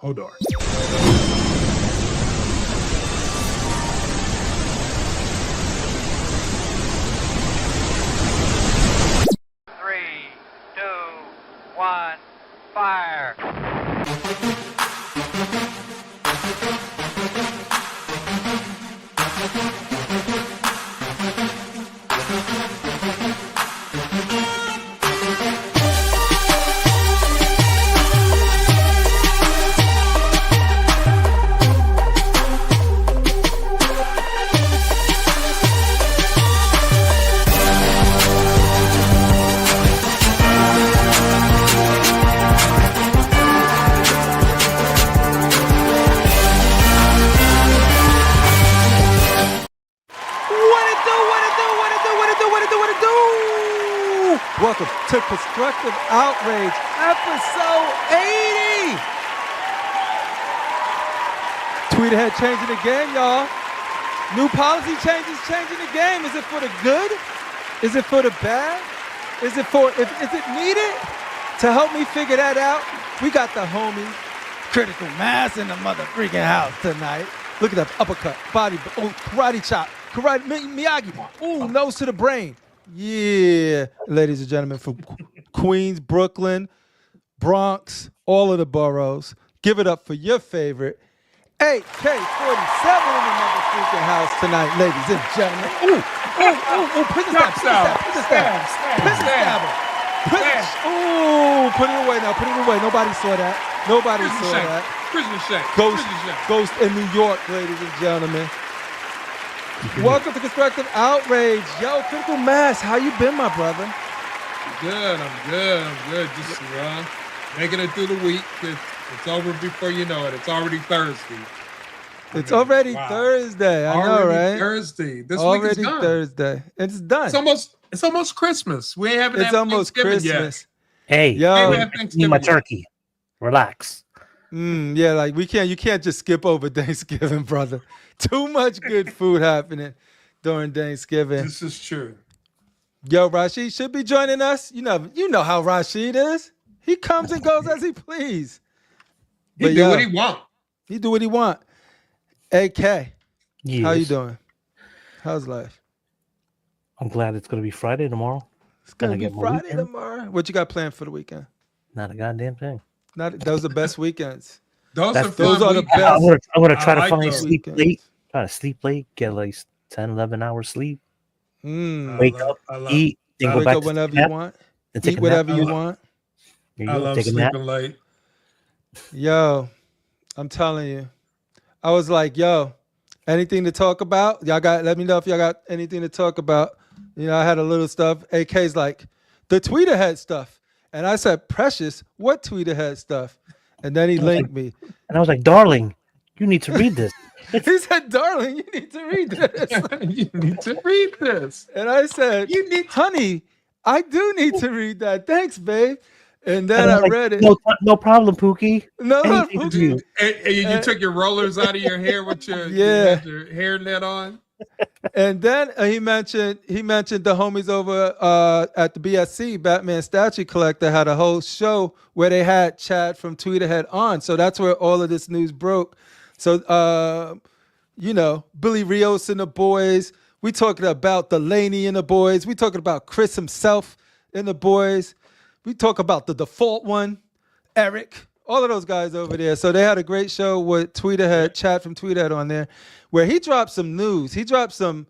Hodor. 3, 2, 1, fire. Welcome to Constructive Outrage, episode 80. Tweeterhead changing the game, y'all. New policy changes changing the game. Is it for the good? Is it for the bad? Is it needed? To help me figure that out, we got the homie Critical Mass in the mother freaking house tonight. Look at that uppercut, body, karate chop, karate Miyagi. Ooh, nose to the brain. Yeah, ladies and gentlemen, from Queens, Brooklyn, Bronx, all of the boroughs, give it up for your favorite AK-47 in the motherfucking house tonight, ladies and gentlemen. Ooh, prison stab. Ooh, put it away now, Nobody saw that. Prison shake. Ghost in New York, ladies and gentlemen. Welcome to Constructive Outrage. Yo, Critical Mass, how you been, my brother? I'm good. Just making it through the week. It's over before you know it. It's already Thursday. Thursday. I know, right? Thursday. This already week is done. Thursday. It's done. It's almost Christmas. We haven't It's had almost Thanksgiving Christmas. yet. Hey, yo, I need my turkey. Relax. Yeah, like you can't just skip over Thanksgiving, brother. Too much good food happening during Thanksgiving. This is true. Yo, Rasheed should be joining us. You know how Rasheed is. He comes and goes as he please. He do what he want. He do what he want. AK, Yes. how you doing? How's life? I'm glad it's going to be Friday tomorrow. It's gonna be Friday tomorrow. What you got planned for the weekend? Not a goddamn thing. Those are the best weekends. Those are the weekends. best. I'm going to try to like find those sleep weekends. late. Try to sleep late, get at least 10, 11 hours sleep. Wake up, eat, then go Wake back up to whenever nap, you want. and take Eat a whatever nap. you want. There you I go, love take a nap. sleeping late. Yo, I'm telling you. I was like, yo, anything to talk about? Let me know if y'all got anything to talk about. You know, I had a little stuff. AK's like, the Tweeterhead stuff. And I said, Precious, what Tweeterhead stuff? And then he linked me. And I was like, darling, you need to read this. He said, darling, you need to read this. You need to read this. And I said, honey, I do need to read that. Thanks, babe. And then I read it. No problem, Pookie. No, Anything to do. And you took your rollers out of your hair with your hair net on. And then he mentioned the homies over at the BSC, Batman Statue Collector, had a whole show where they had Chad from Tweeterhead on. So that's where all of this news broke. So, Billy Rios and the boys. We talking about Delaney and the boys. We talking about Chris himself and the boys. We talk about the default one, Eric, all of those guys over there. So they had a great show with Tweeterhead, Chad from Tweeterhead on there, where he dropped some news. He dropped some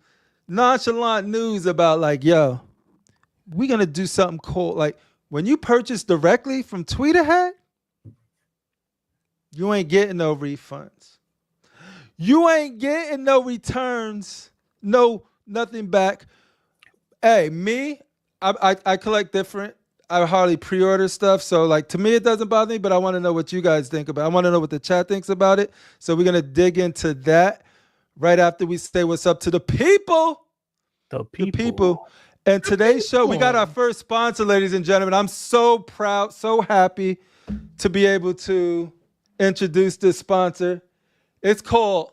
nonchalant news about like, yo, we're going to do something cool. Like when you purchase directly from Tweeterhead, you ain't getting no refunds. You ain't getting no returns, nothing back. Hey, me, I collect different. I hardly pre-order stuff. So like to me, it doesn't bother me, but I want to know what you guys think about it. I want to know what the chat thinks about it. So we're going to dig into that right after we say what's up to the people. The people. And today's show, we got our first sponsor, ladies and gentlemen. I'm so proud, so happy to be able to introduce this sponsor. It's called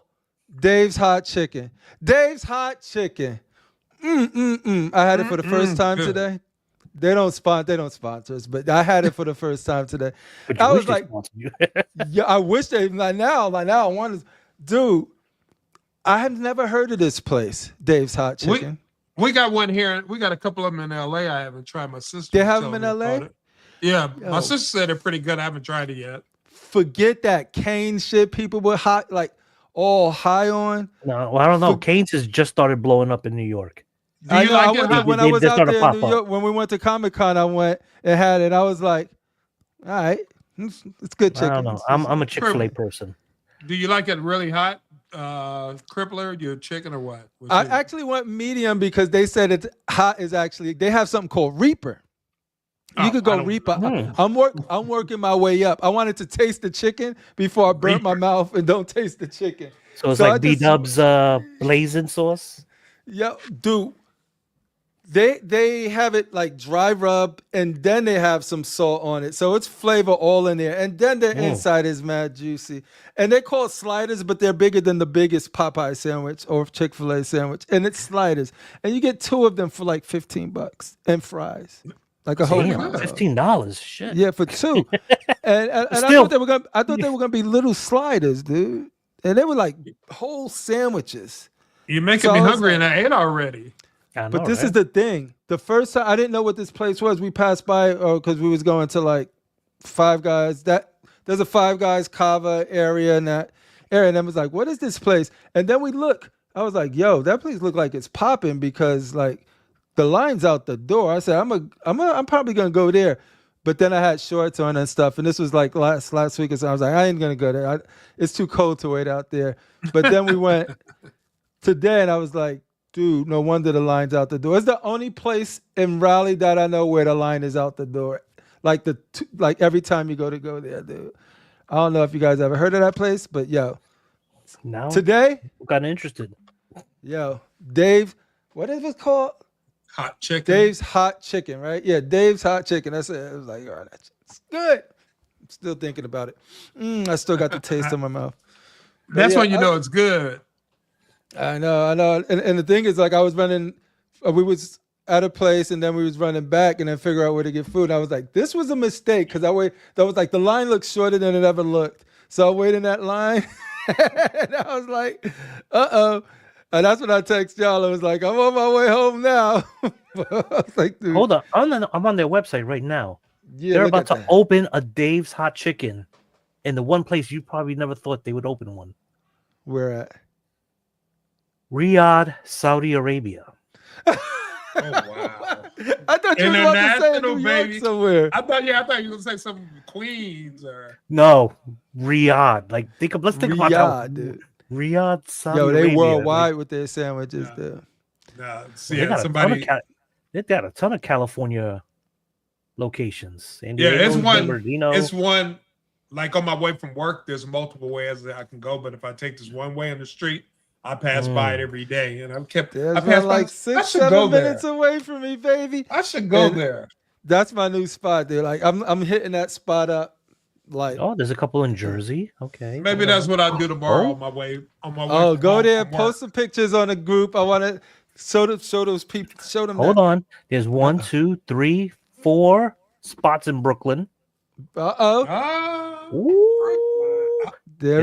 Dave's Hot Chicken. Dave's Hot Chicken. I had it for the first time today. They don't sponsor us, but I had it for the first time today. But I you was wish they like, sponsored you. yeah, I wish they like now I want to, dude. I have never heard of this place, Dave's Hot Chicken. We got one here. We got a couple of them in LA. I haven't tried. My sister. They have them in LA? Yeah, Yo. my sister said they're pretty good. I haven't tried it yet. Forget that cane shit people were hot, like all high on. No, well, I don't know. Cane's has just started blowing up in New York. Do you like it? When I was out there in New York, when we went to Comic-Con, I went and had it. I was like, all right, it's good chicken. I don't know. I'm a Chick-fil-A person. Do you like it really hot? Crippler, your chicken or what? I actually went medium because they said it's hot is actually, they have something called Reaper. You could go Reaper. I'm working my way up. I wanted to taste the chicken before I burnt my mouth and don't taste the chicken. So it's like B-Dub's blazing sauce? Yeah, dude. They have it like dry rub and then they have some salt on it. So it's flavor all in there. And then the inside is mad juicy. And they call it sliders, but they're bigger than the biggest Popeye sandwich or Chick-fil-A sandwich. And it's sliders. And you get 2 of them for like $15 and fries. Like a whole $15. Shit. Yeah, for 2. and I thought they were gonna be little sliders, dude. And they were like whole sandwiches. You're making me hungry and I ate already. But this is the thing. The first time I didn't know what this place was. We passed by because we was going to like Five Guys. There's a Five Guys Kava area in that area, and I was like, "What is this place?" And then we look. I was like, "Yo, that place look like it's popping because like the line's out the door." I said, "I'm probably gonna go there." But then I had shorts on and stuff, and this was like last week, so I was like, "I ain't gonna go there. It's too cold to wait out there." But then we went today, and I was like, dude, no wonder the line's out the door. It's the only place in Raleigh that I know where the line is out the door. Like every time you go there, dude. I don't know if you guys ever heard of that place, but yo, now today got interested. Yo, Dave, what is it called? Hot chicken. Dave's Hot Chicken, right? Yeah, Dave's Hot Chicken. That's it. It was like, all right, it's good. I'm still thinking about it. I still got the taste in my mouth. That's when you know it's good. I know. And the thing is, like, I was running, we was at a place and then we was running back and then figure out where to get food. And I was like, this was a mistake because that was like, the line looked shorter than it ever looked. So I waited in that line and I was like, uh-oh. And that's when I text y'all. I was like, I'm on my way home now. I was like, dude. Hold on. I'm on their website right now. Yeah, they're about to open a Dave's Hot Chicken in the one place you probably never thought they would open one. Where at? Riyadh, Saudi Arabia. Oh wow! I thought you were about to say New York somewhere. I thought you were gonna say some Queens or no, Riyadh. Like let's think about that. Dude. Riyadh, Saudi Arabia. Yo, they worldwide with their sandwiches, dude. They got a ton of California locations. San Diego, it's one. Like on my way from work, there's multiple ways that I can go, but if I take this one way on the street, I pass by it every day, and I passed like 6-7 minutes away from me, baby. I should go there. That's my new spot, dude. Like I'm hitting that spot up. Like, oh, there's a couple in Jersey. Okay, maybe that's what I do tomorrow on my way. Oh, go there, post some pictures on the group. I want to show those people. Show them. Hold on. There's 1, 2, 3, 4 spots in Brooklyn. There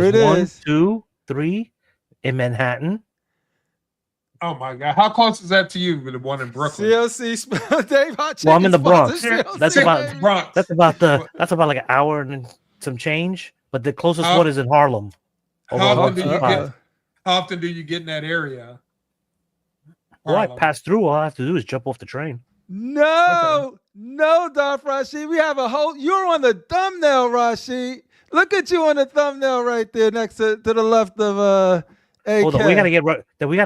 it is. 1, 2, 3 in Manhattan. Oh my God! How close is that to you? The one in Brooklyn. CLC Dave Hot Chicken. Well, I'm in the Bronx. That's about like an hour and some change. But the closest one is in Harlem. How often do you get in that area? Well, I pass through. All I have to do is jump off the train. No, Darth Rasheed. We have a whole. You're on the thumbnail, Rasheed. Look at you on the thumbnail right there, next to the left of AK. Hold on, we gotta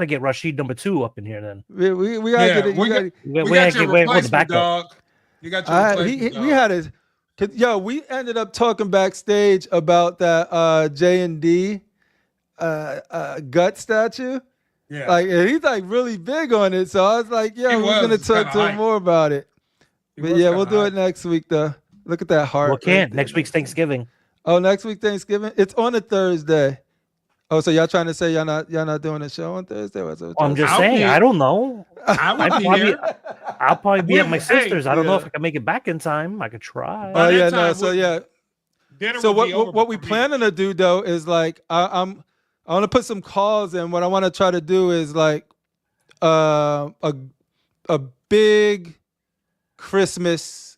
get Rasheed number 2 up in here. Then we gotta get it. We got your replacement, dog. You got your replacement, we had his. Yo, we ended up talking backstage about that J&D gut statue. Yeah, like, and he's like really big on it. So I was like, yeah, we're gonna talk to him more about it. But yeah, we'll do it next week though. Look at that heart. Well, next week's Thanksgiving. Oh, next week Thanksgiving. It's on a Thursday. Oh, so y'all trying to say y'all not doing a show on Thursday? I'm just saying. I don't know. I would be here. I'll probably be at my Hey, sister's. I don't know if I can make it back in time. I could try. Oh By that yeah, no. time, So yeah. dinner So would be over what we for me. planning to do though is like I want to put some calls in. What I want to try to do is like a big Christmas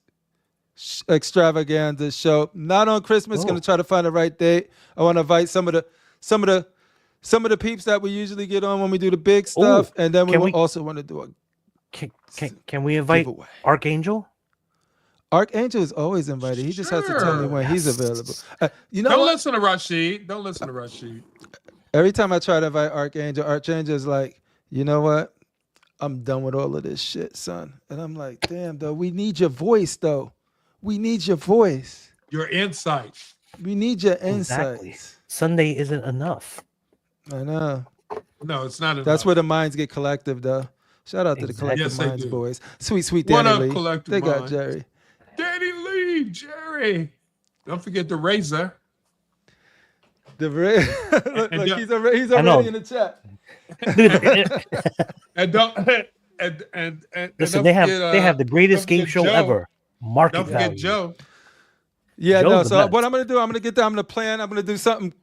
extravaganza show. Not on Christmas. Going to try to find the right date. I want to invite some of the peeps that we usually get on when we do the big stuff, and then we also want to do a. Can we invite giveaway. Archangel? Archangel is always invited. He just has to tell me when he's available. You know, Don't listen to Rasheed. Don't listen to Rasheed. Every time I try to invite Archangel is like, you know what? I'm done with all of this shit, son. And I'm like, damn, though, we need your voice, though. We need your voice. Your insight. We need your insights. Exactly. Sunday isn't enough. I know. No, it's not enough. That's where the minds get collective, though. Shout out to the Collective Yes, they Minds do. boys. Sweet What Danny up, Lee. Collective They got Minds? Jerry. Danny Lee, Jerry. Don't forget the razor. Look, he's already in the chat. And don't and Listen, don't they have the greatest don't game forget show Joe. ever. Market Don't forget value. Joe. Yeah, Joe's no. the So best. what I'm gonna do, I'm gonna plan. I'm gonna do something.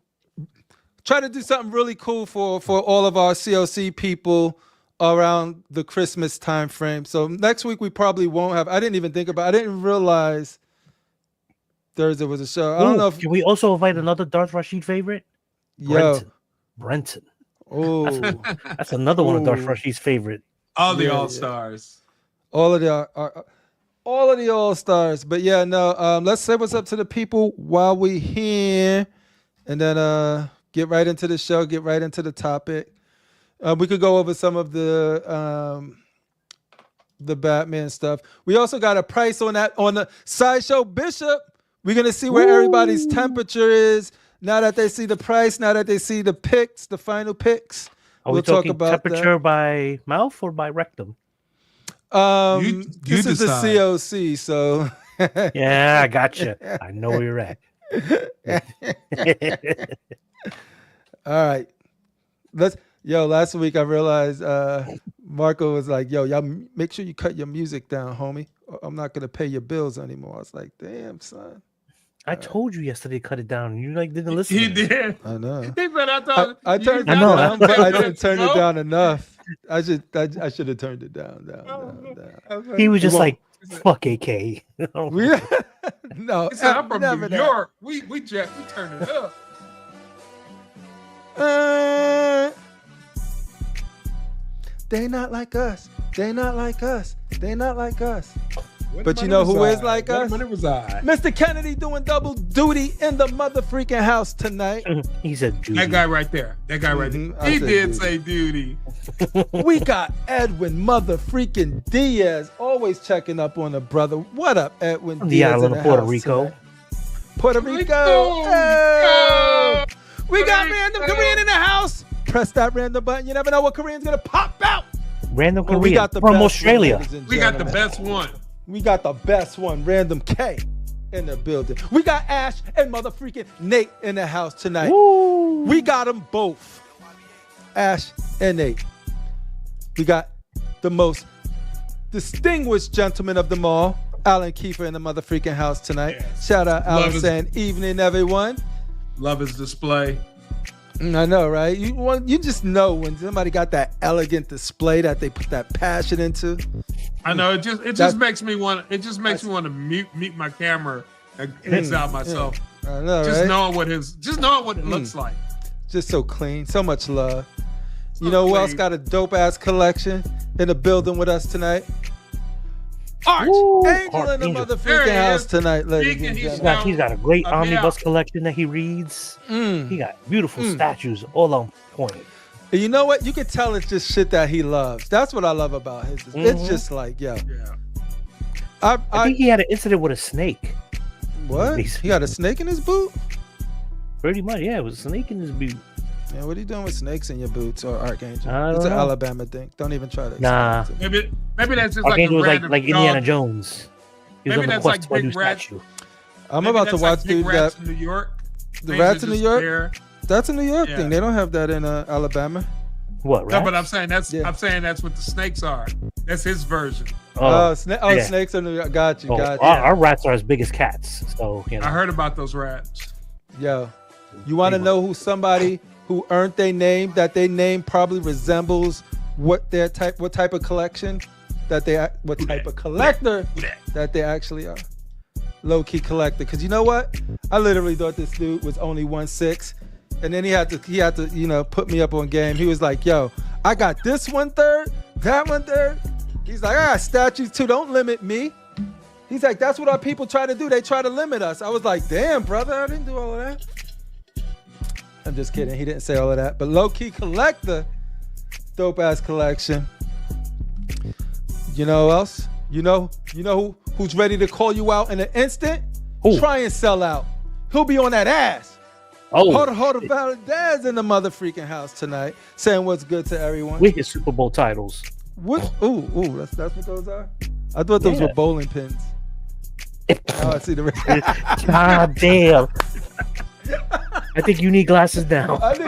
Try to do something really cool for all of our COC people around the Christmas time frame. So next week we probably won't have. I didn't even think about. I didn't realize Thursday was a show. I don't know if Can we also invite another Darth Rasheed favorite? Brenton. Oh, That's another one of Darth Ooh. Rasheed's favorite. All the Yeah, All-Stars. all of the All-Stars. But yeah, no. Let's say what's up to the people while we here, and then get right into the show. Get right into the topic. We could go over some of the Batman stuff. We also got a price on the Sideshow Bishop. We're gonna see where everybody's temperature is now that they see the price. Now that they see the picks, the final picks. Are We'll we talking talk about temperature by mouth or by rectum? You This is the decide. COC, so Yeah, I gotcha. I know where you're at. all right. Last week I realized Marco was like, yo, y'all make sure you cut your music down, homie. Or I'm not gonna pay your bills anymore. I was like, damn, son. I told you yesterday, cut it down. You didn't listen. He to me. did. I know. He said, I thought I turned I it know. down, but I didn't Let's turn it go. down enough. I should have turned it down. He was just won't- like, "Fuck AK." We, no, He said, I'm from never New that. York. We turn it up. They not like us. They not like us. They not like us. When But the you money know who was is like us? When it was I. Mr. Kennedy doing double duty in the motherfreaking house tonight. He said, "Judy." That guy right there. That guy right Mhm, there. I He said did duty. say duty. We got Edwin motherfreaking Diaz always checking up on the brother. What up, Edwin From the Diaz? island in of the Puerto house Rico. tonight. Puerto Rico. Rico. Hey! We Puerto got Rico. random Korean in the house. Press that random button. You never know what Korean's gonna pop out. Random Well, Korean from best one, Australia. ladies and We got the gentlemen. best one. We got the best one, Random K, in the building. We got Ash and motherfreaking Nate in the house tonight. Woo. We got them both, Ash and Nate. We got the most distinguished gentleman of them all, Alan Kiefer, in the motherfreaking house tonight. Yes. Shout out Alan Love is- saying evening, everyone. Love his display. I know, right? You just know when somebody got that elegant display that they put that passion into. I know it just makes me want to mute my camera and exile myself. I know, Just right? knowing what it looks like. Just so clean, so much love. So You know who else clean. got a dope ass collection in the building with us tonight? Arch Woo, Angel in the Archangel. There motherfucking he house is. tonight, ladies Speaking, and he's gentlemen. He's got a great I'm omnibus out. collection that he reads. He Mm. got beautiful statues all on point. And you know what? You can tell it's just shit that he loves. That's what I love about his. It's just like, yo, Yeah. I I think he had an incident with a snake. what? He got a snake in his boot? Pretty much, yeah. It was a snake in his boot. Yeah, what are you doing with snakes in your boots or Archangel? I It's don't an know. Alabama thing. Don't even try to. Nah. explain it to me. Maybe that's just Archangel was like a like random Indiana dog. Jones. He was Maybe on the that's quest like for a new Big Rat. statue. I'm Maybe about to that's watch like Big dude Rats that in New York. the Things rats are in New just York. there. That's a New York Yeah. thing. They don't have that in Alabama. What? No, Rats? but I'm saying that's Yeah. what the snakes are. That's his version. Oh, yeah. Snakes are New York. Got you. Oh, Got you. our rats are as big as cats. So I heard about those rats. Yo, you want to know who somebody who earned their name, that their name probably resembles what type of collection that they, what type of collector that they actually are. Low key collector. Cause you know what? I literally thought this dude was only 1/6, and then he had to put me up on game. He was like, yo, I got this 1/3, that 1/3. He's like, I got statues too. Don't limit me. He's like, that's what our people try to do. They try to limit us. I was like, damn, brother, I didn't do all of that. I'm just kidding. He didn't say all of that. But low-key collector, dope-ass collection. You know who else? You know who's ready to call you out in an instant? Who? Try and sell out. He'll be on that ass. Oh, Hold about Dad's in the mother freaking house tonight, saying what's good to everyone. with his Super Bowl titles. What? Ooh, that's what those are? I thought those were bowling pins. Oh, I see the God damn. I think you need glasses now. I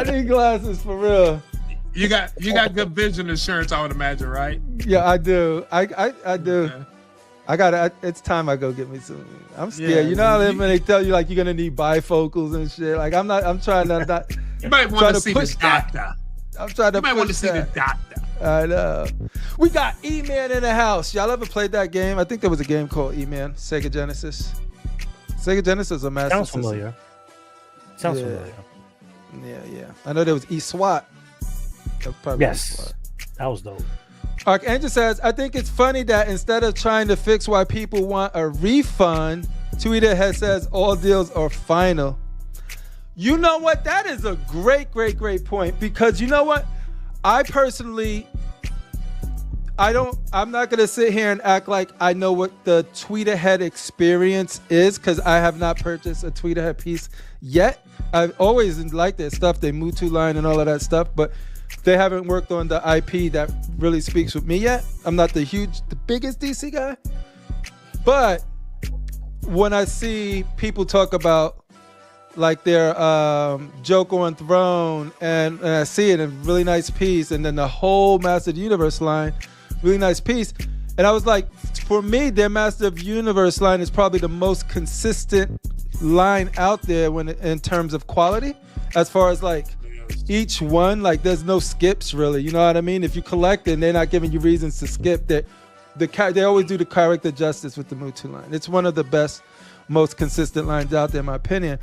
need glasses for real. You got good vision insurance, I would imagine, right? Yeah, I do. I do. Okay. I gotta. It's time I go get me some. I'm scared. Yeah, you know how when they tell you like you're gonna need bifocals and shit. Like I'm not. I'm trying to not. You might want trying to to see push the that. doctor. I'm trying to. You might want to push see the that. doctor. I know. We got E-Man in the house. Y'all ever played that game? I think there was a game called E-Man, Sega Genesis. Sega Genesis or Master Sounds System? familiar. Sounds Yeah. familiar. Yeah. I know there was E-SWAT. That was probably Yes. E-SWAT. That was dope. Archangel says, I think it's funny that instead of trying to fix why people want a refund, Tweeterhead says all deals are final. You know what? That is a great point, because you know what? I personally, I'm not going to sit here and act like I know what the Tweeterhead experience is, because I have not purchased a Tweeterhead piece yet. I've always liked their stuff, they Mutu line and all of that stuff, but they haven't worked on the IP that really speaks with me yet. I'm not the biggest DC guy. But when I see people talk about like their Joker on Throne, and I see it in a really nice piece, and then the whole Master of the Universe line, really nice piece. And I was like, for me, their Master of the Universe line is probably the most consistent line out there in terms of quality, as far as like each one, like there's no skips really, you know what I mean? If you collect it and they're not giving you reasons to skip, that they always do the character justice with the Mutu line. It's one of the best, most consistent lines out there in my opinion.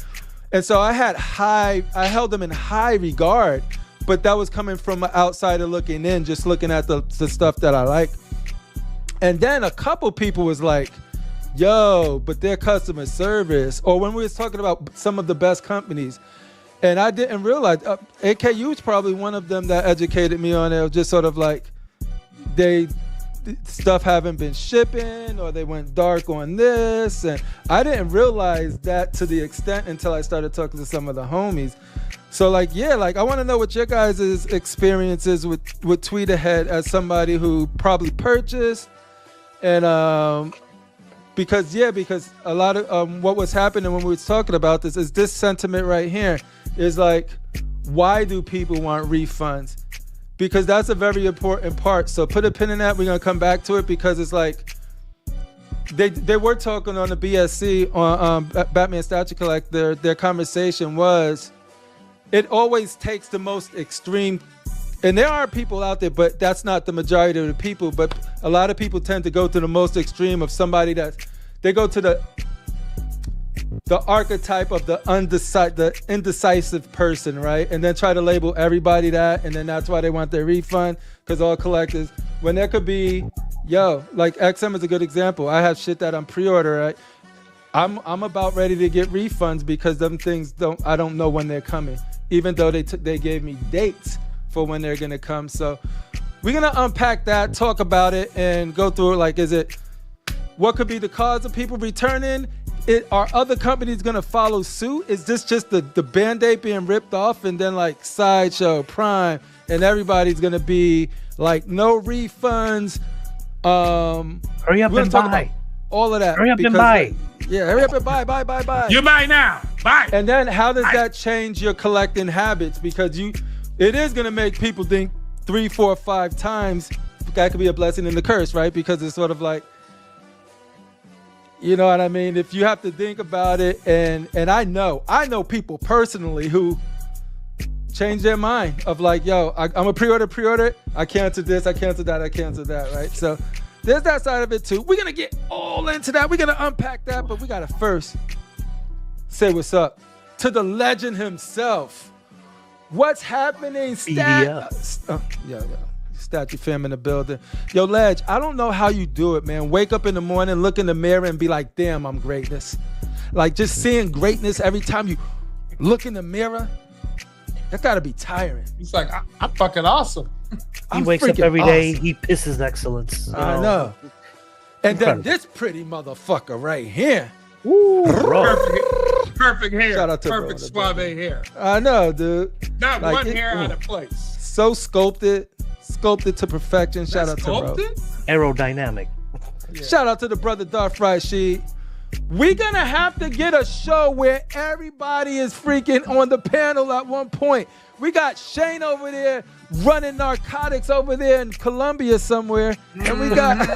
And so I held them in high regard, but that was coming from an outsider looking in, just looking at the stuff that I like. And then a couple people was like, yo, but their customer service, or when we was talking about some of the best companies, and I didn't realize, AKU is probably one of them that educated me on it. Just sort of like, stuff haven't been shipping, or they went dark on this, and I didn't realize that to the extent until I started talking to some of the homies. So like, yeah, like I want to know what your guys' experiences with Tweeterhead as somebody who probably purchased, and because a lot of what was happening when we was talking about this is this sentiment right here is like, why do people want refunds? Because that's a very important part. So put a pin in that. We're gonna come back to it, because it's like they were talking on the BSC on Batman Statue Collector. Their conversation was, it always takes the most extreme, and there are people out there, but that's not the majority of the people. But a lot of people tend to go to the most extreme of somebody they go to the archetype of the indecisive person, right? And then try to label everybody that, and then that's why they want their refund, because all collectors, when there could be, like XM is a good example. I have shit that I'm pre-order, right? I'm about ready to get refunds because them things I don't know when they're coming, even though they gave me dates for when they're gonna come. So we're gonna unpack that, talk about it, and go through it. Like, what could be the cause of people returning? Are other companies gonna follow suit? Is this just the Band-Aid being ripped off, and then like Sideshow, Prime, and everybody's gonna be like no refunds? Hurry up and buy. All of that. Hurry up and buy. Yeah, hurry up and buy. You buy now. Buy. And then how does that change your collecting habits? Because it is gonna make people think 3, 4, 5 times. That could be a blessing and a curse, right? Because it's sort of like, you know what I mean? If you have to think about it, and I know people personally who change their mind of like, yo, I'm a pre-order. I canceled this, I canceled that, right? So there's that side of it too. We're gonna get all into that. We're gonna unpack that, but we gotta first say what's up to the legend himself. What's happening? Yeah. Statue fam in the building. Yo, Ledge, I don't know how you do it, man. Wake up in the morning, look in the mirror, and be like, damn, I'm greatness. Like, just seeing greatness every time you look in the mirror, that gotta be tiring. He's like, I'm fucking awesome. He wakes up every day, he pisses excellence. I know. And then this pretty motherfucker right here. Ooh, Perfect hair. Shout out to perfect suave hair. I know, dude. Not like one hair out of place. So sculpted to perfection. Shout out to bro. Aerodynamic. Yeah. Shout out to the brother Darth Rasheed. We're gonna have to get a show where everybody is freaking on the panel at one point. We got Shane over there running narcotics over there in Colombia somewhere, and we got.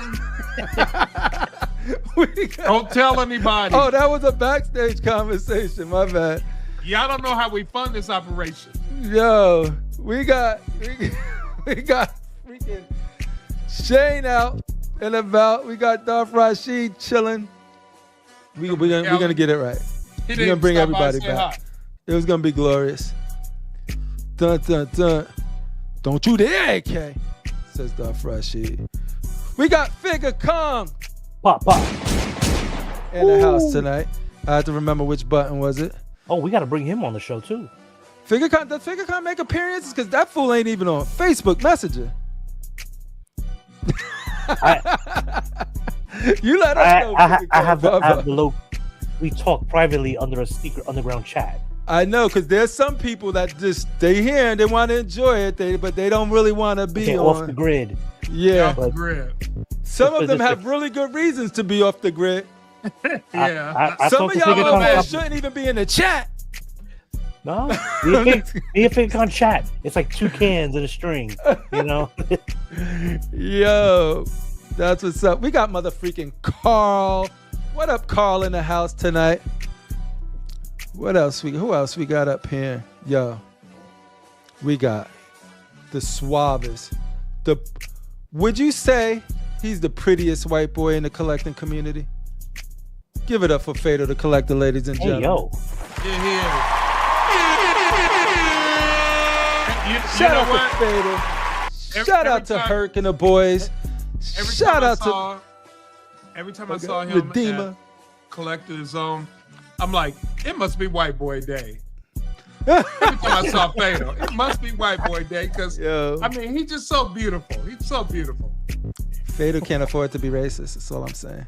Don't tell anybody. Oh, that was a backstage conversation. My bad. Y'all don't know how we fund this operation. Yo, we got freaking Shane out and about. We got Darth Rasheed chilling. We're gonna get it right. We're gonna bring everybody back. It was gonna be glorious. Dun dun dun. Don't you dare, AK, says Darth Rasheed. We got Figure Kong. Pop. In the house tonight. I have to remember which button was it. Oh, we got to bring him on the show too. Does Figure Kong make appearances? Because that fool ain't even on Facebook Messenger. You let us know. I have the low. We talk privately under a secret underground chat. I know, because there's some people that just they hear and they want to enjoy it, but they don't really want to be off the grid. Yeah, off the grid. Some of them have really good reasons to be off the grid. Yeah. Some of y'all shouldn't even be in the chat. No, be a Figure Kong chat. It's like 2 cans and a string, you know. Yo, that's what's up. We got mother freaking Carl. What up, Carl, in the house tonight? Who else we got up here? Yo, we got the suavest. Would you say he's the prettiest white boy in the collecting community? Give it up for Fatal the Collector, ladies and gentlemen. Yo. Yeah, Shout out to Fatal. Shout out to Herc and the boys. Shout out to every time I saw him Redeemer at Collector's Zone, I'm like, it must be White Boy Day. Every time I saw Fatal, it must be White Boy Day because I mean he's just so beautiful. He's so beautiful. Fatal can't afford to be racist. That's all I'm saying.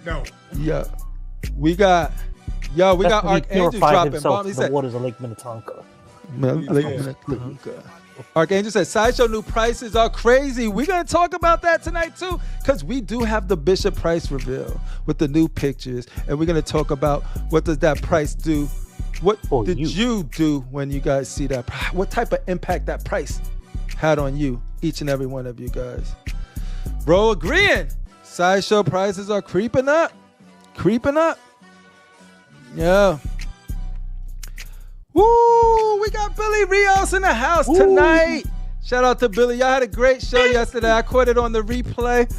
No. Yeah. We got Archangel dropping bombs. He said, "Waters of Lake Minnetonka." Archangel said, Sideshow new prices are crazy. We're going to talk about that tonight too, because we do have the Bishop price reveal with the new pictures, and we're going to talk about what does that price do. What did you do when you guys see that? What type of impact that price had on you, each and every one of you guys? Bro, agreeing. Sideshow prices are creeping up. Yeah. Woo! We got Billy Rios in the house tonight. Shout out to Billy. Y'all had a great show yesterday. I caught it on the replay.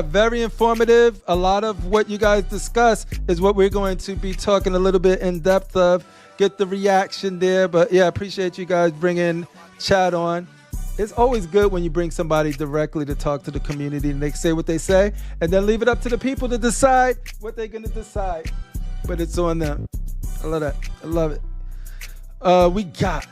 Very informative. A lot of what you guys discuss is what we're going to be talking a little bit in depth of. Get the reaction there. But yeah, I appreciate you guys bringing Chad on. It's always good when you bring somebody directly to talk to the community and they say what they say and then leave it up to the people to decide what they're going to decide. But it's on them. I love that. I love it. We got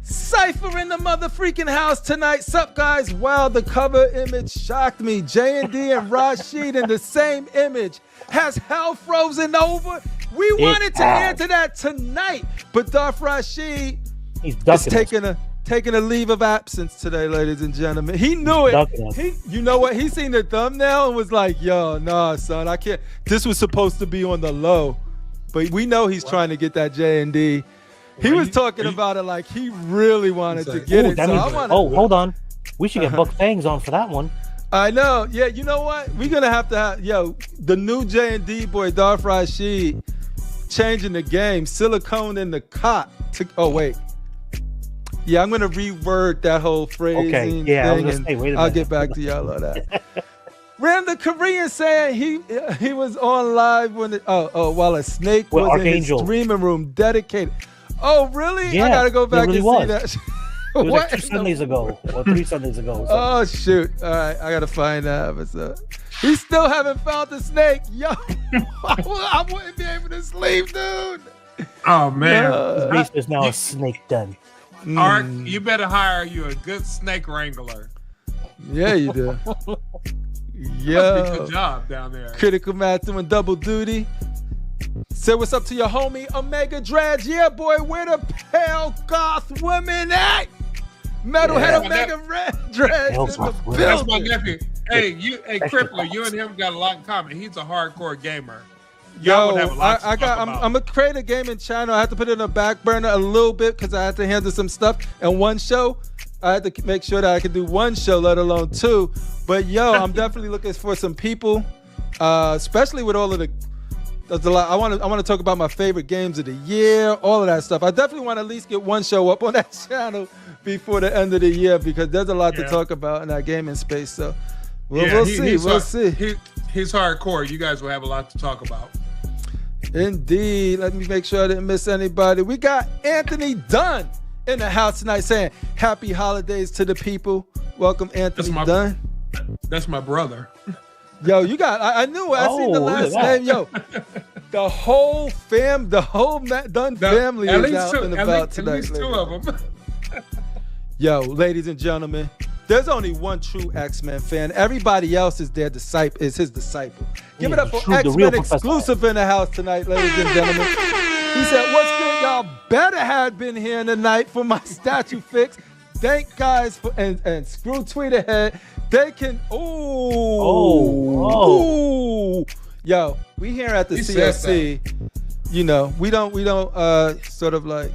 Cypher in the mother freaking house tonight. Sup, guys? Wow, the cover image shocked me. J&D and Rasheed in the same image. Has hell frozen over? We wanted to answer that tonight, but Darth Rasheed is taking taking a leave of absence today, ladies and gentlemen. He knew it. You know what? He seen the thumbnail and was like, yo, nah, son, I can't. This was supposed to be on the low. But we know he's trying to get that J&D. He was talking about it like he really wanted to get it. Hold on. We should get Buck Fangs on for that one. I know. Yeah, you know what? We're going to have, the new J&D boy, Darth Rasheed, changing the game. Silicone in the cot. Oh, wait. Yeah, I'm going to reword that whole phrase. Okay, yeah, I was gonna say, wait a minute. I'll get back to y'all on that. Random Korean saying he was on live when while a snake was Archangel. in his streaming room dedicated. Oh, really? Yeah, I got to go back and see that. It was like 2 Sundays ago or 3 Sundays ago. Oh, shoot. All right. I got to find that episode. He still haven't found the snake. Yo, I wouldn't be able to sleep, dude. Oh, man. His base is now a snake den. Art, you better hire you a good snake wrangler. Yeah, you do. Yeah. Must be a good job down there. Critical Math doing double duty. Say what's up to your homie, Omega Dredge. Yeah, boy, where the pale goth women at? Metalhead Omega Dredge. That's my nephew. Hey, Crippler, you and him got a lot in common. He's a hardcore gamer. Yo, I'm gonna create a gaming channel. I have to put it in a back burner a little bit because I have to handle some stuff. And one show, I had to make sure that I could do one show, let alone 2. But yo, I'm definitely looking for some people, especially with all of there's a lot. I want to talk about my favorite games of the year, all of that stuff. I definitely want to at least get one show up on that channel before the end of the year because there's a lot to talk about in that gaming space. So we'll see. He's hardcore. You guys will have a lot to talk about. Indeed. Let me make sure I didn't miss anybody. We got Anthony Dunn in the house tonight saying happy holidays to the people. Welcome, Anthony Dunn. That's my brother. Yo, you got, I knew, I seen the last name. Yo, the whole Dunn family is out and about tonight. At least 2 of them. Yo, ladies and gentlemen, there's only one true X-Men fan. Everybody else is his disciple. Give it up for X-Men exclusive in the house tonight, ladies and gentlemen. He said, what's good? Y'all better have been here tonight for my statue fix. Thank guys for and screw Tweeterhead. They can Yo, we here at the CFC, you know, we don't sort of like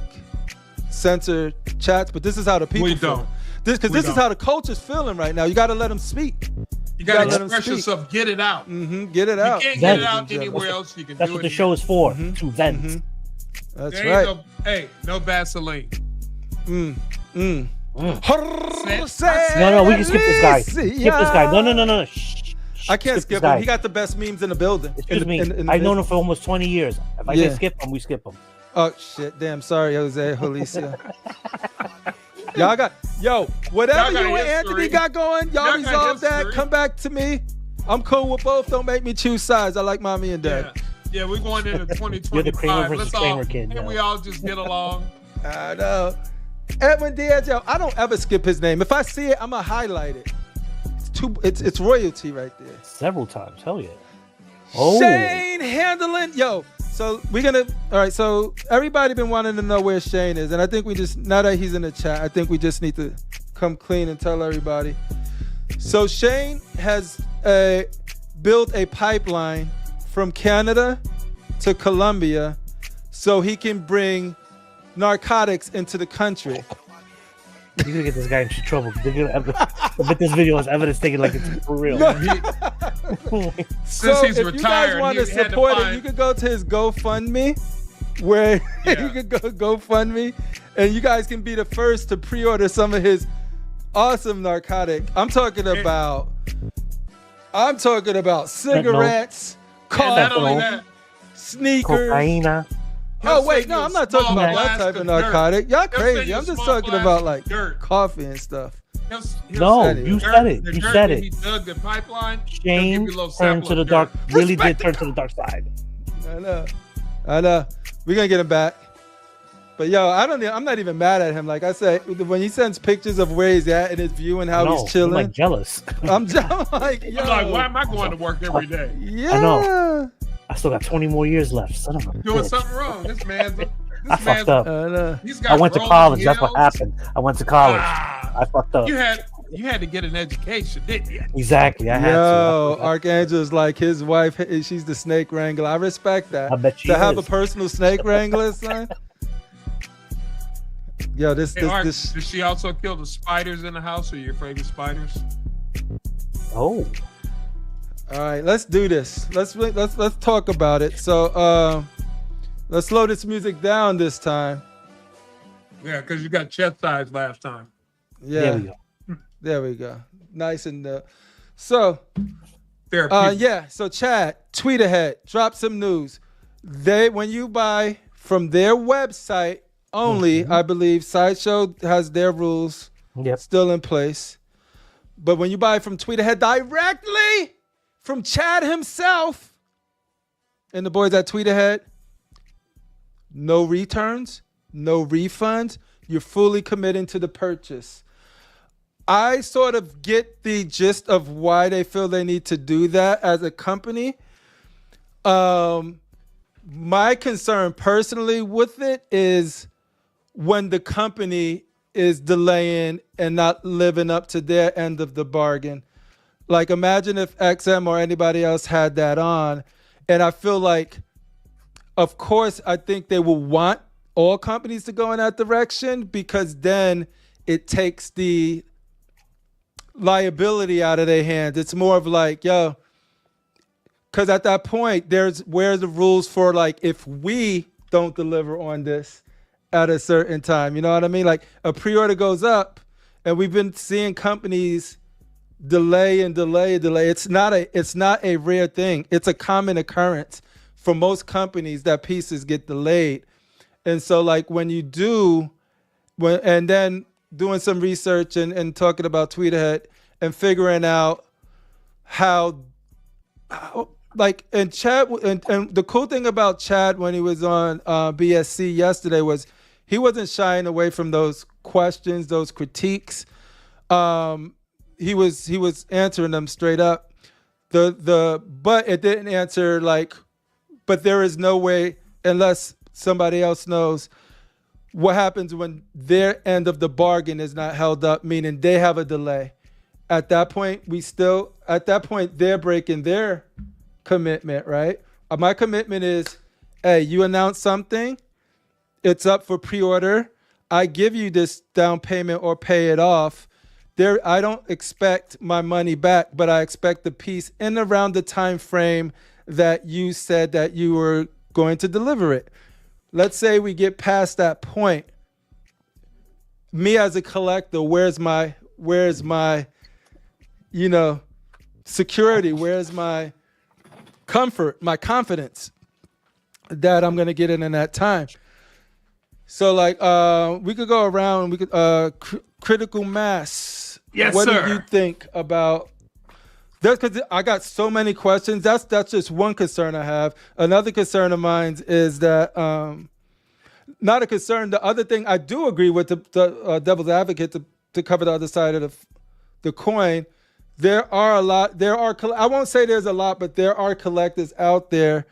censor chats, but this is how the people feel. This is how the culture's feeling right now. You got to let them speak. You got to express yourself. Get it out. Get it out. You can't get it out anywhere else. You can do it. That's what the show is for, to vent. That's right. No Vaseline. No, we can skip this guy. Skip this guy. No. Shh. I can't skip him. He got the best memes in the building. Excuse me. I've known him for almost 20 years. If I say skip him, we skip him. Oh, shit. Damn. Sorry, Jose Jalicia. Whatever you and Anthony got going, y'all resolve that. Come back to me. I'm cool with both. Don't make me choose sides. I like mommy and dad. Yeah, we're going into 2025. You're the Kramer versus Kramer kid. And we all just get along. I know. Edwin Diaz, yo, I don't ever skip his name. If I see it, I'm gonna highlight it. It's royalty right there. Several times, hell yeah. Shane handling, yo. So all right. So everybody been wanting to know where Shane is, and I think now that he's in the chat, I think we just need to come clean and tell everybody. So Shane has built a pipeline from Canada to Colombia, so he can bring narcotics into the country. You're gonna get this guy into trouble. But this video is evidence taken like it's for real. Since he's if retired, you guys want to support it, you can go to his GoFundMe, where you can go GoFundMe, and you guys can be the first to pre-order some of his awesome narcotic. I'm talking about cigarettes, coffee, sneakers. Cocaine. Oh wait, no, I'm not talking about that type of narcotic. Y'all crazy. I'm just talking about like coffee and stuff. No, you said it. You said it. He dug the pipeline. Shane turned to the dark. Really did turn to the dark side. I know. We're gonna get him back. But yo, I'm not even mad at him. Like I said, when he sends pictures of where he's at and his view and how he's chilling, I'm like jealous. I'm like, yo. I'm like, why am I going to work every day? Yeah. I know. I still got 20 more years left. Son of a doing bitch. something wrong. This man's I fucked up. I went to college. That's what happened. I went to college. I fucked up. You had to get an education, didn't you? Exactly. I had to. Archangel's like his wife. She's the snake wrangler. I respect that. I bet she have a personal snake wrangler, son. Yo, this. Does she also kill the spiders in the house? Or are you afraid of spiders? Oh. All right, let's do this. Let's talk about it. So, let's slow this music down this time. Yeah, because you got chest size last time. Yeah. There we go. Nice and so. So Chad, Tweeterhead, drop some news. When you buy from their website only, I believe Sideshow has their rules still in place. But when you buy from Tweeterhead directly from Chad himself and the boys at Tweeterhead, no returns, no refunds. You're fully committing to the purchase. I sort of get the gist of why they feel they need to do that as a company. My concern personally with it is when the company is delaying and not living up to their end of the bargain. Like, imagine if XM or anybody else had that on. And I feel like, of course, I think they will want all companies to go in that direction, because then it takes the liability out of their hands. It's more of like, yo, because at that point, where's the rules for, like, if we don't deliver on this at a certain time, you know what I mean? Like, a pre-order goes up, and we've been seeing companies delay. It's not a rare thing. It's a common occurrence for most companies that pieces get delayed. And so, like, when you do, and then doing some research and talking about Tweeterhead and figuring out how like, and Chad, and the cool thing about Chad when he was on BSC yesterday was he wasn't shying away from those questions, those critiques. He was answering them straight up. But it didn't answer like, but there is no way, unless somebody else knows, what happens when their end of the bargain is not held up, meaning they have a delay. At that point, they're breaking their commitment, right? My commitment is, hey, you announce something, it's up for pre-order, I give you this down payment or pay it off. I don't expect my money back, but I expect the piece in around the time frame that you said that you were going to deliver it. Let's say we get past that point. Me as a collector, where's my security? Where's my comfort, my confidence that I'm gonna get it in that time? So, like, we could go around. We could critical mass. Yes, what sir. do you think about that? Because I got so many questions. That's just one concern I have. Another concern of mine is that not a concern. The other thing I do agree with the devil's advocate to cover the other side of the coin. There are a lot. I won't say there's a lot, but there are collectors out there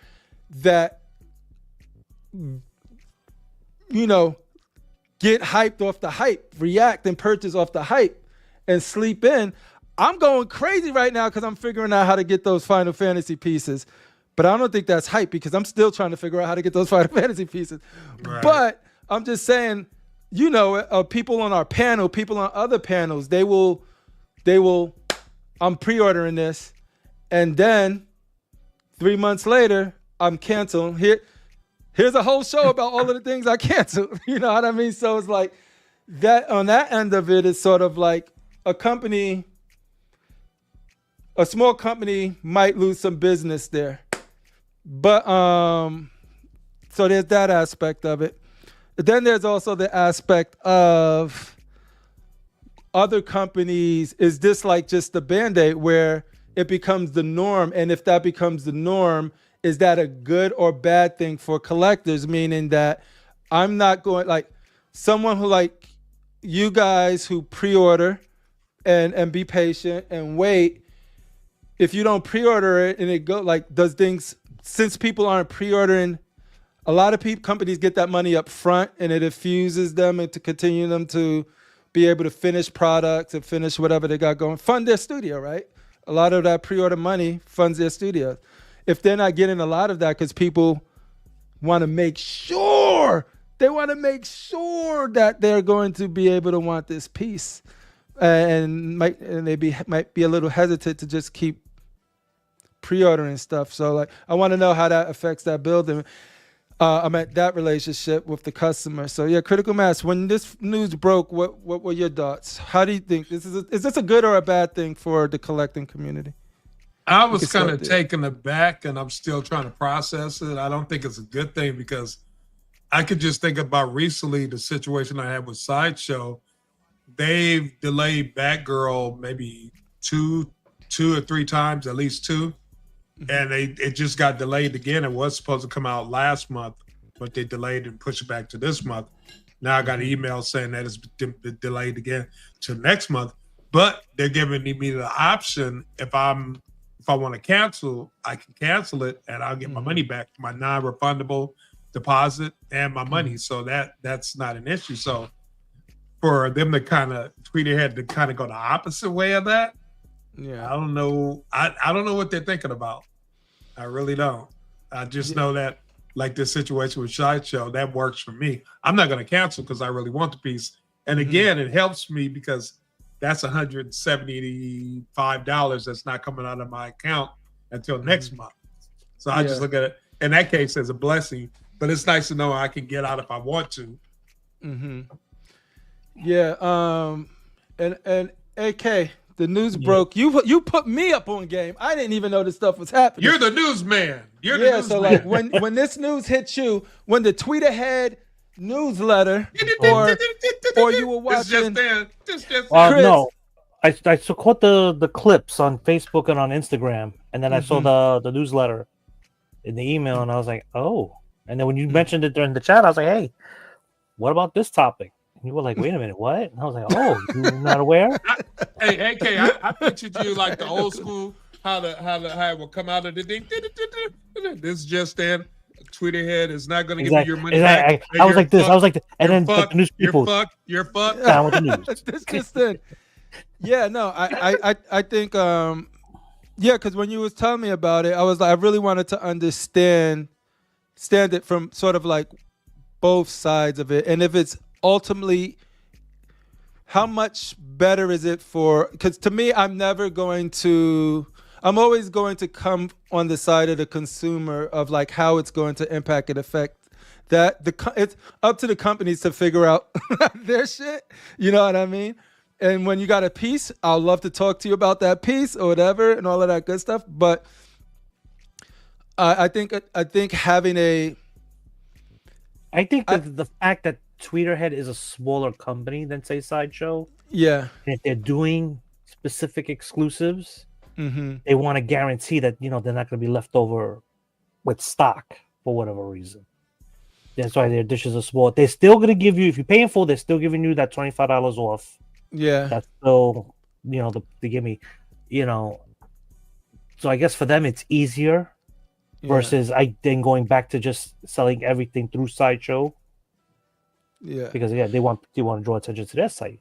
that, get hyped off the hype, react and purchase off the hype, and sleep in. I'm going crazy right now because I'm figuring out how to get those Final Fantasy pieces. But I don't think that's hype, because I'm still trying to figure out how to get those Final Fantasy pieces. Right. But I'm just saying, people on our panel, people on other panels, they will, I'm pre-ordering this, and then 3 months later, I'm canceling. Here's a whole show about all of the things I canceled. You know what I mean? So it's like that on that end of it is sort of like a small company might lose some business there. But so there's that aspect of it. Then there's also the aspect of other companies. Is this like just the Band-Aid where it becomes the norm? And if that becomes the norm, is that a good or bad thing for collectors? Meaning that I'm not going, like, someone who, like you guys who pre-order and be patient and wait. If you don't pre-order it and it go, like, does things, since people aren't pre-ordering a lot of companies get that money up front, and it infuses them and to continue them to be able to finish products and finish whatever they got going, fund their studio, right? A lot of that pre-order money funds their studio. If they're not getting a lot of that because people want to make sure that they're going to be able to want this piece, and they might be a little hesitant to just keep pre-ordering stuff. So like, I want to know how that affects that building. I'm at that relationship with the customer. So yeah, critical mass. When this news broke, what were your thoughts? How do you think is this a good or a bad thing for the collecting community? I was kind of taken aback, and I'm still trying to process it. I don't think it's a good thing because I could just think about recently the situation I had with Sideshow. They've delayed Batgirl maybe two or three times, at least two. And it just got delayed again. It was supposed to come out last month, but they delayed and pushed it back to this month. Now I got an email saying that it's been delayed again to next month. But they're giving me the option if I want to cancel, I can cancel it and I'll get my money back, my non-refundable deposit and my money. So that's not an issue. So for them to kind of Tweeterhead to kind of go the opposite way of that, yeah, I don't know. I don't know what they're thinking about. I really don't. I just know that like this situation with Sideshow, that works for me. I'm not going to cancel because I really want the piece. And again, it helps me because that's $175 that's not coming out of my account until next month. So I just look at it in that case as a blessing. But it's nice to know I can get out if I want to. Yeah. And AK. The news broke. You put me up on game. I didn't even know this stuff was happening. You're the newsman. You're the newsman. So like when this news hit you, when the Tweeterhead newsletter, or you were watching. No, I caught the clips on Facebook and on Instagram, and then I saw the newsletter in the email, and I was like, oh. And then when you mentioned it during the chat, I was like, hey, what about this topic? And you were like, wait a minute, what? And I was like, oh, you're not aware? Hey, AK, I pictured you like the old school, how it will come out of the ding. This just then. Tweeterhead is not going to give you your money back. I was like this. I was like, and then like, the news people. You're fucked. Down with the news. This just then. Yeah, no, I think, because when you was telling me about it, I was like, I really wanted to understand it from sort of like both sides of it, and if it's ultimately, how much better is it for, because to me, I'm always going to come on the side of the consumer of like how it's going to impact and affect that. It's up to the companies to figure out their shit. You know what I mean? And when you got a piece, I'll love to talk to you about that piece or whatever and all of that good stuff. But I think having a, I think the fact that Tweeterhead is a smaller company than say Sideshow. Yeah. And if they're doing specific exclusives, they want to guarantee that they're not going to be left over with stock for whatever reason. That's why their dishes are small. They're still going to give you, if you're paying full, they're still giving you that $25 off. Yeah. That's still, they give me, So I guess for them it's easier versus then going back to just selling everything through Sideshow. Yeah. Because they want to draw attention to their site.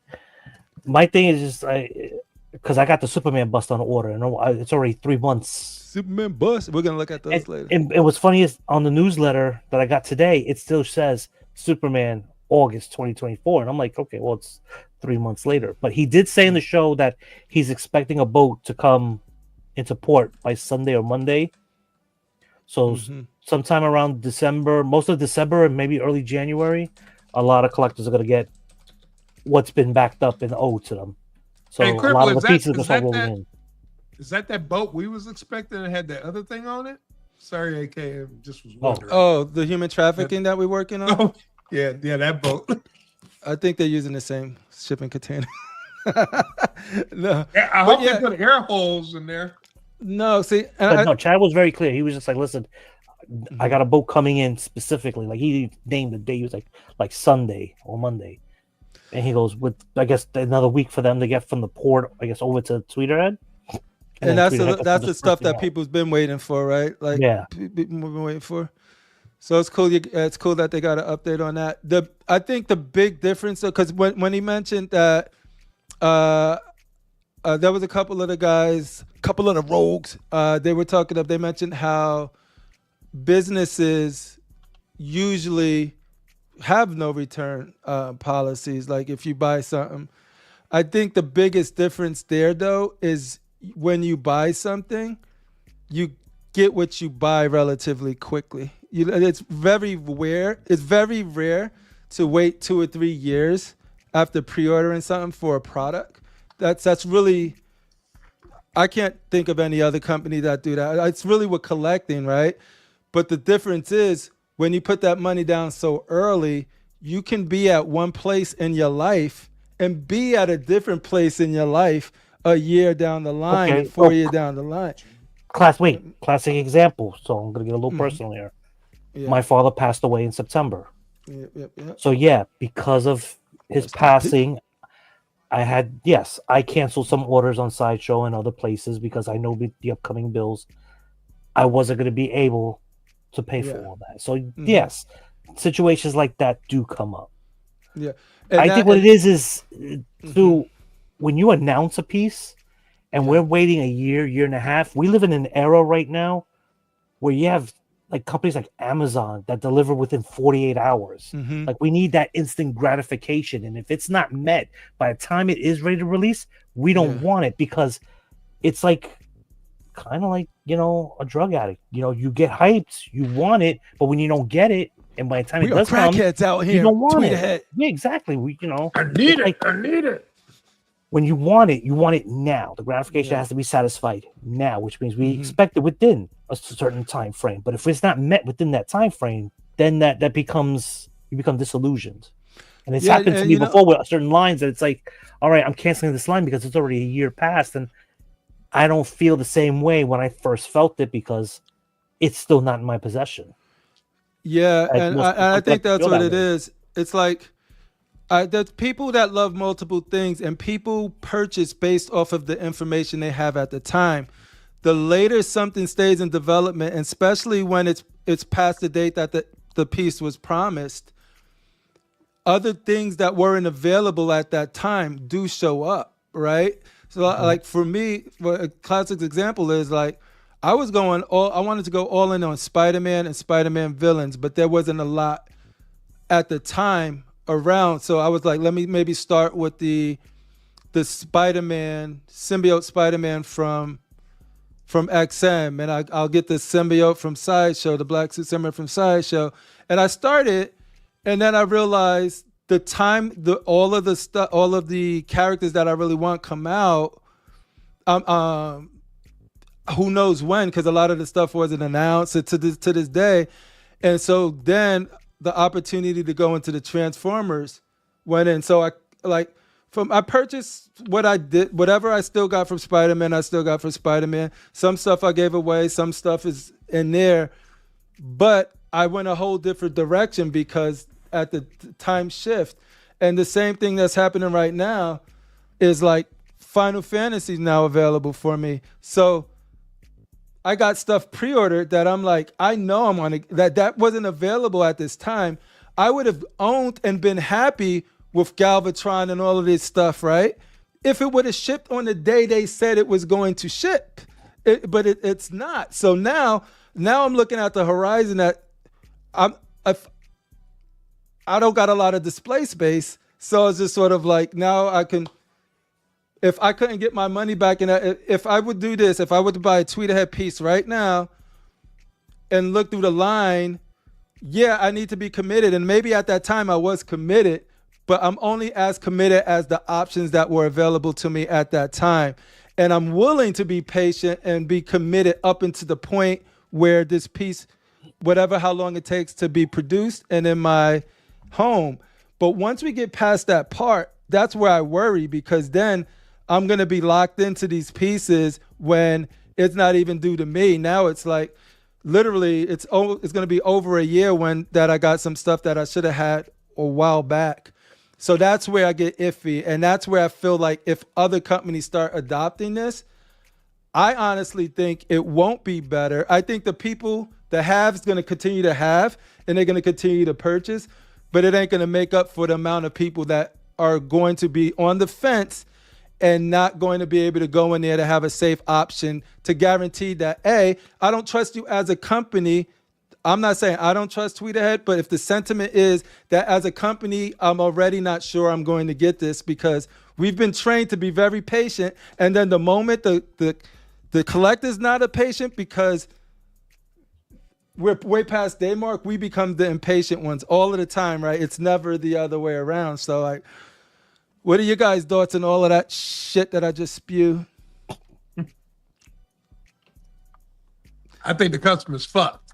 My thing is just because I got the Superman bust on order, and it's already 3 months. Superman bust. We're gonna look at those later. And what's funny is on the newsletter that I got today, it still says Superman August 2024, and I'm like, okay, well it's 3 months later. But he did say in the show that he's expecting a boat to come into port by Sunday or Monday. So sometime around December, most of December and maybe early January, a lot of collectors are going to get what's been backed up and owed to them. So hey, a lot of the pieces are start rolling in. Is that boat we was expecting that had that other thing on it? Sorry, AK, I just was wondering. Oh, the human trafficking that we're working on? Oh, yeah, that boat. I think they're using the same shipping container. No. Yeah, I hope they put air holes in there. No, see, no, Chad was very clear. He was just like, listen, I got a boat coming in specifically. Like he named the day. He was like Sunday or Monday. And he goes with, I guess, another week for them to get from the port, I guess, over to Tweeterhead. And that's the stuff that people's been waiting for, right? Like, yeah, people been waiting for. So it's cool. It's cool that they got an update on that. I think the big difference, because when he mentioned that, there was a couple of the guys, couple of the rogues. They were talking up. They mentioned how businesses usually have no return policies. Like if you buy something, I think the biggest difference there though is when you buy something, you get what you buy relatively quickly. It's very rare. It's very rare to wait 2 or 3 years after pre-ordering something for a product. That's really, I can't think of any other company that do that. It's really with collecting, right? But the difference is when you put that money down so early, you can be at one place in your life and be at a different place in your life a year down the line, Okay. 4 years down the line. Classic example. So I'm gonna get a little personal here. Yeah. My father passed away in September. Yeah. So yeah, because of his passing, I canceled some orders on Sideshow and other places because I know the upcoming bills. I wasn't going to be able to pay for all that. So yes, situations like that do come up. Yeah. I think what it is to when you announce a piece and we're waiting a year and a half, we live in an era right now where you have like companies like Amazon that deliver within 48 hours. Like we need that instant gratification. And if it's not met by the time it is ready to release, we don't want it because it's like kind of like, a drug addict. You get hyped, you want it, but when you don't get it, and by the time it does come, out here. you don't want it. Tweeterhead. Yeah, exactly. I need it. I need it. When you want it now. The gratification has to be satisfied now, which means we expect it within a certain time frame. But if it's not met within that time frame, then you become disillusioned. And it's happened to me before with certain lines that it's like, all right, I'm canceling this line because it's already a year past, and I don't feel the same way when I first felt it because it's still not in my possession. Yeah, and I think that's what it is. It's like there's people that love multiple things, and people purchase based off of the information they have at the time. The later something stays in development, and especially when it's past the date that the piece was promised, other things that weren't available at that time do show up, right? So like for me, a classic example is like I wanted to go all in on Spider-Man and Spider-Man villains, but there wasn't a lot at the time around. So I was like, let me maybe start with the Spider-Man, symbiote Spider-Man from XM, and I'll get the symbiote from Sideshow, the black suit symbiote from Sideshow. And I started, and then I realized all of the characters that I really want come out. Who knows when? Because a lot of the stuff wasn't announced to this day, and so then the opportunity to go into the Transformers went in. So I purchased what I did, whatever I still got from Spider-Man, I still got from Spider-Man. Some stuff I gave away, some stuff is in there, but I went a whole different direction because at the time shift. And the same thing that's happening right now is like Final Fantasy is now available for me. So I got stuff pre-ordered that I'm like, I know I'm on that wasn't available at this time. I would have owned and been happy with Galvatron and all of this stuff, right? If it would have shipped on the day they said it was going to ship, but it's not. So now I'm looking at the horizon that I don't got a lot of display space. So it's just sort of like now if I couldn't get my money back if I would do this, if I were to buy a Tweeterhead piece right now and look through the line, I need to be committed. And maybe at that time I was committed, but I'm only as committed as the options that were available to me at that time. And I'm willing to be patient and be committed up until the point where this piece, how long it takes to be produced and in my home. But once we get past that part, that's where I worry, because then I'm going to be locked into these pieces when it's not even due to me. Now it's like literally it's going to be over a year that I got some stuff that I should have had a while back. So that's where I get iffy. And that's where I feel like if other companies start adopting this, I honestly think it won't be better. I think the people that have is going to continue to have, and they're going to continue to purchase, but it ain't going to make up for the amount of people that are going to be on the fence and not going to be able to go in there to have a safe option to guarantee that, A, I don't trust you as a company. I'm not saying I don't trust Tweeterhead, but if the sentiment is that as a company, I'm already not sure I'm going to get this because we've been trained to be very patient. And then the moment the collector's not a patient because we're way past day mark, we become the impatient ones all of the time, right? It's never the other way around. So like, what are you guys' thoughts on all of that shit that I just spew? I think the customer's fucked.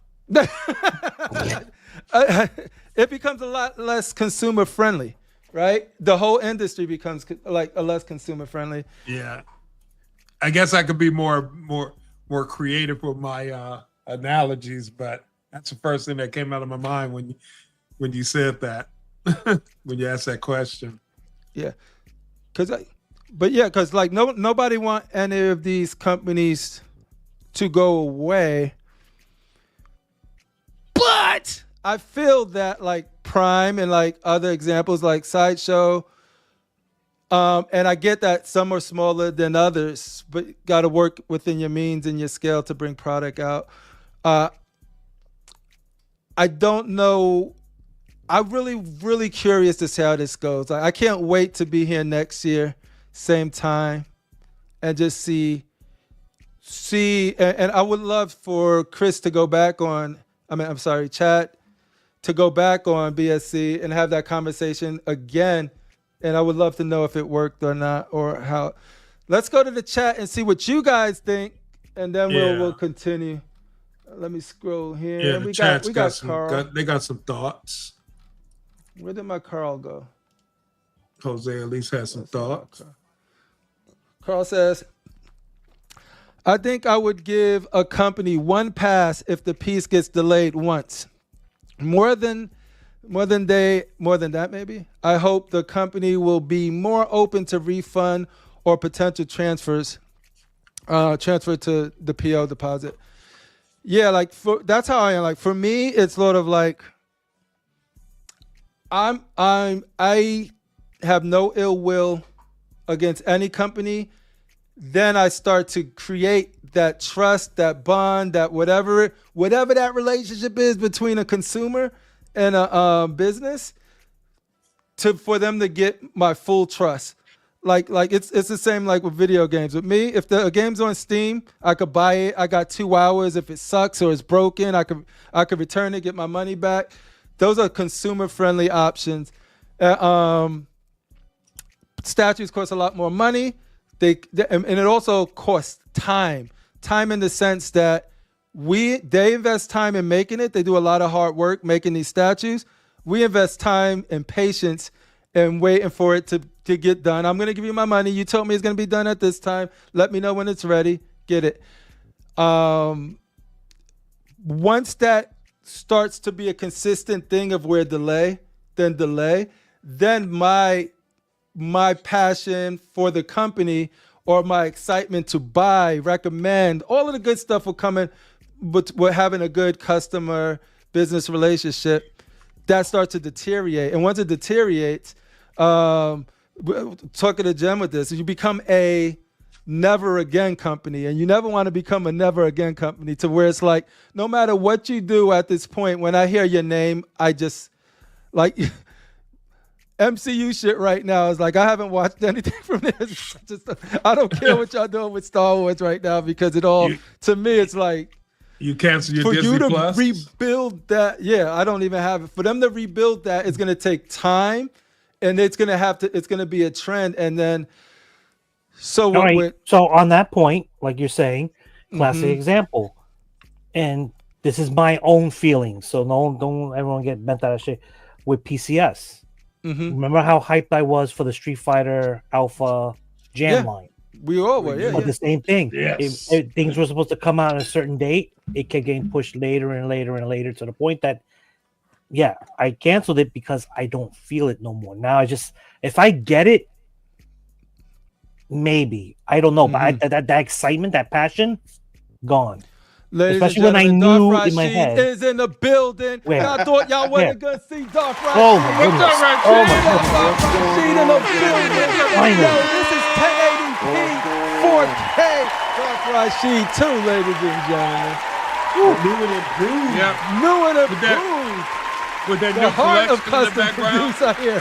It becomes a lot less consumer friendly, right? The whole industry becomes like a less consumer friendly. Yeah, I guess I could be more creative with my analogies, but that's the first thing that came out of my mind when you said that, when you asked that question. Yeah, because like nobody want any of these companies to go away. But I feel that like Prime and like other examples like Sideshow, and I get that some are smaller than others, but got to work within your means and your scale to bring product out. I don't know. I'm really curious to see how this goes. Like, I can't wait to be here next year, same time, and just see. And I would love for Chris to go back on. Chad, to go back on BSC and have that conversation again. And I would love to know if it worked or not, or how. Let's go to the chat and see what you guys think, and then we'll continue. Let me scroll here. Yeah, we got Carl. They got some thoughts. Where did my Carl go? Jose at least has some thoughts. Carl says, I think I would give a company one pass if the piece gets delayed once. More than that maybe. I hope the company will be more open to refund or potential transfer to the PO deposit. Yeah, like that's how I am. Like for me, it's sort of like I have no ill will against any company. Then I start to create that trust, that bond, that whatever that relationship is between a consumer and a business, for them to get my full trust. Like it's the same like with video games. With me, if a game's on Steam, I could buy it. I got 2 hours. If it sucks or it's broken, I could return it, get my money back. Those are consumer friendly options. Statues cost a lot more money. And it also costs time in the sense that they invest time in making it. They do a lot of hard work making these statues. We invest time and patience and waiting for it to get done. I'm going to give you my money. You told me it's going to be done at this time. Let me know when it's ready. Get it. Once that starts to be a consistent thing of where delay, then my passion for the company or my excitement to buy, recommend, all of the good stuff will come in, but we're having a good customer business relationship, that starts to deteriorate. And once it deteriorates, talking to Jem with this, you become a never again company, and you never want to become a never again company to where it's like, no matter what you do at this point, when I hear your name, I just like MCU shit right now is like, I haven't watched anything from this. I don't care what y'all doing with Star Wars right now because to me, it's like, you cancel your for Disney you to Plus? Rebuild that. Yeah, I don't even have it. For them to rebuild that, it's going to take time, and it's going to be a trend. And then, so on that point, like you're saying, classic example, and this is my own feelings. So don't everyone get bent out of shit with PCS. Remember how hyped I was for the Street Fighter Alpha Jam line? We all were, But the same thing. Yes. Things were supposed to come out on a certain date. It kept getting pushed later and later and later to the point that, I canceled it because I don't feel it no more. Now if I get it, maybe. I don't know, but that excitement, that passion, gone. Ladies Especially when I and knew Darth in my Rasheed head. is in the building. Where? I thought y'all wasn't Where? gonna see Darth Rasheed. Oh my goodness. What's up, Rasheed? Oh my Darth Rasheed in the building. Finally. Yo, this is 1080p 4K. Darth Rasheed too, ladies and gentlemen. New and improved. Yeah. New and With that- improved. With that The new heart of collection in the custom background. produce, I hear.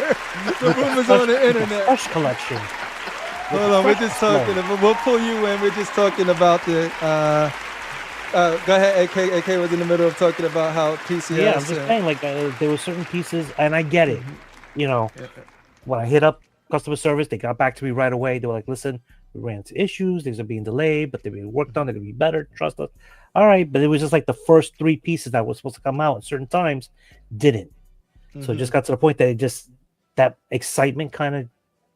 The rumors on the internet. Fresh collection. Hold on, we're just talking about, we'll pull you in. We're just talking about the, go ahead, AK. AK was in the middle of talking about how PCS. Yeah, I'm just saying, like, there were certain pieces, and I get it. You know, when I hit up customer service, they got back to me right away. They were like, listen, we ran into issues. Things are being delayed, but they're being worked on. They're going to be better. Trust us. All right. But it was just like the first 3 pieces that were supposed to come out at certain times didn't. So it just got to the point that that excitement kind of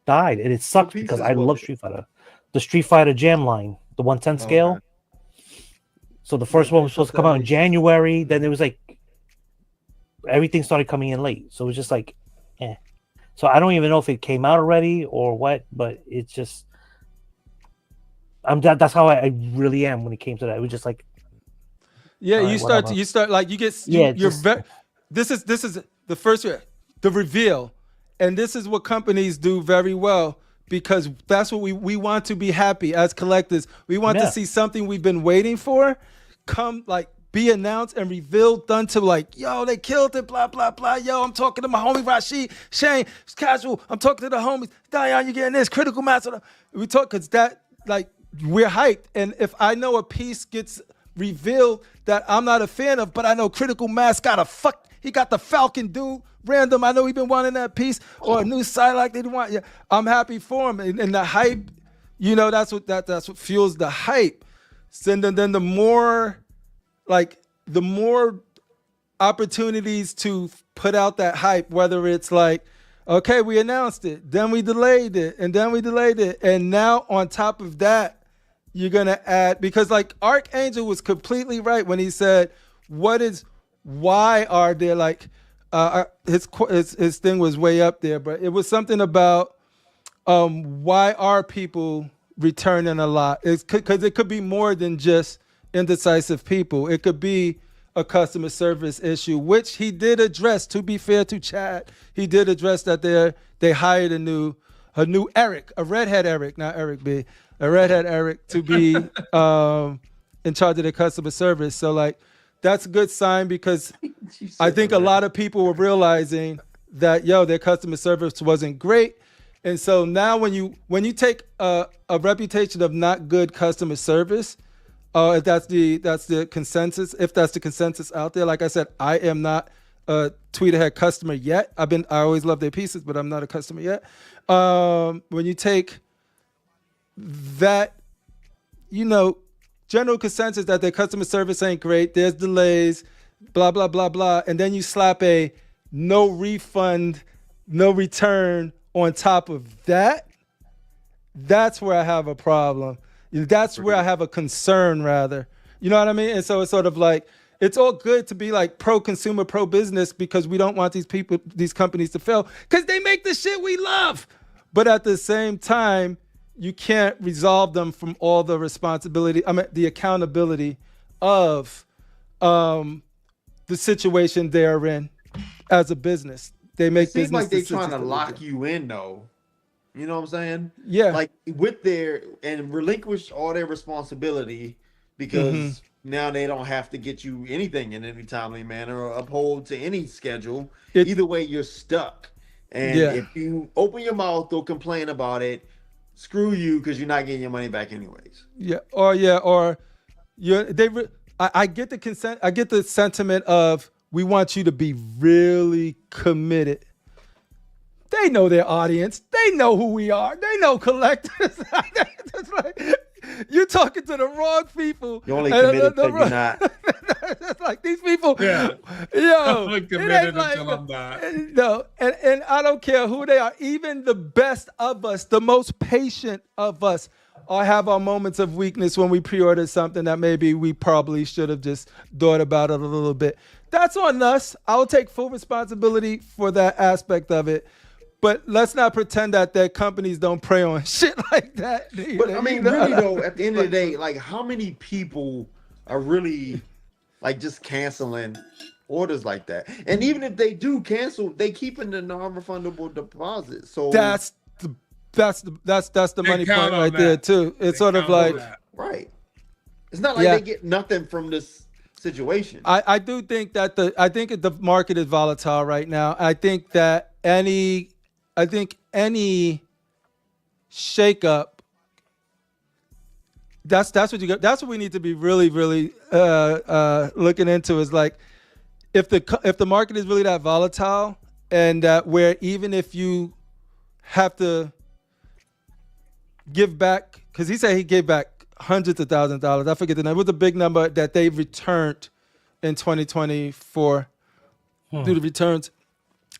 died. And it sucked because I love Street Fighter. The Street Fighter Jam line, the 110 scale. Okay. So the first one was supposed to come out in January. Then it was like everything started coming in late. So it was just like, eh. So I don't even know if it came out already or what, but it's just that's how I really am when it came to that. It was just like, yeah, right, you start like you get this is the first the reveal, and this is what companies do very well because that's what we want to be happy as collectors. We want to see something we've been waiting for come like be announced and revealed, done to like, yo, they killed it, blah, blah, blah. Yo, I'm talking to my homie Rasheed, Shane, it's casual. I'm talking to the homies. Dion, you getting this? Critical Mass. We talk because that, like, we're hyped. And if I know a piece gets revealed that I'm not a fan of, but I know Critical Mass he got the Falcon dude, random. I know he been wanting that piece or a new Psylocke they want. Yeah, I'm happy for him. And the hype, you know, that's what fuels the hype. So then the more opportunities to put out that hype, whether it's like, okay, we announced it, then we delayed it, and then we delayed it. And now on top of that, you're going to add, because like Archangel was completely right when he said, why are there like, his thing was way up there, but it was something about why are people returning a lot? It's because it could be more than just indecisive people. It could be a customer service issue, which he did address. To be fair to Chad, he did address that they hired a new Eric, a redhead Eric, not Eric B, a redhead Eric to be in charge of the customer service. So like that's a good sign because I think a lot of people were realizing that their customer service wasn't great. And so now when you take a reputation of not good customer service, if that's the consensus out there, like I said, I am not a Tweeterhead customer yet. I always love their pieces, but I'm not a customer yet. When you take that, general consensus that their customer service ain't great, there's delays, blah, blah, blah, blah, and then you slap a no refund, no return on top of that, that's where I have a problem. That's where I have a concern, rather. You know what I mean? And so it's sort of like, it's all good to be like pro-consumer, pro-business because we don't want these companies to fail because they make the shit we love. But at the same time, you can't resolve them from all the responsibility, the accountability of the situation they're in as a business. They make business like they're decisions trying to lock you in, though. You know what I'm saying? Yeah. Like and relinquish all their responsibility because now they don't have to get you anything in any timely manner or uphold to any schedule. Either way, you're stuck. And if you open your mouth or complain about it, screw you because you're not getting your money back anyways. I get the consent. I get the sentiment of we want you to be really committed. They know their audience. They know who we are. They know collectors. It's like, you're talking to the wrong people. You're only committed because you're not. It's like these people. Yeah. Yo, I'm committed until I'm not. No, and I don't care who they are. Even the best of us, the most patient of us, have our moments of weakness when we pre-order something that maybe we probably should have just thought about it a little bit. That's on us. I'll take full responsibility for that aspect of it. But let's not pretend that their companies don't prey on shit like that. But I mean, really though, at the end of the day, like how many people are really like just canceling orders like that? And even if they do cancel, they keeping the non-refundable deposit. So that's the money point right there too. It's sort of like right. It's not like they get nothing from this situation. I do think that the market is volatile right now. I think that any shakeup. That's what we need to be really looking into is like if the market is really that volatile and that where even if you have to give back, because he said he gave back hundreds of thousands of dollars. I forget the number. It was a big number that they returned in 2024 due to returns.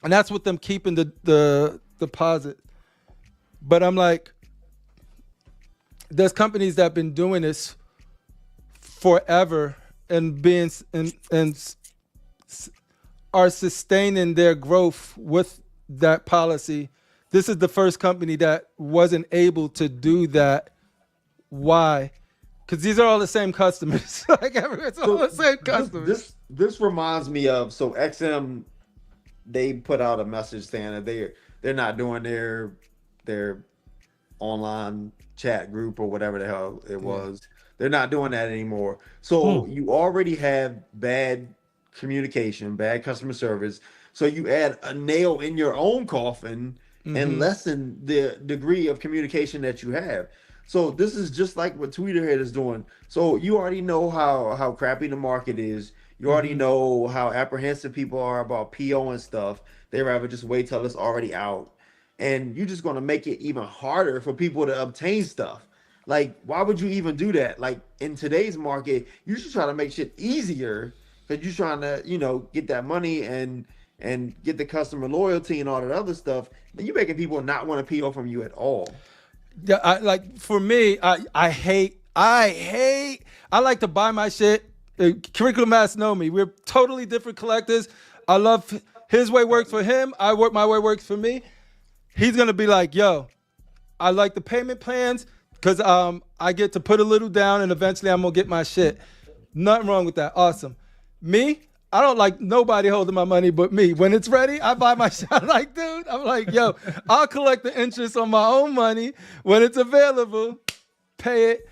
And that's with them keeping the deposit. But I'm like, there's companies that have been doing this forever and are sustaining their growth with that policy. This is the first company that wasn't able to do that. Why? Because these are all the same customers. Like it's all the same customers. This reminds me of XM. They put out a message saying that they're not doing their online chat group or whatever the hell it was. They're not doing that anymore. So you already have bad communication, bad customer service. So you add a nail in your own coffin and lessen the degree of communication that you have. So this is just like what Tweeterhead is doing. So you already know how crappy the market is. You already know how apprehensive people are about PO and stuff. They rather just wait till it's already out. And you're just going to make it even harder for people to obtain stuff. Like, why would you even do that? Like, in today's market, you should try to make shit easier because you're trying to, get that money and get the customer loyalty and all that other stuff. And you're making people not want to PO from you at all. Yeah, for me, I like to buy my shit. Curriculum Mass know me. We're totally different collectors. I love his way works for him. My way works for me. He's gonna be like, yo, I like the payment plans because I get to put a little down and eventually I'm gonna get my shit. Nothing wrong with that. Awesome. Me, I don't like nobody holding my money but me. When it's ready, I buy my shit. I'm like, dude, yo, I'll collect the interest on my own money when it's available, pay it.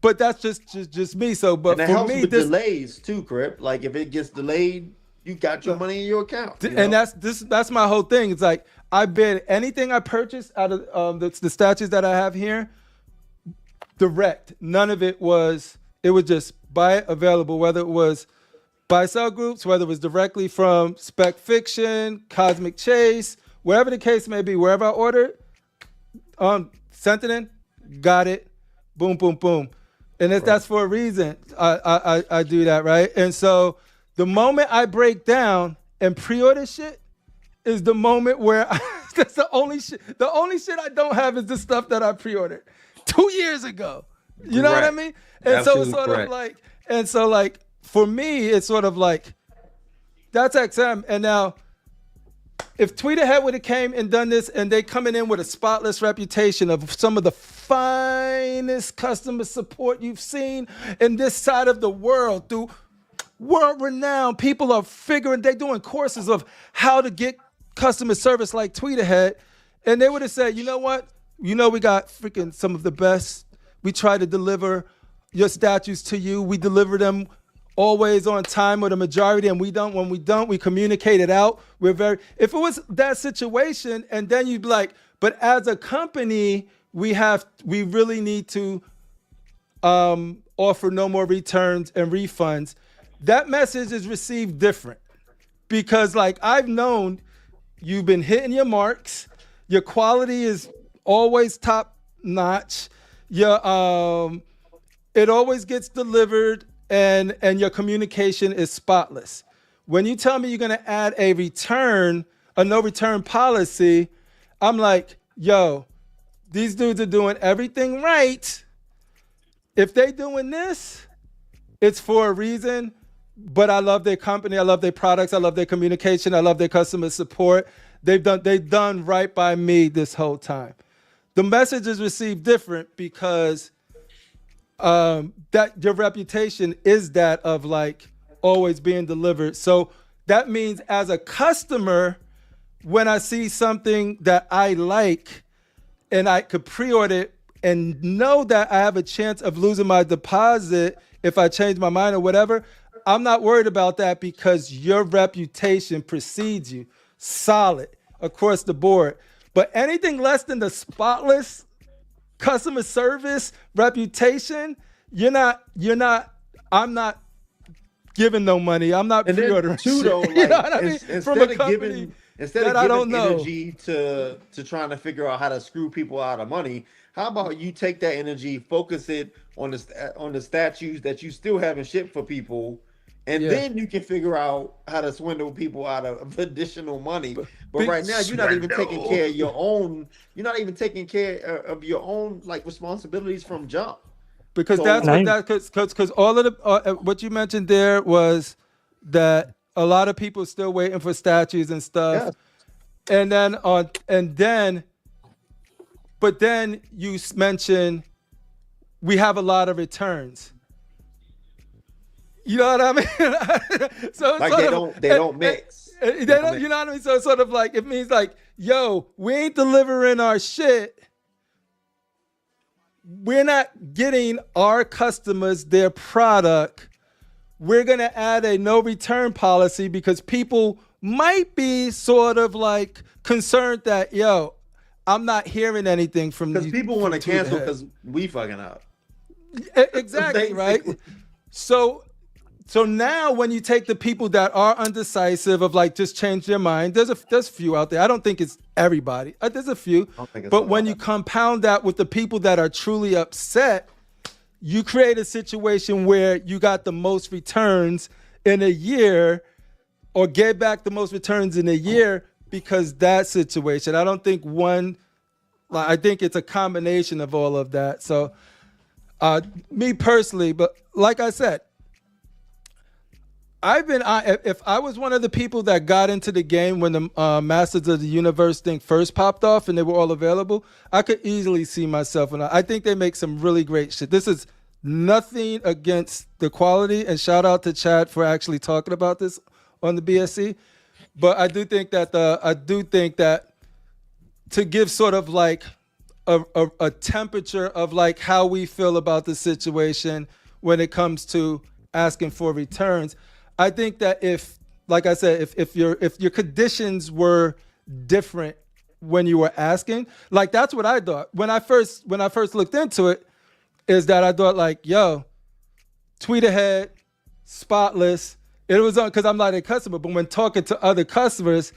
But that's just me. So, but and for helps me, with delays too, Crip. Like if it gets delayed, you got your money in your account. And that's my whole thing. It's like I bid anything I purchased out of the statues that I have here direct. None of it was. It was just buy it available, whether it was buy-sell groups, whether it was directly from Spec Fiction, Cosmic Chase, wherever the case may be, wherever I ordered, sent it in, got it, boom, boom, boom. And that's for a reason I do that, right? And so the moment I break down and pre-order shit is the moment where that's the only shit I don't have is the stuff that I pre-ordered 2 years ago. You know what I mean? And Absolutely so it's sort of like, for me, it's sort of like, that's XM. And now, if Tweeterhead would have came and done this and they coming in with a spotless reputation of some of the finest customer support you've seen in this side of the world, through world-renowned people are they're doing courses of how to get customer service like Tweeterhead, and they would have said, you know what? We got freaking some of the best. We try to deliver your statues to you. We deliver them always on time or the majority, and when we don't, we communicate it out. If it was that situation, and then you'd be like, but as a company, we really need to offer no more returns and refunds. That message is received different because like I've known you've been hitting your marks, your quality is always top notch, it always gets delivered, and your communication is spotless. When you tell me you're gonna add a no return policy, I'm like, yo, these dudes are doing everything right. If they doing this, it's for a reason. But I love their company, I love their products, I love their communication, I love their customer support. they've done right by me this whole time. The message is received different because that your reputation is that of like always being delivered. So that means as a customer, when I see something that I like and I could pre-order it and know that I have a chance of losing my deposit if I change my mind or whatever, I'm not worried about that because your reputation precedes you solid across the board. But anything less than the spotless customer service reputation, I'm not giving no money. I'm not pre-ordering shit. Though, like, you know what I mean? instead From a of company instead that of I don't giving know. energy to trying to figure out how to screw people out of money, how about you take that energy, focus it on the statues that you still haven't shipped for people, and then you can figure out how to swindle people out of additional money. But right now, you're not even taking care of your own. You're not even taking care of your own like responsibilities from jump. Because because all of the what you mentioned there was that a lot of people still waiting for statues and stuff, and then but then you mentioned we have a lot of returns. You know what I mean? So it's like they don't mix. They don't, you know what I mean? So it's sort of like, it means like, yo, we ain't delivering our shit. We're not getting our customers their product. We're going to add a no return policy because people might be sort of like concerned that, yo, I'm not hearing anything from you. Because people want to cancel because we fucking up. Exactly, right? So now when you take the people that are undecisive of like just change their mind, there's a few out there. I don't think it's everybody. There's a few. But when you compound that with the people that are truly upset, you create a situation where you got the most returns in a year or get back the most returns in a year because that situation. I don't think I think it's a combination of all of that. So me personally, but like I said, if I was one of the people that got into the game when the Masters of the Universe thing first popped off and they were all available, I could easily see myself. And I think they make some really great shit. This is nothing against the quality, and shout out to Chad for actually talking about this on the BSC. But I do think that to give sort of like a temperature of like how we feel about the situation when it comes to asking for returns. I think that if your conditions were different when you were asking, like that's what I thought when I first looked into it, is that I thought like, yo, Tweeterhead, spotless. It was on because I'm not a customer, but when talking to other customers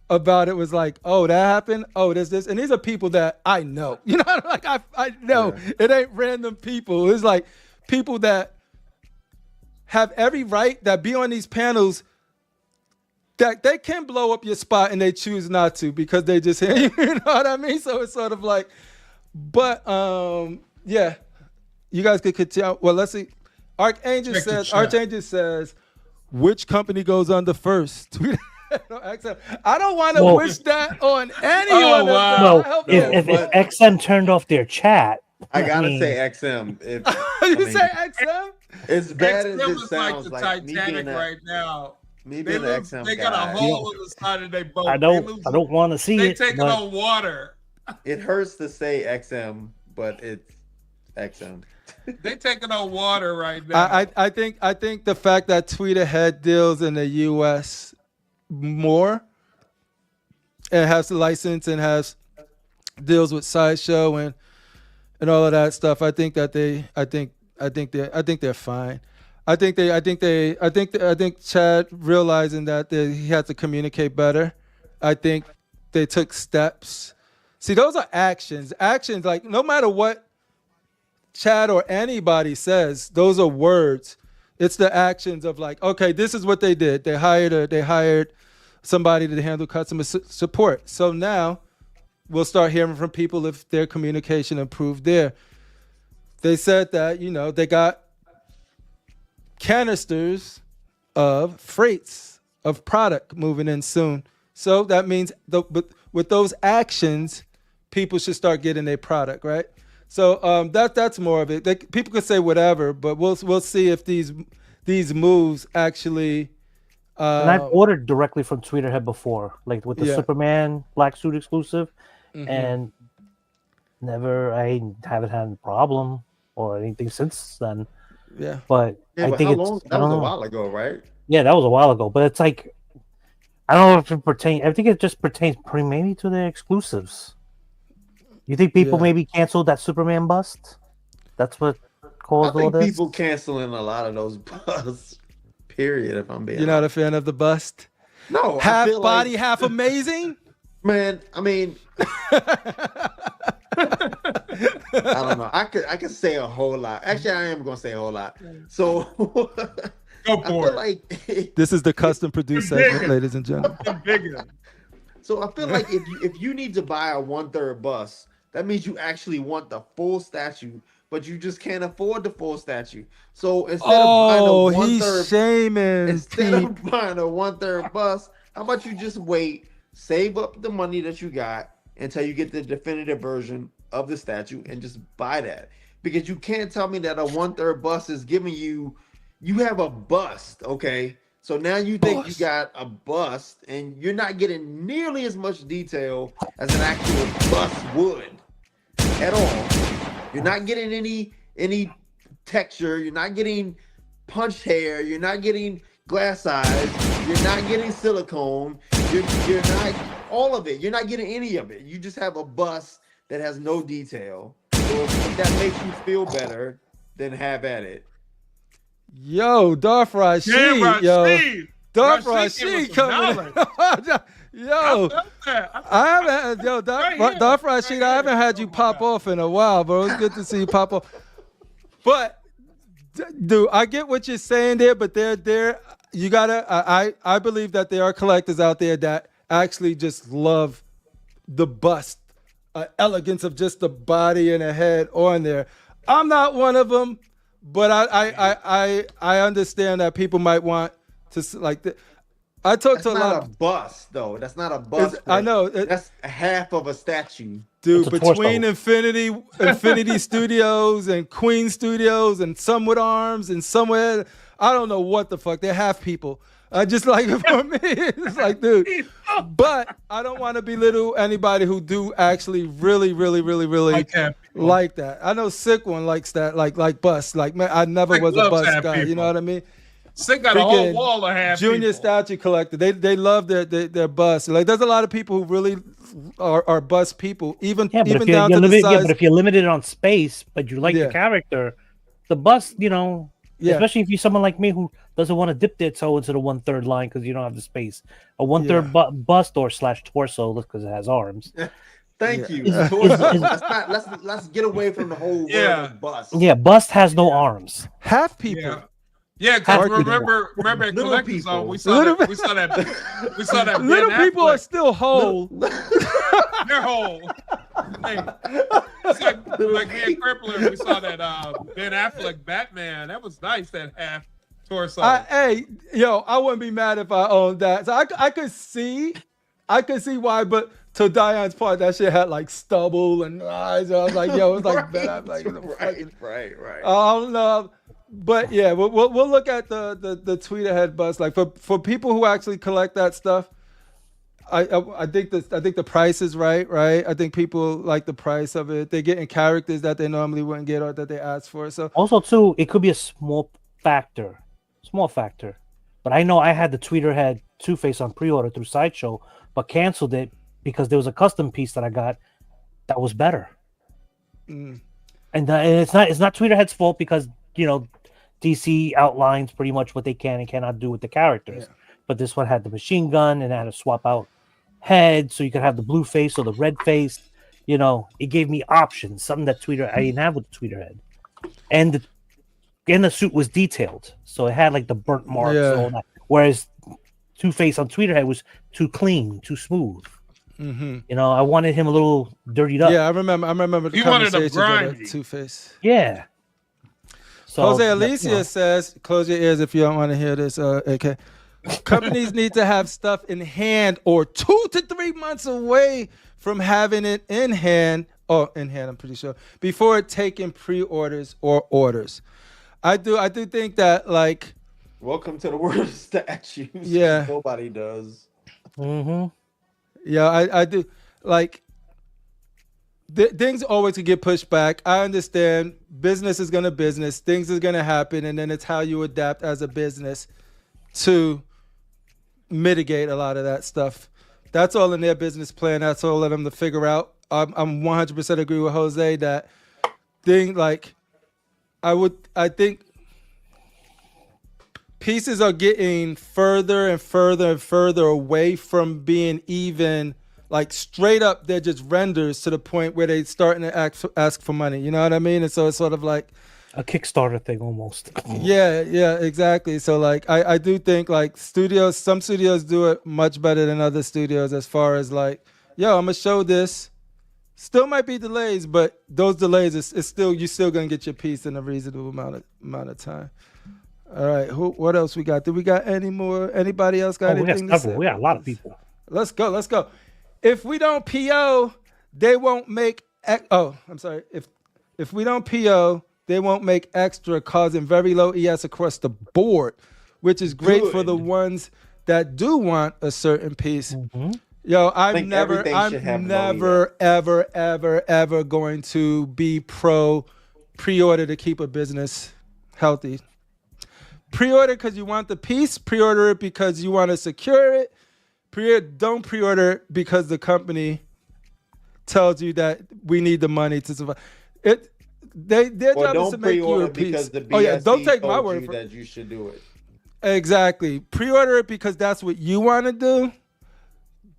about it, was like, oh, that happened. Oh, there's this, and these are people that I know. You know, like I know it ain't random people. It's like people that have every right that be on these panels that they can blow up your spot and they choose not to because they just hear you. You know what I mean? So it's sort of like, but yeah, you guys could continue. Well, let's see. Archangel says, which company goes under first? I don't want to wish that on anyone. No, if XM turned off their chat, I gotta say XM. Say XM? It's bad XM as it is sounds. like the Titanic right now. Me being an XM they guy, got a hole in the side of their boat. I don't want to see they it. They taking on water. It hurts to say XM, but it's XM. They taking on water right now. I think the fact that Tweeterhead deals in the U.S. more and has the license and has deals with Sideshow and all of that stuff. I think they're fine. I think Chad realizing that he had to communicate better. I think they took steps. See, those are actions. Actions, like no matter what Chad or anybody says, those are words. It's the actions of like, okay, this is what they did. They hired somebody to handle customer support. So now we'll start hearing from people if their communication improved there. They said that, they got canisters of freights of product moving in soon. So that means with those actions, people should start getting their product, right? So that's more of it. People can say whatever, but we'll see if these moves actually. And I've ordered directly from Tweeterhead before, like with the Superman black suit exclusive, and I haven't had a problem or anything since then. Yeah, but I think that was a while ago, right? Yeah, that was a while ago. But it's like, I don't know if it pertains. I think it just pertains maybe to the exclusives. You think people maybe canceled that Superman bust? That's what caused all this. People canceling a lot of those busts. Period. If I'm being, you're not a fan of the bust. No, half body, half amazing. Man, I mean, I don't know. I could say a whole lot. Actually, I am gonna say a whole lot. So go for it. Like this is the custom produced segment, ladies and gentlemen. So I feel like if you need to buy a 1/3 bust, that means you actually want the full statue, but you just can't afford the full statue. So instead of buying a 1/3, instead of buying a 1/3 bust, how about you just wait, save up the money that you got until you get the definitive version of the statue and just buy that? Because you can't tell me that a 1/3 bust is giving you have a bust, okay? So now you think you got a bust and you're not getting nearly as much detail as an actual bust would at all. You're not getting any texture. You're not getting punched hair. You're not getting glass eyes. You're not getting silicone. You're not all of it. You're not getting any of it. You just have a bust that has no detail. So if that makes you feel better, then have at it. Yo, Darth Rasheed, yo. Darth Rasheed coming. Yo, I haven't, Darth Rasheed, I haven't had you pop off in a while, bro. It's good to see you pop off. But, dude, I get what you're saying there, but you gotta, I believe that there are collectors out there that actually just love the bust, elegance of just the body and the head on there. I'm not one of them. But I understand that people might want to like. I talked to a lot. That's not a bust, though. That's not a bust. I know. That's half of a statue, dude. Between Infinity Studios and Queen Studios and some with arms and somewhere, I don't know what the fuck. They're half people. Just like for me, it's like, dude. But I don't want to belittle anybody who do actually really like that. I know Sick One likes that, like bust. Like, man, I never was a bust guy. You know what I mean? Sick got a whole wall of half junior people. statue collector. They love their bust. Like, there's a lot of people who really are bust people. Even down to the size. Yeah, but if you're limited on space, but you like the character, the bust, especially if you're someone like me who doesn't want to dip their toe into the 1/3 line because you don't have the space. A 1/3 bust or /torso because it has arms. Thank you. Let's get away from the whole word of bust. Yeah, bust has no arms. Half people. Yeah, because remember at Collector's Zone, we saw that little Ben people Affleck. are still whole. They're whole. Hey, it's like me and Crippler, we saw that Ben Affleck Batman. That was nice, that half torso. I wouldn't be mad if I owned that. So I could see why, but to Diane's part, that shit had like stubble and eyes. I was like, yo, it's like Ben Affleck. Right. I don't know. But yeah, we'll look at the Tweeterhead bust. Like for people who actually collect that stuff, I think the price is right. I think people like the price of it. They're getting characters that they normally wouldn't get or that they ask for. So also too, it could be a small factor. But I know I had the Tweeterhead Two-Face on pre-order through Sideshow, but canceled it because there was a custom piece that I got that was better. And it's not Tweeterhead's fault because DC outlines pretty much what they can and cannot do with the characters. Yeah. But this one had the machine gun and it had to swap out head so you could have the blue face or the red face. It gave me options, something that I didn't have with the Tweeterhead. And the suit was detailed, so it had like the burnt marks and all that. Whereas Two-Face on Tweeterhead was too clean, too smooth. Mm-hmm. I wanted him a little dirtied up. Yeah, I remember the you wanted a grindy Two-Face. Yeah. So Jose Alicia says, close your ears if you don't want to hear this, AK. Companies need to have stuff in hand or 2 to 3 months away from having it in hand. I'm pretty sure, before taking pre-orders or orders. I do think that, like, welcome to the world of statues. Yeah. Nobody does. Mm-hmm. Yeah, I do. Like, things always could get pushed back. I understand business is gonna business. Things are gonna happen, and then it's how you adapt as a business to mitigate a lot of that stuff. That's all in their business plan. That's all of them to figure out. I'm 100% agree with Jose that I think pieces are getting further and further and further away from being even, like, straight up. They're just renders to the point where they're starting to ask for money. You know what I mean? And so it's sort of like a Kickstarter thing almost. Yeah, exactly. So, like, I do think, like, some studios do it much better than other studios as far as, like, yo, I'm gonna show this. Still might be delays, but those delays is still, you're still gonna get your piece in a reasonable amount of time. All right, what else we got? Do we got any more? Anybody else got anything to say? We got a lot of people. Let's go. If we don't PO, they won't make. I'm sorry. If we don't PO, they won't make extra, causing very low ES across the board, which is great for the ones that do want a certain piece. Mm-hmm. Yo, I'm never, ever going to be pre-order to keep a business healthy. Pre-order because you want the piece. Pre-order it because you want to secure it. Don't pre-order it because the company tells you that we need the money to survive. Their job is to make you a piece. Don't take my word for it. That you should do it. Exactly. Pre-order it because that's what you want to do.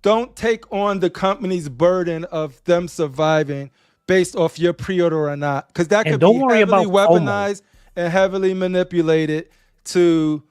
Don't take on the company's burden of them surviving based off your pre-order or not, because that could be heavily weaponized and heavily manipulated to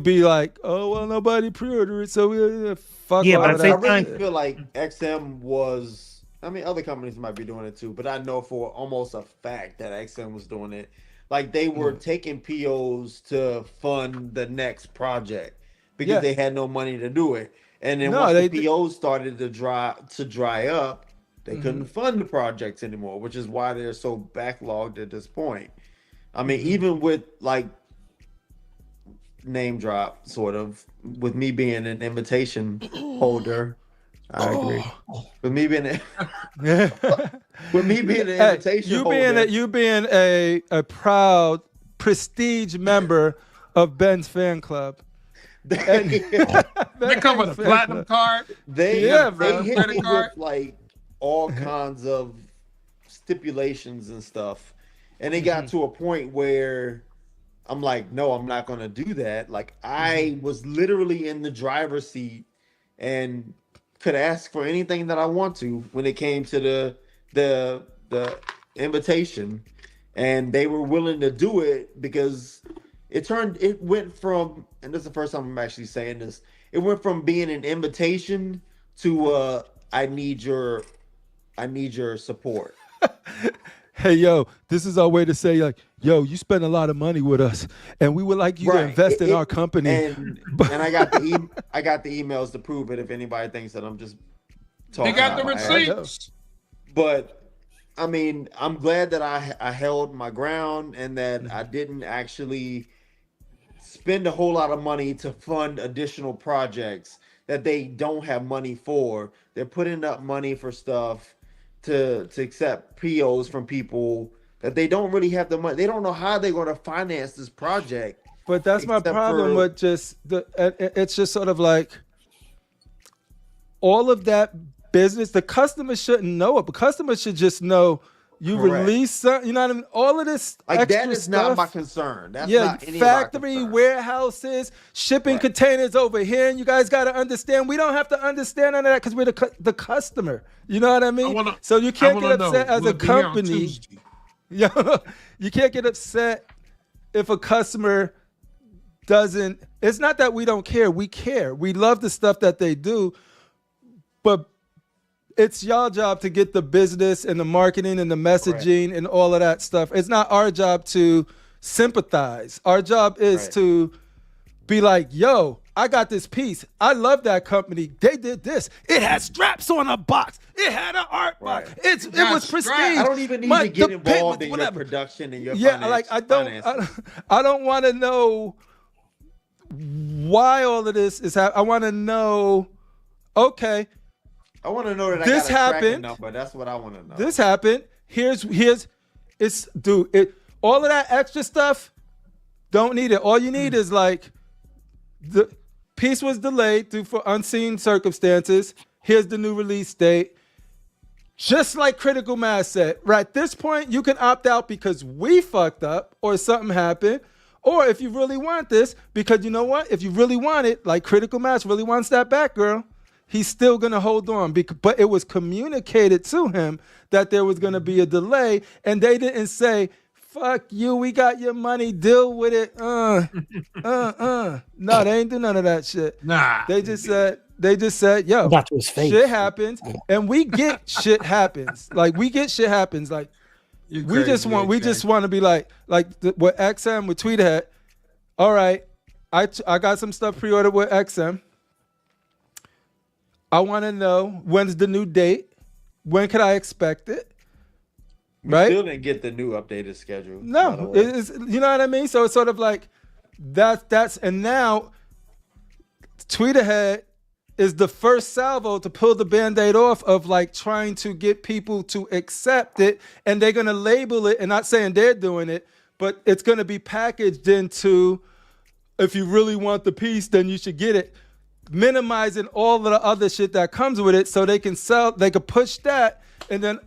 be like, oh, well, nobody pre-ordered it, so we fuck. Yeah, but I really feel like XM was. I mean, other companies might be doing it too, but I know for almost a fact that XM was doing it. Like, they were taking POs to fund the next project because they had no money to do it. And then once the POs started to dry up, they couldn't fund the projects anymore, which is why they're so backlogged at this point. I mean, even with, like, name drop, sort of, with me being an invitation holder, I agree. With me being an invitation holder, you being a proud prestige member of Ben's fan club. They come with a platinum card. They hit me with, like, all kinds of stipulations and stuff, and it got to a point where I'm like, no, I'm not going to do that. Like, I was literally in the driver's seat and could ask for anything that I want to when it came to the invitation, and they were willing to do it because it went from, and this is the first time I'm actually saying this, it went from being an invitation to I need your support. Hey, yo, this is our way to say, like, yo, you spend a lot of money with us, and we would like you to invest in our company. And I got the emails to prove it if anybody thinks that I'm just talking. They got the receipts. But I mean, I'm glad that I held my ground and that I didn't actually spend a whole lot of money to fund additional projects that they don't have money for. They're putting up money for stuff to accept POs from people that they don't really have the money. They don't know how they're going to finance this project. But that's my problem with just it's just sort of like all of that business. The customer shouldn't know it, but customers should just know you release something. You know what I mean? All of this, like, extra that is stuff, not my concern. That's not any factory, of my warehouses, shipping containers over here. And you guys got to understand, we don't have to understand none of that because we're the customer. You know what I mean? So you can't get upset as a company. You can't get upset if a customer doesn't. It's not that we don't care. We care. We love the stuff that they do, but it's y'all job to get the business and the marketing and the messaging and all of that stuff. It's not our job to sympathize. Our job is to be like, yo, I got this piece. I love that company. They did this. It had straps on a box. It had an art box. It was prestige. I don't even need to get involved in your production and your I don't want to know why all of this is happening. I want to know. Okay. I want to know that this I got a happened. Number. That's what I want to know. This happened. All of that extra stuff. Don't need it. All you need is like the piece was delayed due for unseen circumstances. Here's the new release date. Just like Critical Mass said, right at this point, you can opt out because we fucked up or something happened. Or if you really want this, because you know what? If you really want it, like Critical Mass really wants that back, girl, he's still going to hold on. But it was communicated to him that there was going to be a delay, and they didn't say, fuck you, we got your money, deal with it. No, they ain't do none of that shit. Nah. They just said, yo, Not to his face. shit happens, and we get shit happens. Like we get shit happens. Like we just want to be with XM with Tweeterhead. All right, I got some stuff pre-ordered with XM. I want to know when's the new date. When can I expect it? We still didn't get the new updated schedule. No, it's, you know what I mean? So it's sort of like that's and now Tweeterhead is the first salvo to pull the Band-Aid off of like trying to get people to accept it, and they're gonna label it, and not saying they're doing it, but it's gonna be packaged into, if you really want the piece, then you should get it, minimizing all of the other shit that comes with it so they can push that, and then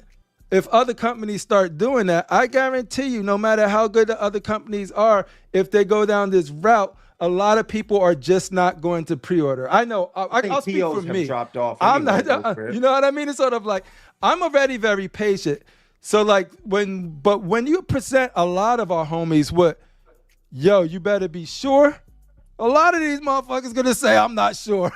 if other companies start doing that, I guarantee you, no matter how good the other companies are, if they go down this route, a lot of people are just not going to pre-order. I know. I'll speak for me. Dropped off I'm not. You know what I mean? It's sort of like I'm already very patient. So like when you present a lot of our homies with, yo, you better be sure. A lot of these motherfuckers gonna say, I'm not sure.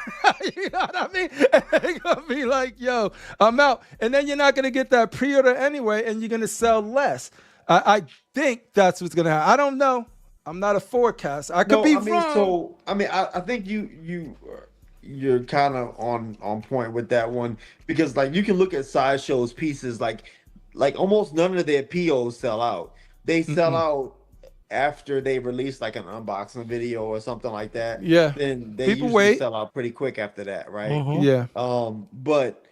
You know what I mean? And they're gonna be like, yo, I'm out. And then you're not gonna get that pre-order anyway, and you're gonna sell less. I think that's what's gonna happen. I don't know. I'm not a forecast. I could be wrong. I think you're kind of on point with that one, because like you can look at Sideshow's pieces, like almost none of their POs sell out. They sell out after they release like an unboxing video or something like that. Yeah. Then they usually sell out pretty quick after that, right? Mm-hmm. Yeah. But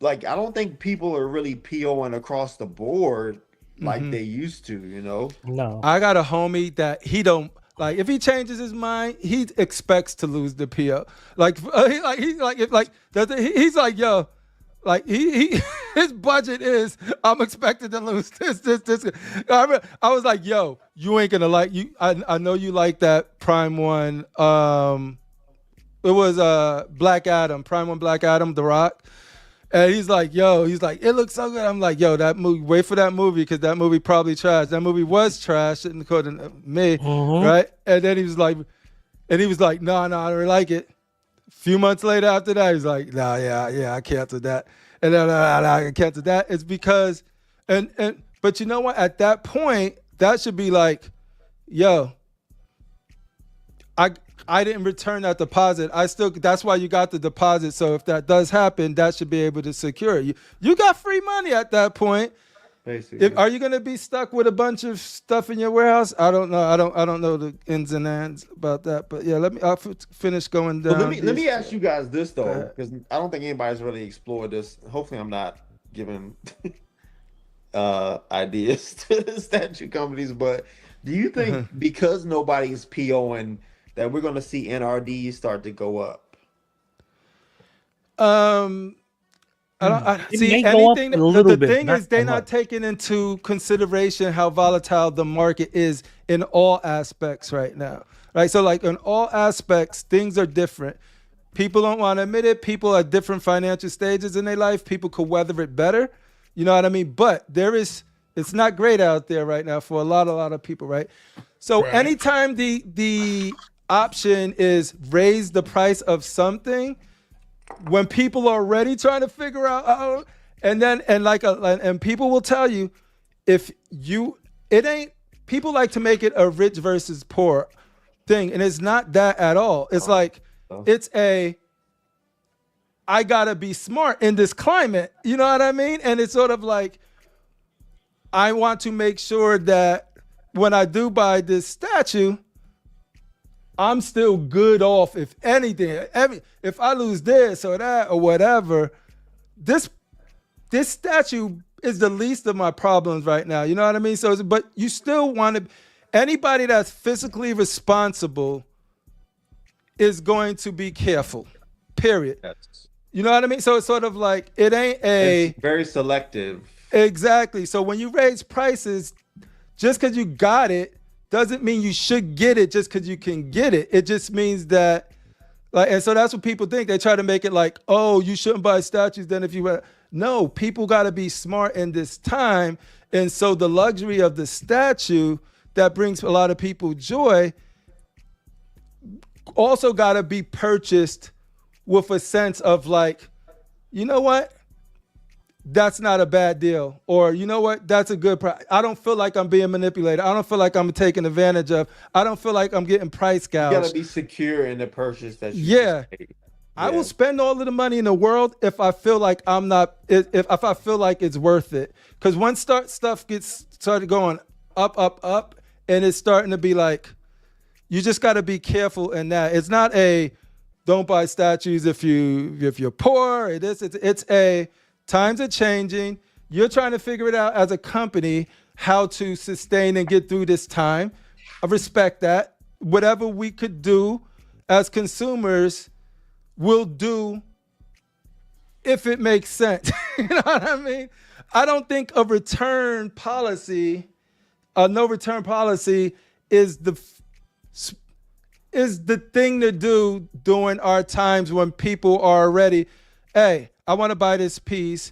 like I don't think people are really POing across the board like they used to, you know? No. I got a homie that he don't like. If he changes his mind, he expects to lose the PO. He's like, yo, like he his budget is, I'm expected to lose this. I was like, yo, you ain't gonna like you. I know you like that Prime one. It was Black Adam, Prime 1 Black Adam, The Rock. And he's like, it looks so good. I'm like, yo, that movie, wait for that movie, because that movie probably trash. That movie was trash, according to me, right? And then he was like, no, I don't like it. A few months later after that, he's like, yeah, I canceled that. And then I canceled that. It's because, but you know what? At that point, that should be like, yo, I didn't return that deposit. That's why you got the deposit. So if that does happen, that should be able to secure it. You got free money at that point. Basically. Are you gonna be stuck with a bunch of stuff in your warehouse? I don't know. I don't know the ins and outs about that. But yeah, I'll finish going down. Well, let me ask you guys this though, because I don't think anybody's really explored this. Hopefully, I'm not giving ideas to the statue companies. But do you think because nobody's POing that we're going to see NRDs start to go up? I don't see anything. The thing is, they're not taking into consideration how volatile the market is in all aspects right now. Right. So like in all aspects, things are different. People don't want to admit it. People are at different financial stages in their life. People could weather it better. You know what I mean? But it's not great out there right now for a lot of people. Right. So anytime the option is raise the price of something, when people are already trying to figure out, and people will tell you, people like to make it a rich versus poor. thing, and it's not that at all. It's like it's I gotta be smart in this climate. You know what I mean? And it's sort of like I want to make sure that when I do buy this statue, I'm still good off. If anything, if I lose this or that or whatever, this statue is the least of my problems right now. You know what I mean? So, but you still want to. Anybody that's physically responsible is going to be careful. Period. Yes. You know what I mean? So it's sort of like it ain't It's very selective. Exactly. So when you raise prices, just because you got it doesn't mean you should get it just because you can get it. It just means that, like, and so that's what people think. They try to make it like, oh, you shouldn't buy statues then if you were. No, people got to be smart in this time. And so the luxury of the statue that brings a lot of people joy also got to be purchased with a sense of like, you know what? That's not a bad deal. Or, you know what? That's a good price. I don't feel like I'm being manipulated. I don't feel like I'm taken advantage of. I don't feel like I'm getting price gouged. You got to be secure in the purchase that you just made. I will spend all of the money in the world if I feel like I'm not, if I feel like it's worth it. Because once stuff gets started going up, and it's starting to be like, you just got to be careful in that. It's not a don't buy statues if you're poor. It's a times are changing. You're trying to figure it out as a company how to sustain and get through this time. I respect that. Whatever we could do as consumers, we'll do if it makes sense. You know what I mean? I don't think a return policy, a no return policy is the thing to do during our times when people are already, hey, I want to buy this piece,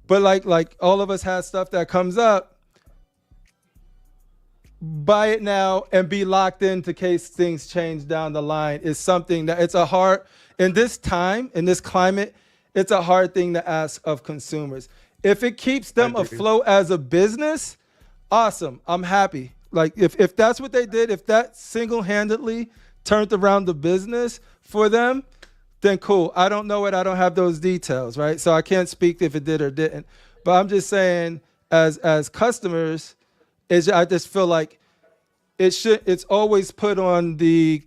but like all of us have stuff that comes up. Buy it now and be locked in case things change down the line is something that it's a hard, in this time, in this climate, it's a hard thing to ask of consumers. If it keeps them afloat as a business, awesome. I'm happy. Like if that's what they did, if that single-handedly turned around the business for them, then cool. I don't know it. I don't have those details, right? So I can't speak if it did or didn't. But I'm just saying, as customers, I just feel like it's always put on the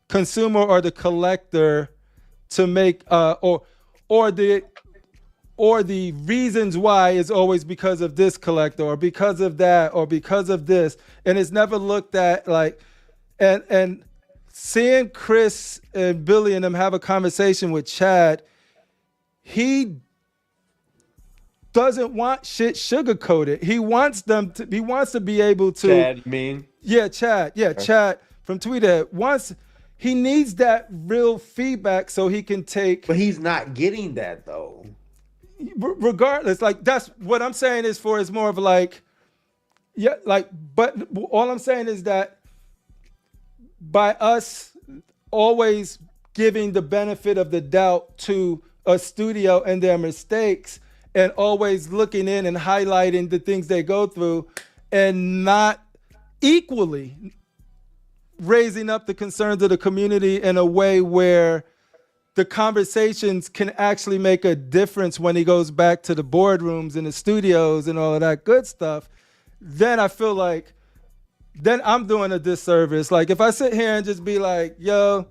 consumer or the collector to make or the reasons why is always because of this collector or because of that or because of this, and it's never looked at like and seeing Chris and Billy and them have a conversation with Chad, he doesn't want shit sugar-coated. He wants to be able to. Chad, you mean? Yeah, Chad. Yeah, okay. Chad from Tweeterhead. He needs that real feedback so he can take. But he's not getting that though. Regardless, like that's what I'm saying is more of like, yeah, like, but all I'm saying is that by us always giving the benefit of the doubt to a studio and their mistakes, and always looking in and highlighting the things they go through and not equally raising up the concerns of the community in a way where the conversations can actually make a difference when he goes back to the boardrooms and the studios and all of that good stuff, then I feel like then I'm doing a disservice. Like if I sit here and just be like, yo,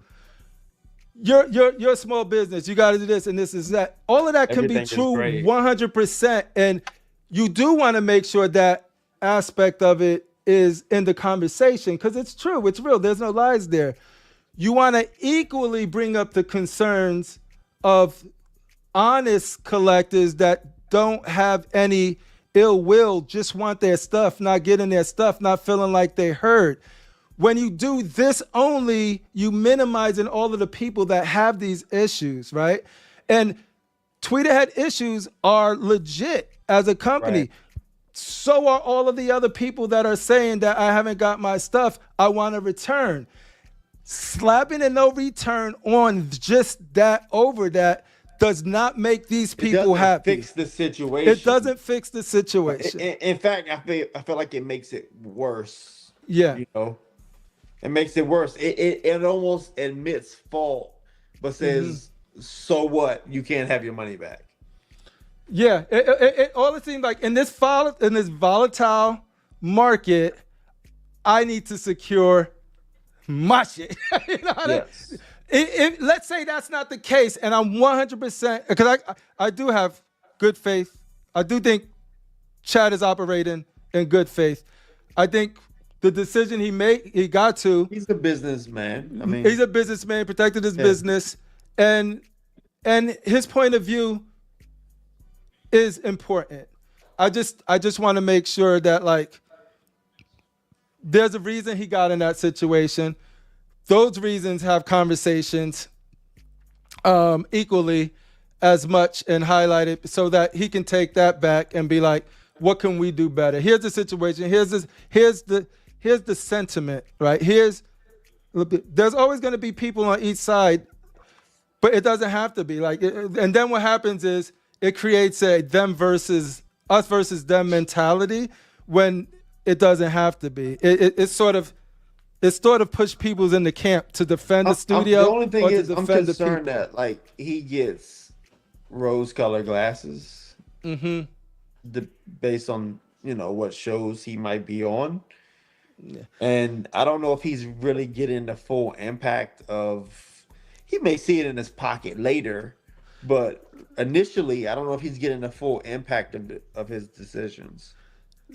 you're a small business. You got to do this and this is that. All of that can be true 100%. And you do want to make sure that aspect of it is in the conversation because it's true. It's real. There's no lies there. You want to equally bring up the concerns of honest collectors that don't have any ill will, just want their stuff, not getting their stuff, not feeling like they heard. When you do this only, you minimizing all of the people that have these issues, right? And Tweeterhead issues are legit as a company. Right. So are all of the other people that are saying that I haven't got my stuff, I want to return. Slapping a no return on just that over that does not make these people happy. Fix the situation. It doesn't fix the situation. In fact, I feel like it makes it worse. Yeah. You know? It makes it worse. It almost admits fault, but says, "So what? You can't have your money back." Yeah, it all it seems like in this volatile market, I need to secure my shit. You know what Yes. let's say that's not the case, and I'm 100% because I do have good faith. I do think Chad is operating in good faith. I think the decision he got to. He's a businessman. I mean, He's a businessman, protected his business, and his point of view is important. I just want to make sure that like there's a reason he got in that situation. Those reasons have conversations equally as much and highlight it so that he can take that back and be like, what can we do better? Here's the situation. Here's the sentiment, right? There's always going to be people on each side, but it doesn't have to be like. And then what happens is it creates a them versus us versus them mentality when it doesn't have to be. It sort of pushed people in the camp to defend the studio. The only thing is, I'm concerned the that like he gets rose-colored glasses, based on what shows he might be on, and I don't know if he's really getting the full impact of. He may see it in his pocket later, but initially, I don't know if he's getting the full impact of his decisions.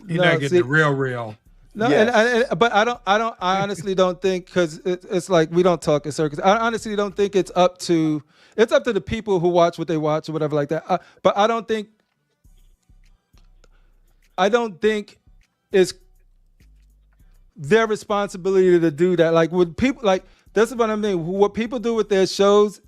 You're not getting the real. No, Yes. But I honestly don't think, because it's like we don't talk in circles. I honestly don't think it's up to the people who watch what they watch or whatever like that. But I don't think it's their responsibility to do that. Like with people, like this is what I mean. What people do with their shows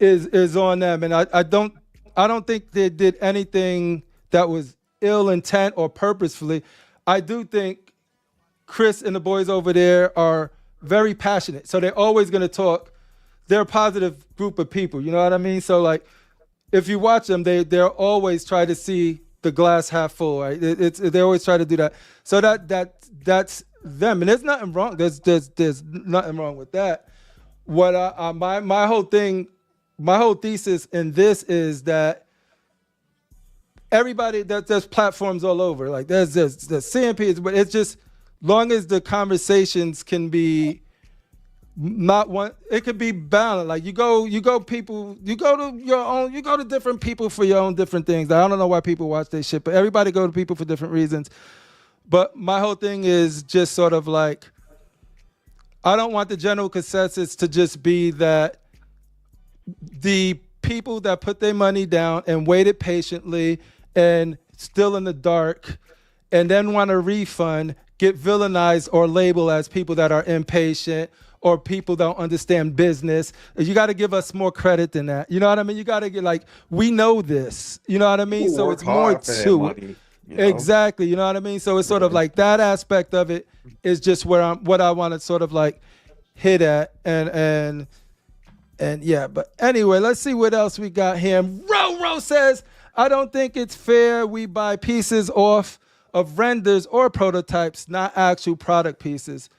is on them, and I don't think they did anything that was ill intent or purposefully. I do think Chris and the boys over there are very passionate, so they're always going to talk. They're a positive group of people, you know what I mean? So like, if you watch them, they're always try to see the glass half full, right? They always try to do that. So that's them, and there's nothing wrong. There's nothing wrong with that. What my whole thesis in this is that everybody, there's platforms all over. Like there's CMP, but it's just long as the conversations can be not one. It could be balanced. Like you go to different people for your own different things. I don't know why people watch this shit, but everybody go to people for different reasons. But my whole thing is just sort of like, I don't want the general consensus to just be that the people that put their money down and waited patiently and still in the dark and then want a refund get villainized or labeled as people that are impatient or people don't understand business. You got to give us more credit than that. You know what I mean? You got to get like, we know this. You know what I mean? So it's more to it. Exactly. You know what I mean? So it's sort of like that aspect of it is just what I want to sort of like hit at and yeah. But anyway, let's see what else we got here. Ro says, I don't think it's fair we buy pieces off of renders or prototypes, not actual product pieces.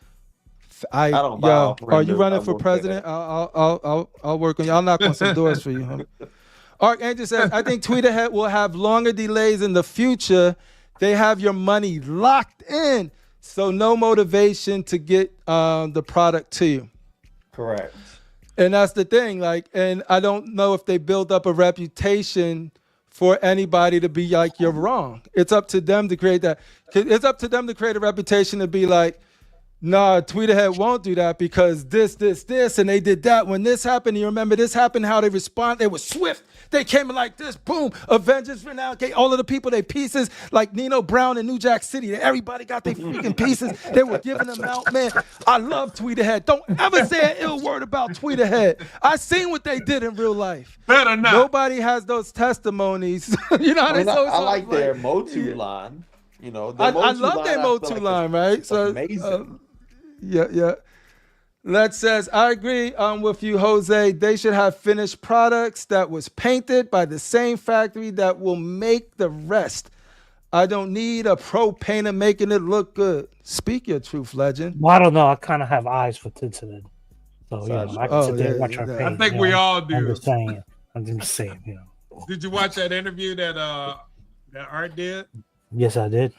I don't buy off renders. Are you running for president? I'll work on you. I'll knock on some doors for you. Huh? Archangel says, I think Tweeterhead will have longer delays in the future. They have your money locked in, so no motivation to get the product to you. Correct. And that's the thing. Like, and I don't know if they build up a reputation for anybody to be like, you're wrong. It's up to them to create that. It's up to them to create a reputation to be like, nah, Tweeterhead won't do that because this, and they did that. When this happened, you remember this happened, how they respond. They were swift. They came in like this, boom. Avengers went out, all of the people, they pieces, like Nino Brown in New Jack City. Everybody got their freaking pieces. They were giving them out, man. I love Tweeterhead. Don't ever say an ill word about Tweeterhead. I seen what they did in real life. Better not. Nobody has those testimonies. You know what I mean? I like their Motu line. You know, I love their Motu line, right? So amazing. Yeah. Let says, I agree with you, Jose. They should have finished products that was painted by the same factory that will make the rest. I don't need a pro painter making it look good. Speak your truth, legend. Well, I don't know. I kind of have eyes for tinted. So, I can sit there and watch her paint. I think we all do. I'm just saying. Did you watch that interview that Art did? Yes, I did.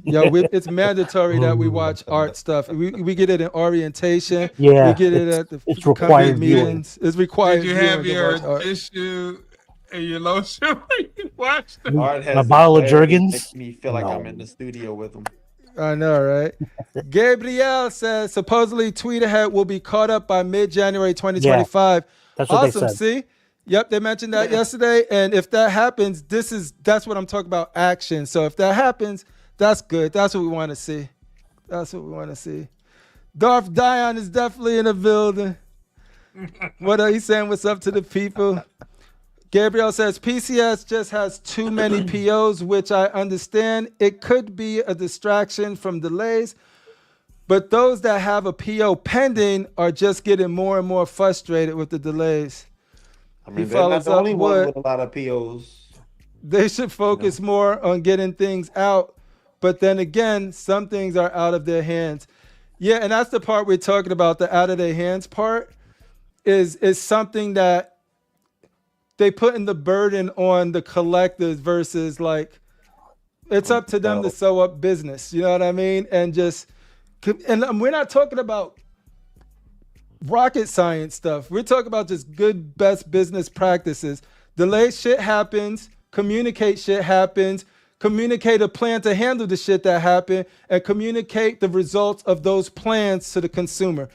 Yeah, it's mandatory that we watch art stuff. We get it in orientation. Yeah, we get it at the it's required meetings. It's required. Did you have your tissue and your lotion when you watched it? Art has a bottle of Jergens. Makes me feel like I'm in the studio with him. I know, right? Gabriel says supposedly Tweeterhead will be caught up by mid-January 2025. That's what awesome. they said. See? Yep, they mentioned that yesterday. And if that happens, that's what I'm talking about, action. So if that happens, that's good. That's what we want to see. Darth Dion is definitely in the building. What are you saying? What's up to the people? Gabriel says PCS just has too many POs, which I understand. It could be a distraction from delays, but those that have a PO pending are just getting more and more frustrated with the delays. I mean, they're not the only one with a lot of POs. They should focus more on getting things out, but then again, some things are out of their hands. Yeah, and that's the part we're talking about. The out of their hands part is something that they putting the burden on the collectors versus like it's up to them to sew up business. You know what I mean? And we're not talking about rocket science stuff. We're talking about just good, best business practices. Delay shit happens. Communicate shit happens. Communicate a plan to handle the shit that happened and communicate the results of those plans to the consumer.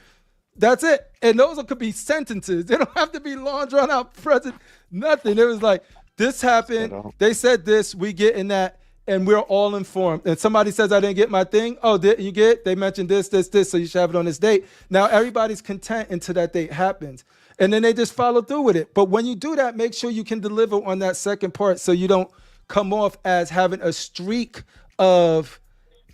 That's it. And those could be sentences. They don't have to be long, drawn out, present, nothing. It was like, this happened. They said this, we get in that, and we're all informed. And somebody says, I didn't get my thing. Oh, did you get? They mentioned this, so you should have it on this date. Now everybody's content until that date happens. And then they just follow through with it. But when you do that, make sure you can deliver on that second part so you don't come off as having a streak of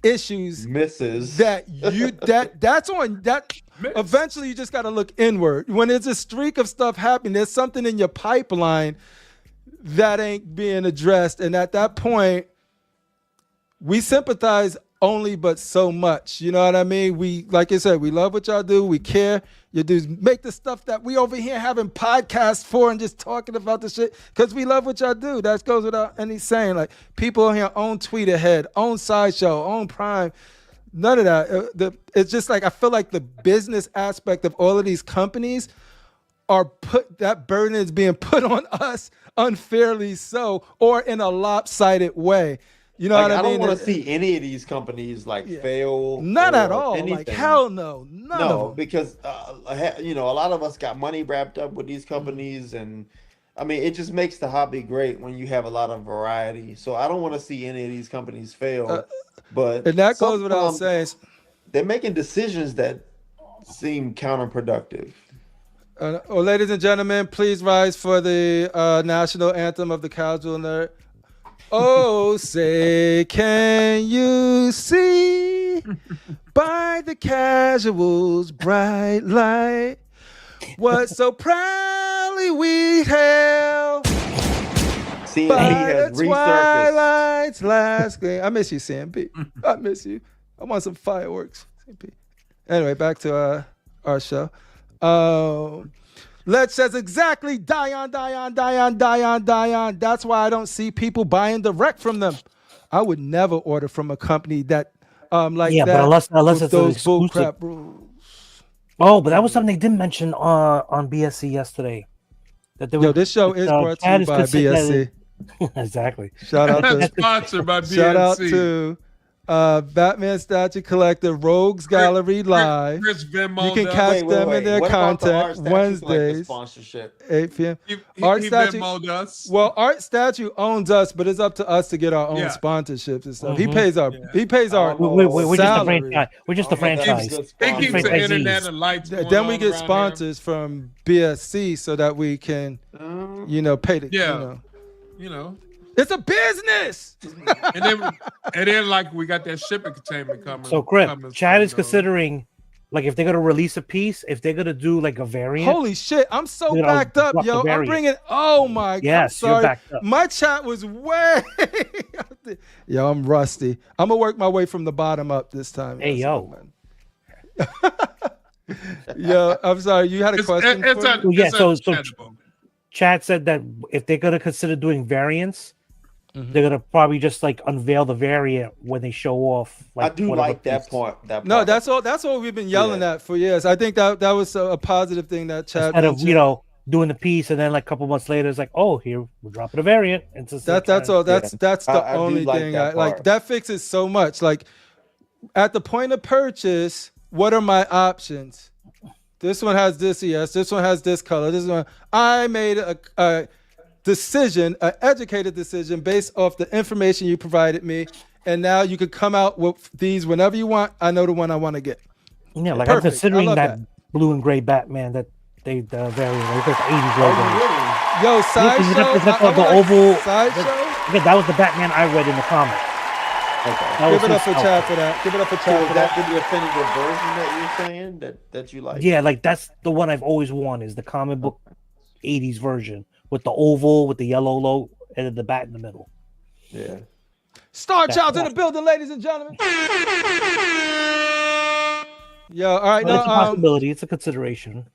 issues misses that's on that. Eventually you just got to look inward. When there's a streak of stuff happening, there's something in your pipeline that ain't being addressed, and at that point we sympathize only but so much. You know what I mean? We, like I said, we love what y'all do, we care. You do make the stuff that we over here having podcasts for and just talking about the shit because we love what y'all do. That goes without any saying. Like, people here own Tweeterhead, own Sideshow, own Prime. None of that. It's just like, I feel like the business aspect of all of these companies that burden is being put on us unfairly so, or in a lopsided way. You know what I mean? I don't want to see any of these companies fail. None at all. Anything. Like, hell no. None of them. Because a lot of us got money wrapped up with these companies, and I mean, it just makes the hobby great when you have a lot of variety. So I don't want to see any of these companies fail. And that goes without saying. They're making decisions that seem counterproductive. Ladies and gentlemen, please rise for the national anthem of the casual nerd. Oh, say, can you see by the casual's bright light what so proudly we hail CMP by has the twilight's last gleam. I miss you, CMP. I miss you. I want some fireworks, CMP. Anyway, back to our show. Let's says exactly, Dion. That's why I don't see people buying direct from them. I would never order from a company that that. But unless it's those exclusive. bullcrap rules. Oh, but that was something they did mention on BSC yesterday. That this show is brought to you by BSC. Exactly. Shout out to sponsored by BSC. Shout out to Batman Statue Collector Rogues Gallery Live. Chris Venmo, you can catch them in their content Wednesdays, 8 p.m. Art Statue Venmo'd us. Well, Art Statue owns us, but it's up to us to get our own sponsorships and stuff. He pays our we're just the salary. franchise. We're just the franchise. He keeps the internet and lights. Then we get sponsors from BSC so that we can, pay the It's a business. and then like we got that shipping containment coming. So, Chris, Chad is considering Like if they're gonna release a piece, if they're gonna do like a variant. Holy shit! I'm so Dude, backed up, drop the yo. I'm variant. bringing. Oh my god! Yes, I'm you're sorry. backed up. My chat was way. Yo, I'm rusty. I'm gonna work my way from the bottom up this time. Hey, yo. Yo, I'm sorry. You had a question. For me? Well, yeah, so understandable. Chad said that if they're gonna consider doing variants, they're gonna probably just like unveil the variant when they show off. Like, I do whatever like that piece. part. That No, part. that's all. That's what we've been yelling at for years. I think that was a positive thing that Chad Instead of mentioned. doing the piece and then like a couple months later it's like, oh, here we're dropping a variant. It's just like, That's all. That's the I do only like thing. that I like. part. That fixes so much. Like at the point of purchase, what are my options? This one has this ES. This one has this color. This one. I made a decision, an educated decision based off the information you provided me, and now you could come out with these whenever you want. I know the one I want to get. Yeah, like Perfect. I'm considering I that, love blue and gray Batman that they the variant. Like the 80s logo. Oh, Yo, Isn't Sideshow. that the oval? Sideshow. Yeah, that was the Batman I read in the comic. really? Okay. That Give was it up for his Chad outfit. for that. Give it up for So Chad is for that that. the definitive version that you're saying that you like? Yeah, like that's the one I've always wanted, is the comic book 80s version with the oval, with the yellow logo, and then the bat in the middle. Yeah. Star Child in the building, ladies and gentlemen. Yo, all right, But it's a no, possibility. It's a consideration.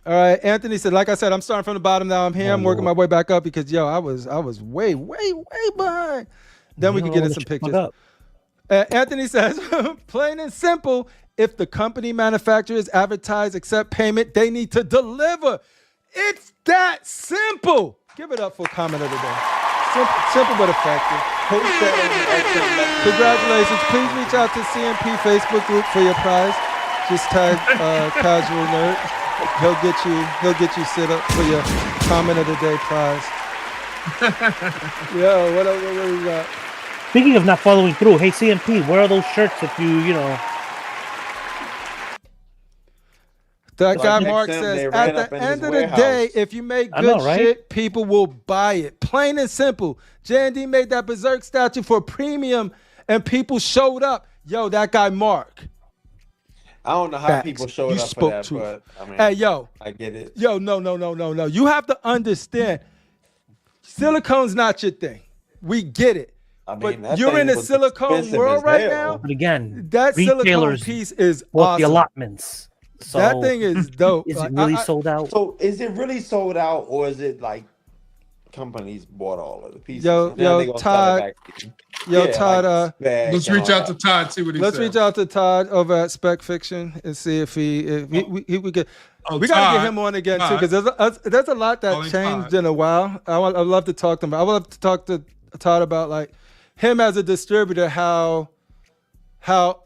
all right. Anthony said, like I said, I'm starting from the bottom now. I'm here. I'm working my Lord. way back up because yo, I was way behind. Then we can get in some pictures. Anthony says, plain and simple, if the company manufacturers advertise, accept payment, they need to deliver. It's that simple. Give it up for comment of the day. Simple but effective. Post that on the XM. Congratulations. Please reach out to CMP Facebook group for your prize. Just tag Casual Nerd. He'll get you set up for your comment of the day prize. Yo, what we got? Speaking of not following through, hey CMP, where are those shirts if you know? That guy next Mark time says, they at ran up the in end his of the warehouse. day, if you make I good know, right? shit, people will buy it. Plain and simple. J&D made that Berserk statue for premium, and people showed up. Yo, that guy Mark. I don't know how Facts. people showed You up for spoke that, truth. but I mean, Hey, yo. I get it. Yo, no. You have to understand, silicone's not your thing. We get it. I mean, But that you're thing in the was silicone expensive world as right hell. now. But again, That silicone retailers piece is bought the awesome. allotments. So That thing is dope. is Like, it really I- sold out? So is it really sold out, or is it like companies bought all of the pieces? Yo, and now yo, they gonna sell it Todd. back to you? Yo, Yeah, Todd, like swag Let's and reach all out to that. Todd, see what he let's says. reach out to Todd over at Spec Fiction and see if we could. Oh, We gotta Todd. get him on again too, Todd. because there's a lot that Only changed Todd. in a while. I'd love to talk to him. I would love to talk to Todd about like him as a distributor, how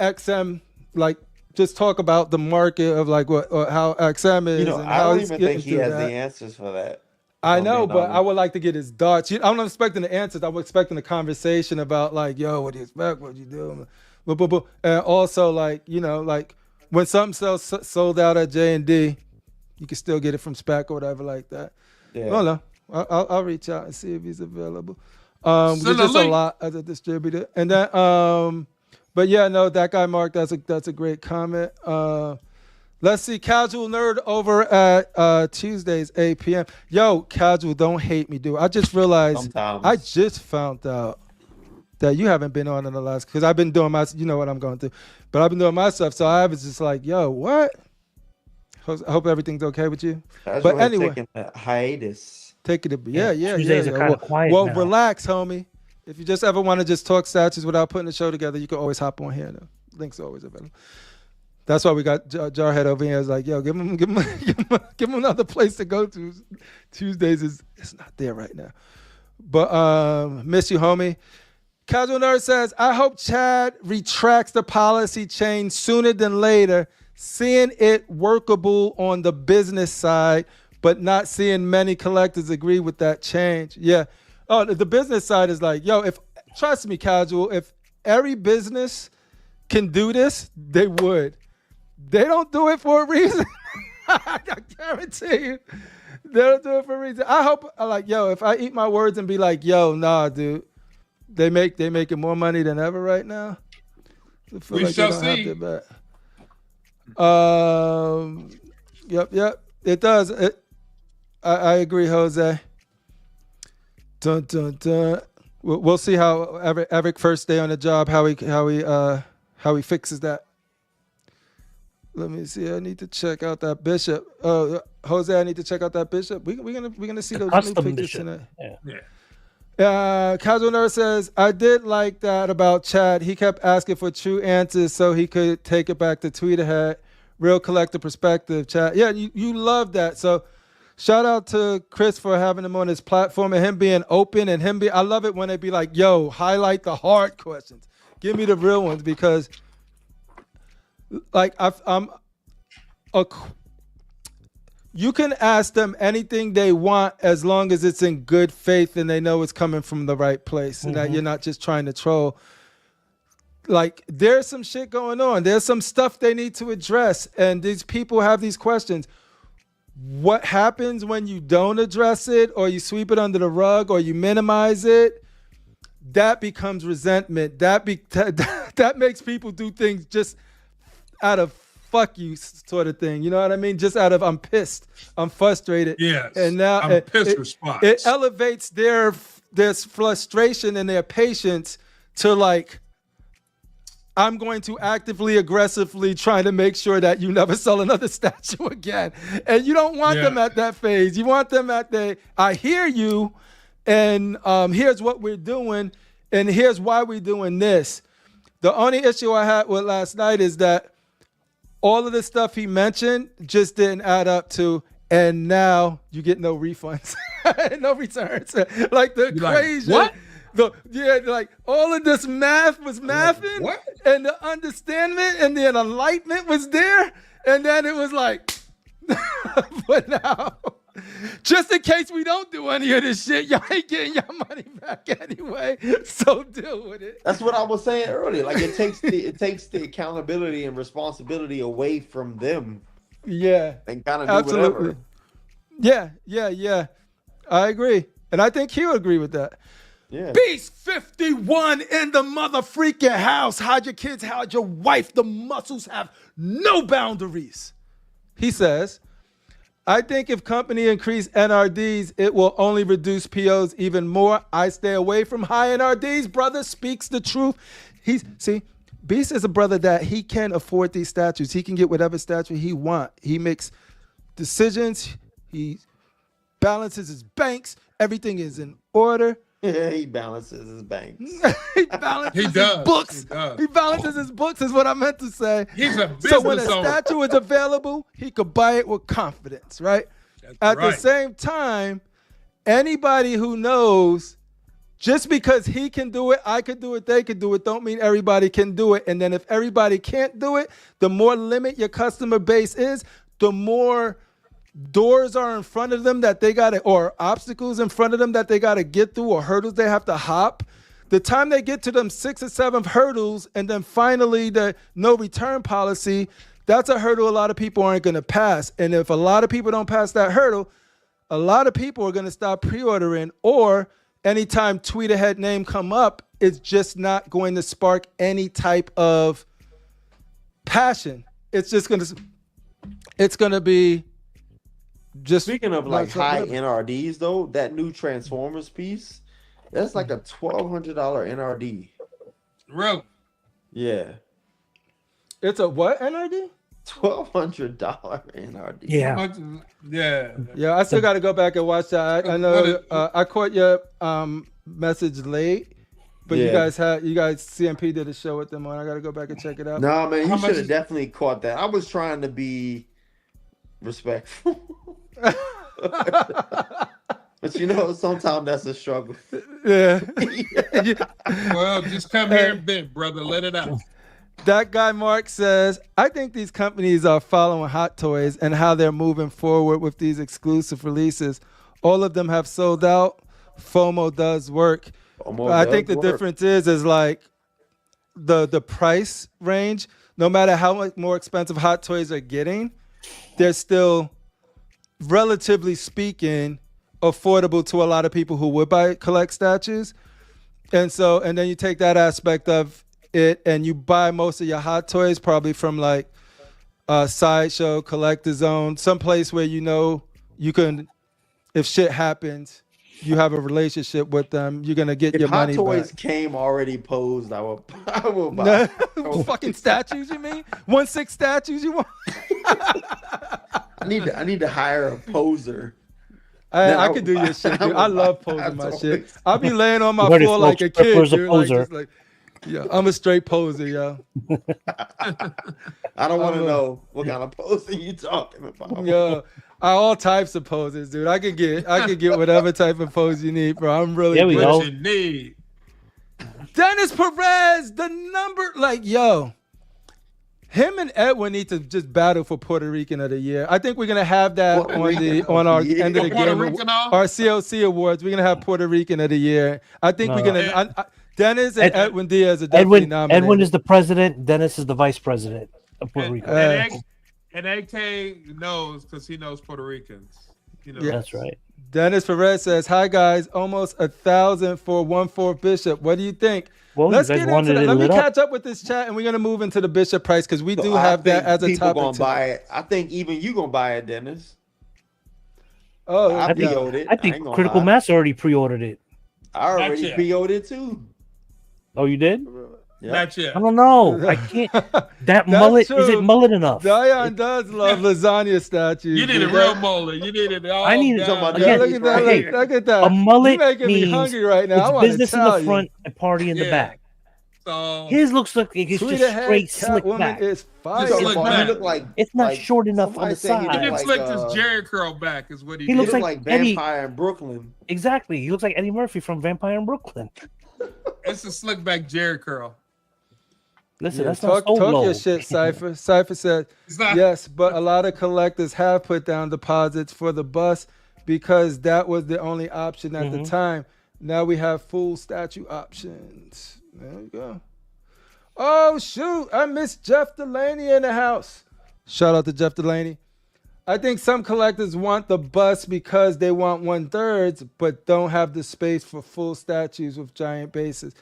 XM like just talk about the market of like what or how XM is. You know, and I how don't he's even getting think he through has that. the answers for that. I I'm know, being but I honest. would like to get his thoughts. I'm not expecting the answers. I'm expecting a conversation about like, yo, what do you expect? What you do? But and also like, like when something sold out at J&D, you can still get it from Spec or whatever like that. Yeah. Well, no, I'll reach out and see if he's available. There's Send a just a link. lot as a distributor, and then but yeah, no, that guy Mark, that's a great comment. Let's see, Casual Nerd over at Tuesdays 8 p.m. Yo, Casual, don't hate me, dude. I just realized Sometimes. I just found out that you haven't been on in the last because I've been doing my, you know what I'm going through, but I've been doing my stuff. So I was just like, yo, what? I hope everything's okay with you. That's But why anyway. taking a hiatus. Take it. Yeah. Tuesdays are kinda quiet Well, now. relax, homie. If you just ever want to just talk statues without putting the show together, you can always hop on here. The link's always available. That's why we got Jarhead over here. It's like, yo, give him another place to go to. Tuesdays it's not there right now. But miss you, homie. Casual Nerd says, I hope Chad retracts the policy change sooner than later, seeing it workable on the business side, but not seeing many collectors agree with that change. Yeah. Oh, the business side is like, yo, trust me, Casual, if every business can do this, they would. They don't do it for a reason. I guarantee you. They don't do it for a reason. I hope, like, yo, if I eat my words and be like, yo, nah, dude, they making more money than ever right now. I feel We like they shall don't have see. their back. Yep. It does. I agree, Jose. Dun dun dun. We'll see how Eric first day on the job how he fixes that. Let me see. I need to check out that Bishop. Jose, I need to check out that Bishop. We're gonna see those Custom pictures Bishop. tonight. Yeah. Casual Nerd says, I did like that about Chad. He kept asking for true answers so he could take it back to Tweeterhead. Real collective perspective, Chad. Yeah, you love that. So shout out to Chris for having him on his platform and him being open and I love it when they be like, yo, highlight the hard questions. Give me the real ones because like you can ask them anything they want as long as it's in good faith and they know it's coming from the right place and that you're not just trying to troll. Like there's some shit going on. There's some stuff they need to address. And these people have these questions. What happens when you don't address it or you sweep it under the rug or you minimize it? That becomes resentment. That makes people do things just out of fuck you sort of thing. You know what I mean? Just out of I'm pissed. I'm frustrated. Yes. And now I'm pissed response. It elevates their frustration and their patience to like, I'm going to actively, aggressively trying to make sure that you never sell another statue again. And you don't want them at that phase. You want them at I hear you, and here's what we're doing, and here's why we're doing this. The only issue I had with last night is that all of the stuff he mentioned just didn't add up to, and now you get no refunds, no returns. Like the equation. Like, what? Like all of this math was mathing, what? And the understanding and the enlightenment was there, and then it was like, but now, just in case we don't do any of this shit, y'all ain't getting your money back anyway. So deal with it. That's what I was saying earlier. Like it takes the accountability and responsibility away from them. Yeah, and kind of do whatever. Yeah. I agree, and I think he'll agree with that. Yeah. Beast 51 in the mother freaking house. Hide your kids, hide your wife. The muscles have no boundaries. He says, I think if company increase NRDs, it will only reduce POs even more. I stay away from high NRDs. Brother speaks the truth. Beast is a brother that he can afford these statues. He can get whatever statue he wants. He makes decisions. He balances his banks. Everything is in order. Yeah, he balances his banks. He balances his books. He balances his books is what I meant to say. He's a business So when a owner. statue is available, he could buy it with confidence, right? At the same time, anybody who knows just because he can do it, I could do it, they could do it, don't mean everybody can do it. And then if everybody can't do it, the more limit your customer base is, the more doors are in front of them that they got to, or obstacles in front of them that they got to get through, or hurdles they have to hop. The time they get to them 6 or 7 hurdles, and then finally the no return policy, that's a hurdle a lot of people aren't going to pass. And if a lot of people don't pass that hurdle, a lot of people are going to stop pre-ordering, or anytime Tweeterhead name come up, it's just not going to spark any type of passion. It's going to be just. Speaking of like high NRDs though, that new Transformers piece, that's like a $1,200 NRD. Real. Yeah. It's a what NRD? $1,200 NRD. Yeah. I still got to go back and watch that. I know I caught your message late, but you guys CMP did a show with them on. I got to go back and check it out. No, man, you should have definitely caught that. I was trying to be respectful. But you know, sometimes that's a struggle. Yeah. Well, just come here and vent, brother. Let it out. That guy Mark says, I think these companies are following Hot Toys and how they're moving forward with these exclusive releases. All of them have sold out. FOMO does work. I think the difference is like the price range. No matter how much more expensive Hot Toys are getting, they're still, relatively speaking, affordable to a lot of people who would collect statues. And then you take that aspect of it and you buy most of your Hot Toys probably from like Sideshow, Collector Zone, someplace where you can, if shit happens, you have a relationship with them. You're gonna get If your Hot money Toys back. came already posed, I will buy. Fucking statues, you mean? 1/6 statues, you want? I need to hire a poser. I could do your shit, dude. I love posing my shit. I'll be laying on my You heard it, floor like folks. a kid, Ripper's a dude. poser. Yeah, I'm a straight poser, yo. I don't want to know what kind of posing you talking about. Yo, all types of poses, dude. I could get whatever type of pose you need, bro. I'm really There we good. go. What you need. Dennis Perez, the number, yo. Him and Edwin need to just battle for Puerto Rican of the Year. I think we're gonna have that on our end of the Puerto game, Rican, our CLC awards. We're gonna have Puerto Rican of the Year. I think we're gonna. Dennis and Edwin Diaz are definitely nominated. Edwin is the president. Dennis is the vice president of Puerto Rico. And AK knows because he knows Puerto Ricans. You know. Yeah. That's right. Dennis Perez says, "Hi guys, almost 1,000 for 1/4 Bishop. What do you think?" Well, Let's you get guys into wanted that. it Let me lit up. catch up with this chat, and we're gonna move into the Bishop price because we So do I have that think as a people topic. gonna today. buy it. I think even you gonna buy it, Dennis. Oh, I yeah. PO'd it. I think ain't gonna Critical lie. Mass already pre-ordered it. I already yet. PO'd it too. Oh, you did? Yep. Not yet. I don't know. I can't. That That's mullet, true. is it mullet enough? Dion does love lasagna statues. You need a dude. real molar. You need it all. I need it. down. Yeah, Again, look at that! Right. Look at that! A mullet You making me means hungry right now. I It's want to business in tell the front and party in the Yeah. back. So His looks like it's just Tweeterhead straight slick Catwoman back. is fire. Just You slick look back. like It's not like short enough on somebody the said he side. he look looks like, like this Jerry curl back is what he. He He looks did. looks like like Eddie- Vampire in Brooklyn. Exactly. He looks like Eddie Murphy from Vampire in Brooklyn. It's a slick back Jerry curl. Listen, Yeah, that's not so talk low. your shit, Cypher. Cypher said, It's not. yes, but a lot of collectors have put down deposits for the bus because that was the only option at the time. Now we have full statue options. There we go. Oh, shoot. I missed Jeff Delaney in the house. Shout out to Jeff Delaney. I think some collectors want the bus because they want 1/3, but don't have the space for full statues with giant bases.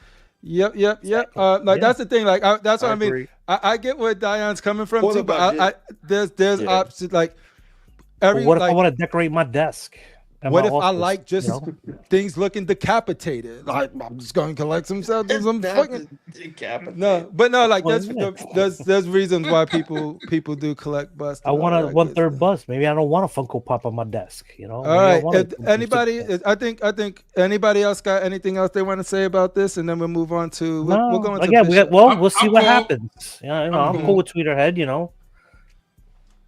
Yep. That's the thing. Like that's what I mean. agree. I get where Dion's coming from For too, the but there's Yeah. options like But what if I want to decorate my desk? and what my if I office, like just you know? things looking decapitated? Like I'm just going to collect some statues. I'm fucking no, but no, like Well, there's reasons why people do collect busts. I want a 1/3 bust. Maybe I don't want a Funko Pop on my desk. You know. All right. I think anybody else got anything else they want to say about this, and then we'll move on to. We'll go into again. Bishop. We'll see I'm what cool. happens. Yeah, you know, I'm cool with Tweeterhead. You know,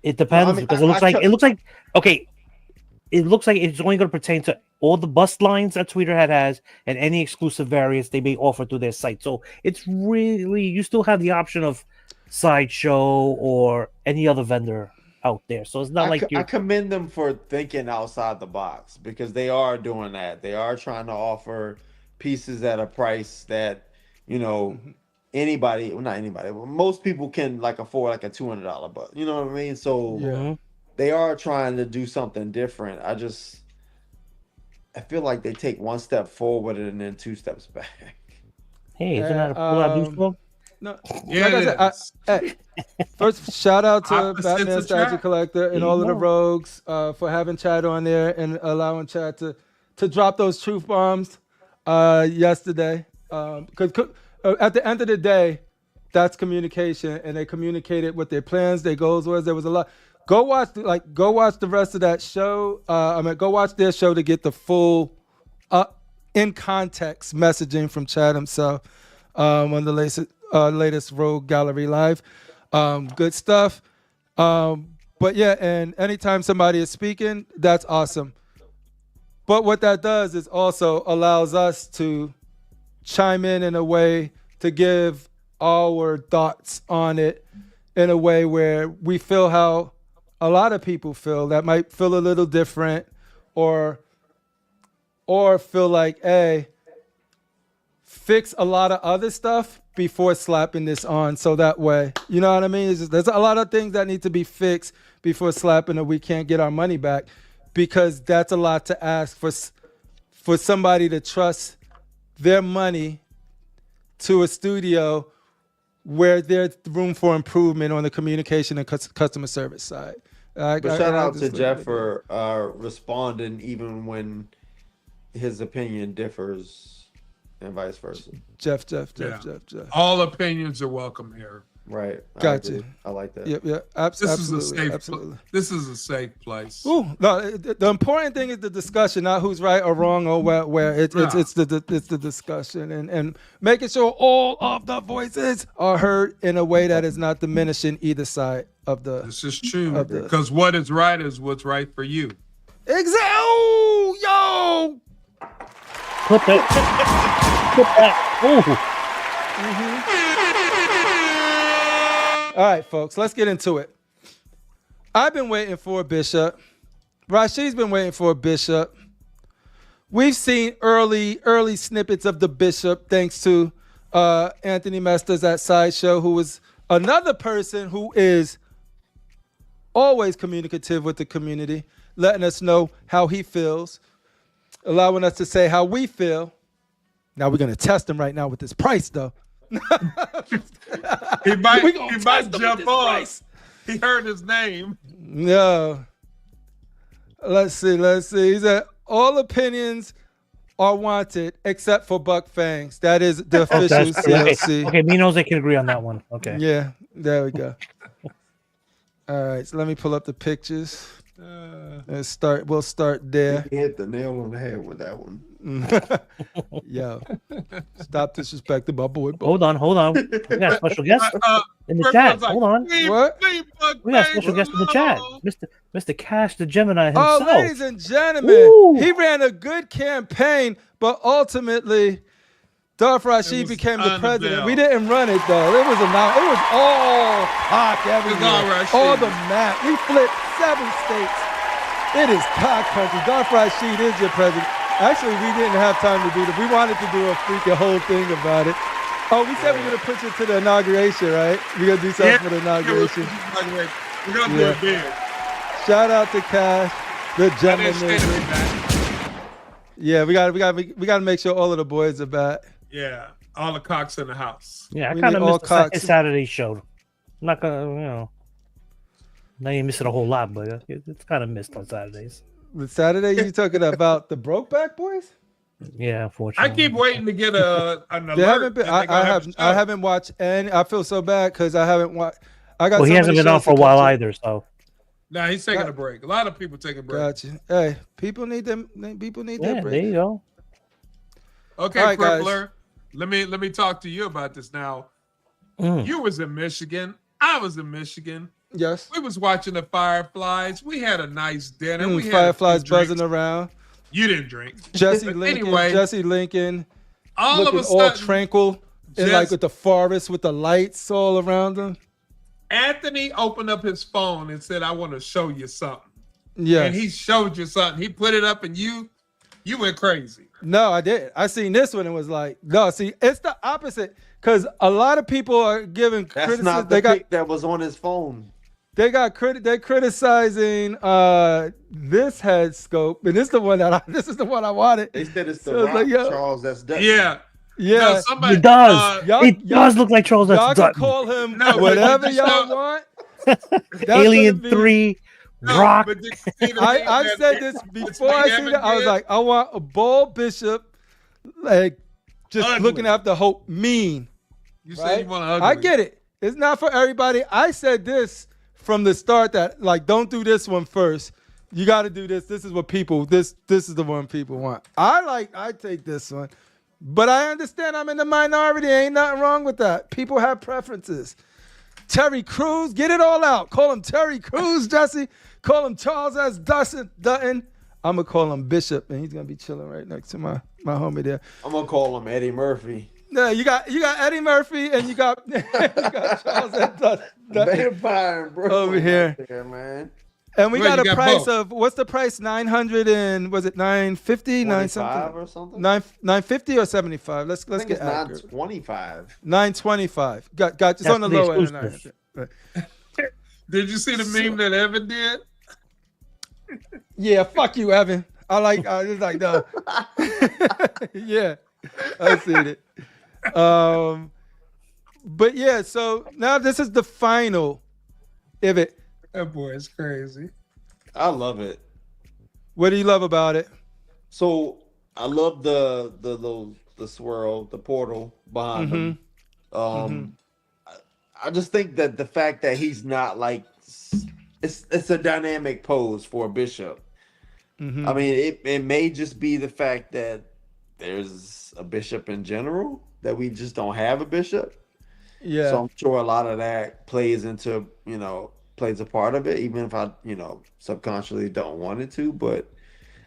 it depends Well, I mean, because it looks like okay. It looks like it's only going to pertain to all the bust lines that Tweeterhead has and any exclusive variants they may offer through their site. So it's really, you still have the option of Sideshow or any other vendor out there. So it's not like I commend them for thinking outside the box because they are doing that. They are trying to offer pieces at a price that, you know, anybody, well, not anybody, but most people can like afford like a $200 bus. You know what I mean? So Yeah. they are trying to do something different. I feel like they take one step forward and then 2 steps back. hey, isn't that a cool idea? No, Yeah, like I said, first shout out to Opposites Batman attract. Statue Collector and all of the rogues for having Chad on there and allowing Chad to drop those truth bombs yesterday. Because at the end of the day, that's communication, and they communicated what their plans, their goals was. There was a lot. Go watch the rest of that show. Go watch their show to get the full, in context messaging from Chad himself on the latest Rogue Gallery Live. Good stuff. But yeah, and anytime somebody is speaking, that's awesome. But what that does is also allows us to chime in a way to give our thoughts on it in a way where we feel how a lot of people feel that might feel a little different or feel like, hey, fix a lot of other stuff before slapping this on. So that way, you know what I mean? There's a lot of things that need to be fixed before slapping or we can't get our money back because that's a lot to ask for somebody to trust their money to a studio where there's room for improvement on the communication and customer service side. But shout out to Jeff for responding even when his opinion differs and vice versa. Jeff. All opinions are welcome here. Right. Gotcha. I like that. Yep. Absolutely. This is a safe place. Ooh, no, the important thing is the discussion, not who's right or wrong or where. It's the discussion and making sure all of the voices are heard in a way that is not diminishing either side of the. This is true because what is right is what's right for you. Exactly. Oh, yo. Clip that. Ooh. All right, folks, let's get into it. I've been waiting for a Bishop. Rasheed's been waiting for a Bishop. We've seen early snippets of the Bishop thanks to Anthony Mesters at Sideshow, who was another person who is always communicative with the community, letting us know how he feels, allowing us to say how we feel. Now we're going to test him right now with this price, though. he might jump on. He heard his name. No. Let's see. He said all opinions are wanted except for Buck Fangs. That is the official CLC. Okay, me knows they can agree on that one. Okay. Yeah, there we go. All right, so let me pull up the pictures. We'll start there. He hit the nail on the head with that one. Yo, stop disrespecting my boy. Hold on. We got a special guest in the chat. Hold on. What? We got a special guest in the chat. Mr. Cash the Gemini himself. Oh, ladies and gentlemen, Ooh. he ran a good campaign, but ultimately, Darth Rasheed became the president. We didn't run it though. It was all cock everywhere. All the map. We flipped 7 states. It is cock country. Darth Rasheed is your president. Actually, we didn't have time to do that. We wanted to do a freaking whole thing about it. Oh, we said we're going to push it to the inauguration, right? We're going to do something for the inauguration. We're going to do it big. Shout out to Cash, the gentleman. Yeah, we got to make sure all of the boys are back. Yeah, all the cocks in the house. Yeah, I kind of missed his Saturday show. I'm not going to, now you're missing a whole lot, but it's kind of missed on Saturdays. The Saturday, you talking about the Brokeback Boys? Yeah, unfortunately. I keep waiting to get an alert. I haven't watched any. I feel so bad because I haven't watched. He hasn't been on for a while either, so. Nah, he's taking a break. A lot of people taking breaks. Gotcha. Hey, people need them. People need their break. There you go. Okay, right, Crippler. Let me talk to you about this now. You was in Michigan. I was in Michigan. Yes. We was watching the Fireflies. We had a nice dinner. We Fireflies buzzing around. You didn't drink. Jesse Lincoln. All of a sudden, all tranquil, and like with the forest with the lights all around them. Anthony opened up his phone and said, "I want to show you something." Yeah. And he showed you something. He put it up, and you went crazy. No, I didn't. I seen this one and was like, no. See, it's the opposite because a lot of people are giving criticism. That's not the pic that was on his phone. They're criticizing this head scope, and this is the one I wanted. They said it's the Rock Charles that's Dutton. Yeah. No, it does. It does look like Charles that's Dutton. Y'all can call him whatever y'all want. Alien 3, Rock. I said this before I seen it. I was like, I want a bald Bishop, like just ugly. looking after Hope mean. You said you want ugly. I get it. It's not for everybody. I said this from the start that like don't do this one first. You got to do this. This is what people. This is the one people want. I take this one, but I understand I'm in the minority. Ain't nothing wrong with that. People have preferences. Terry Crews, get it all out. Call him Terry Crews, Jesse. Call him Charles S. Dutton. I'm gonna call him Bishop, and he's gonna be chilling right next to my homie there. I'm gonna call him Eddie Murphy. No, you got Eddie Murphy, and you got Charles S. Dutton. Vampire, bro. Over here, man. And we got a price of what's the price? 900 and was it 950? 9 something or something? 950 or 75? Let's get it's accurate. 925. 925. Got it's on the low end. Right. Did you see the meme that Evan did? Yeah, fuck you, Evan. I was like no. Yeah, I seen it. But yeah, so now this is the final. If it, That boy is crazy. I love it. what do you love about it? So I love the swirl, the portal behind him. I just think that the fact that he's not like it's a dynamic pose for a bishop. I mean, it may just be the fact that there's a bishop in general, that we just don't have a bishop. Yeah. So I'm sure a lot of that plays into, plays a part of it, even if I, subconsciously don't want it to. But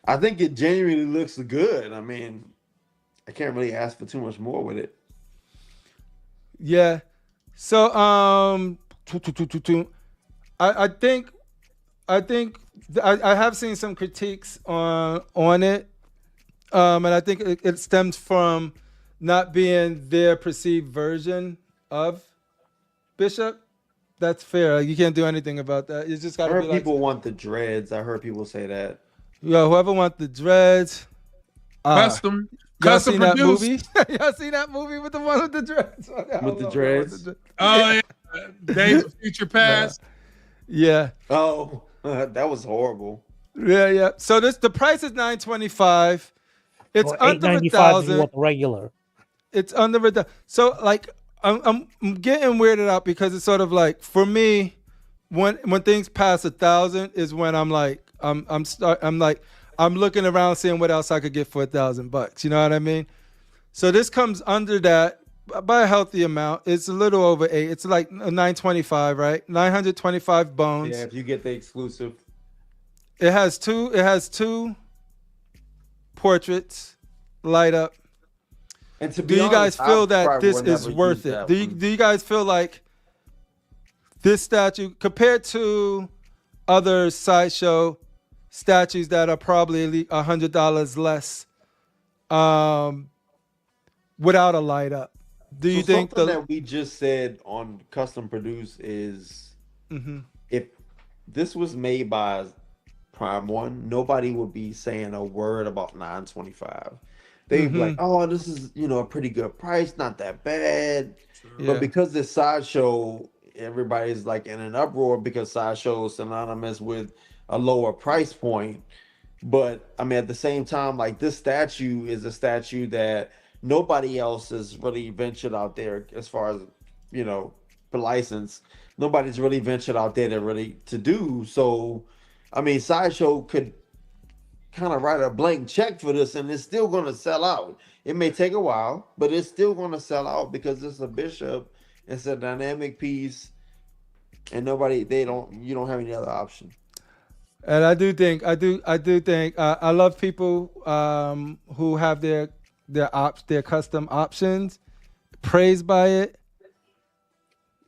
I think it genuinely looks good. I mean, I can't really ask for too much more with it. Yeah. So I think I have seen some critiques on it, and I think it stems from not being their perceived version of Bishop. That's fair. You can't do anything about that. You just got I to heard be like, people want the dreads. I heard people say that. yo, whoever wants the dreads. Custom Y'all seen that produced. movie? Y'all seen that movie with the one with the dreads? With the dreads? Oh yeah, Days of Future Past. Yeah. Oh, that was horrible. Yeah. So the price is $925. It's Or under $8.95 if you 1,000. want the regular. It's under the. So like I'm getting weirded out because it's sort of like, for me, when things pass 1,000 is when I'm like I'm looking around seeing what else I could get for $1,000. You know what I mean? So this comes under that by a healthy amount. It's a little over 8. It's like 925, right? 925 bones. Yeah, if you get the exclusive. It has two portraits light up. And to Do be you guys honest, feel I that probably this would is never worth use it? that Do one. you guys feel like this statue compared to other Sideshow statues that are probably $100 less, without a light up? Do you think something that we just said on custom produce is if this was made by Prime One, nobody would be saying a word about 925. They'd be like, "Oh, this is a pretty good price, not that bad." Yeah. But because it's Sideshow, everybody's like in an uproar because Sideshow is synonymous with a lower price point. But I mean, at the same time, like, this statue is a statue that nobody else has really ventured out there as far as, for license. Nobody's really ventured out there to do. So, I mean, Sideshow could kind of write a blank check for this and it's still going to sell out. It may take a while, but it's still going to sell out because it's a bishop. It's a dynamic piece, and you don't have any other option. And I do think I love people who have their custom options. Praised by it.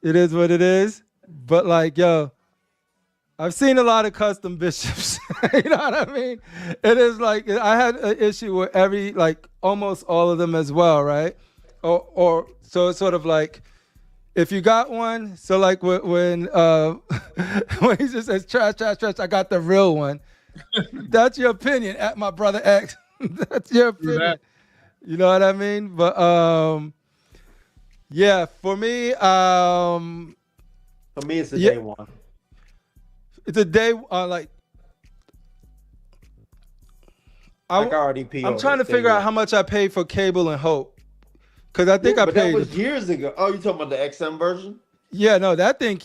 It is what it is. But like, yo, I've seen a lot of custom bishops. You know what I mean? It is like, I had an issue with almost all of them as well, right? Or so it's sort of like, if you got one, so like when when he just says trash, I got the real one. That's your opinion, at my brother X. That's your opinion. You know what I mean? But yeah, for me, it's a day one. It's a day like. I already PO'd I'm trying to figure out how much I paid for Cable and Hope, because I think I paid. That was years ago. Oh, you talking about the XM version? Yeah, no, that thing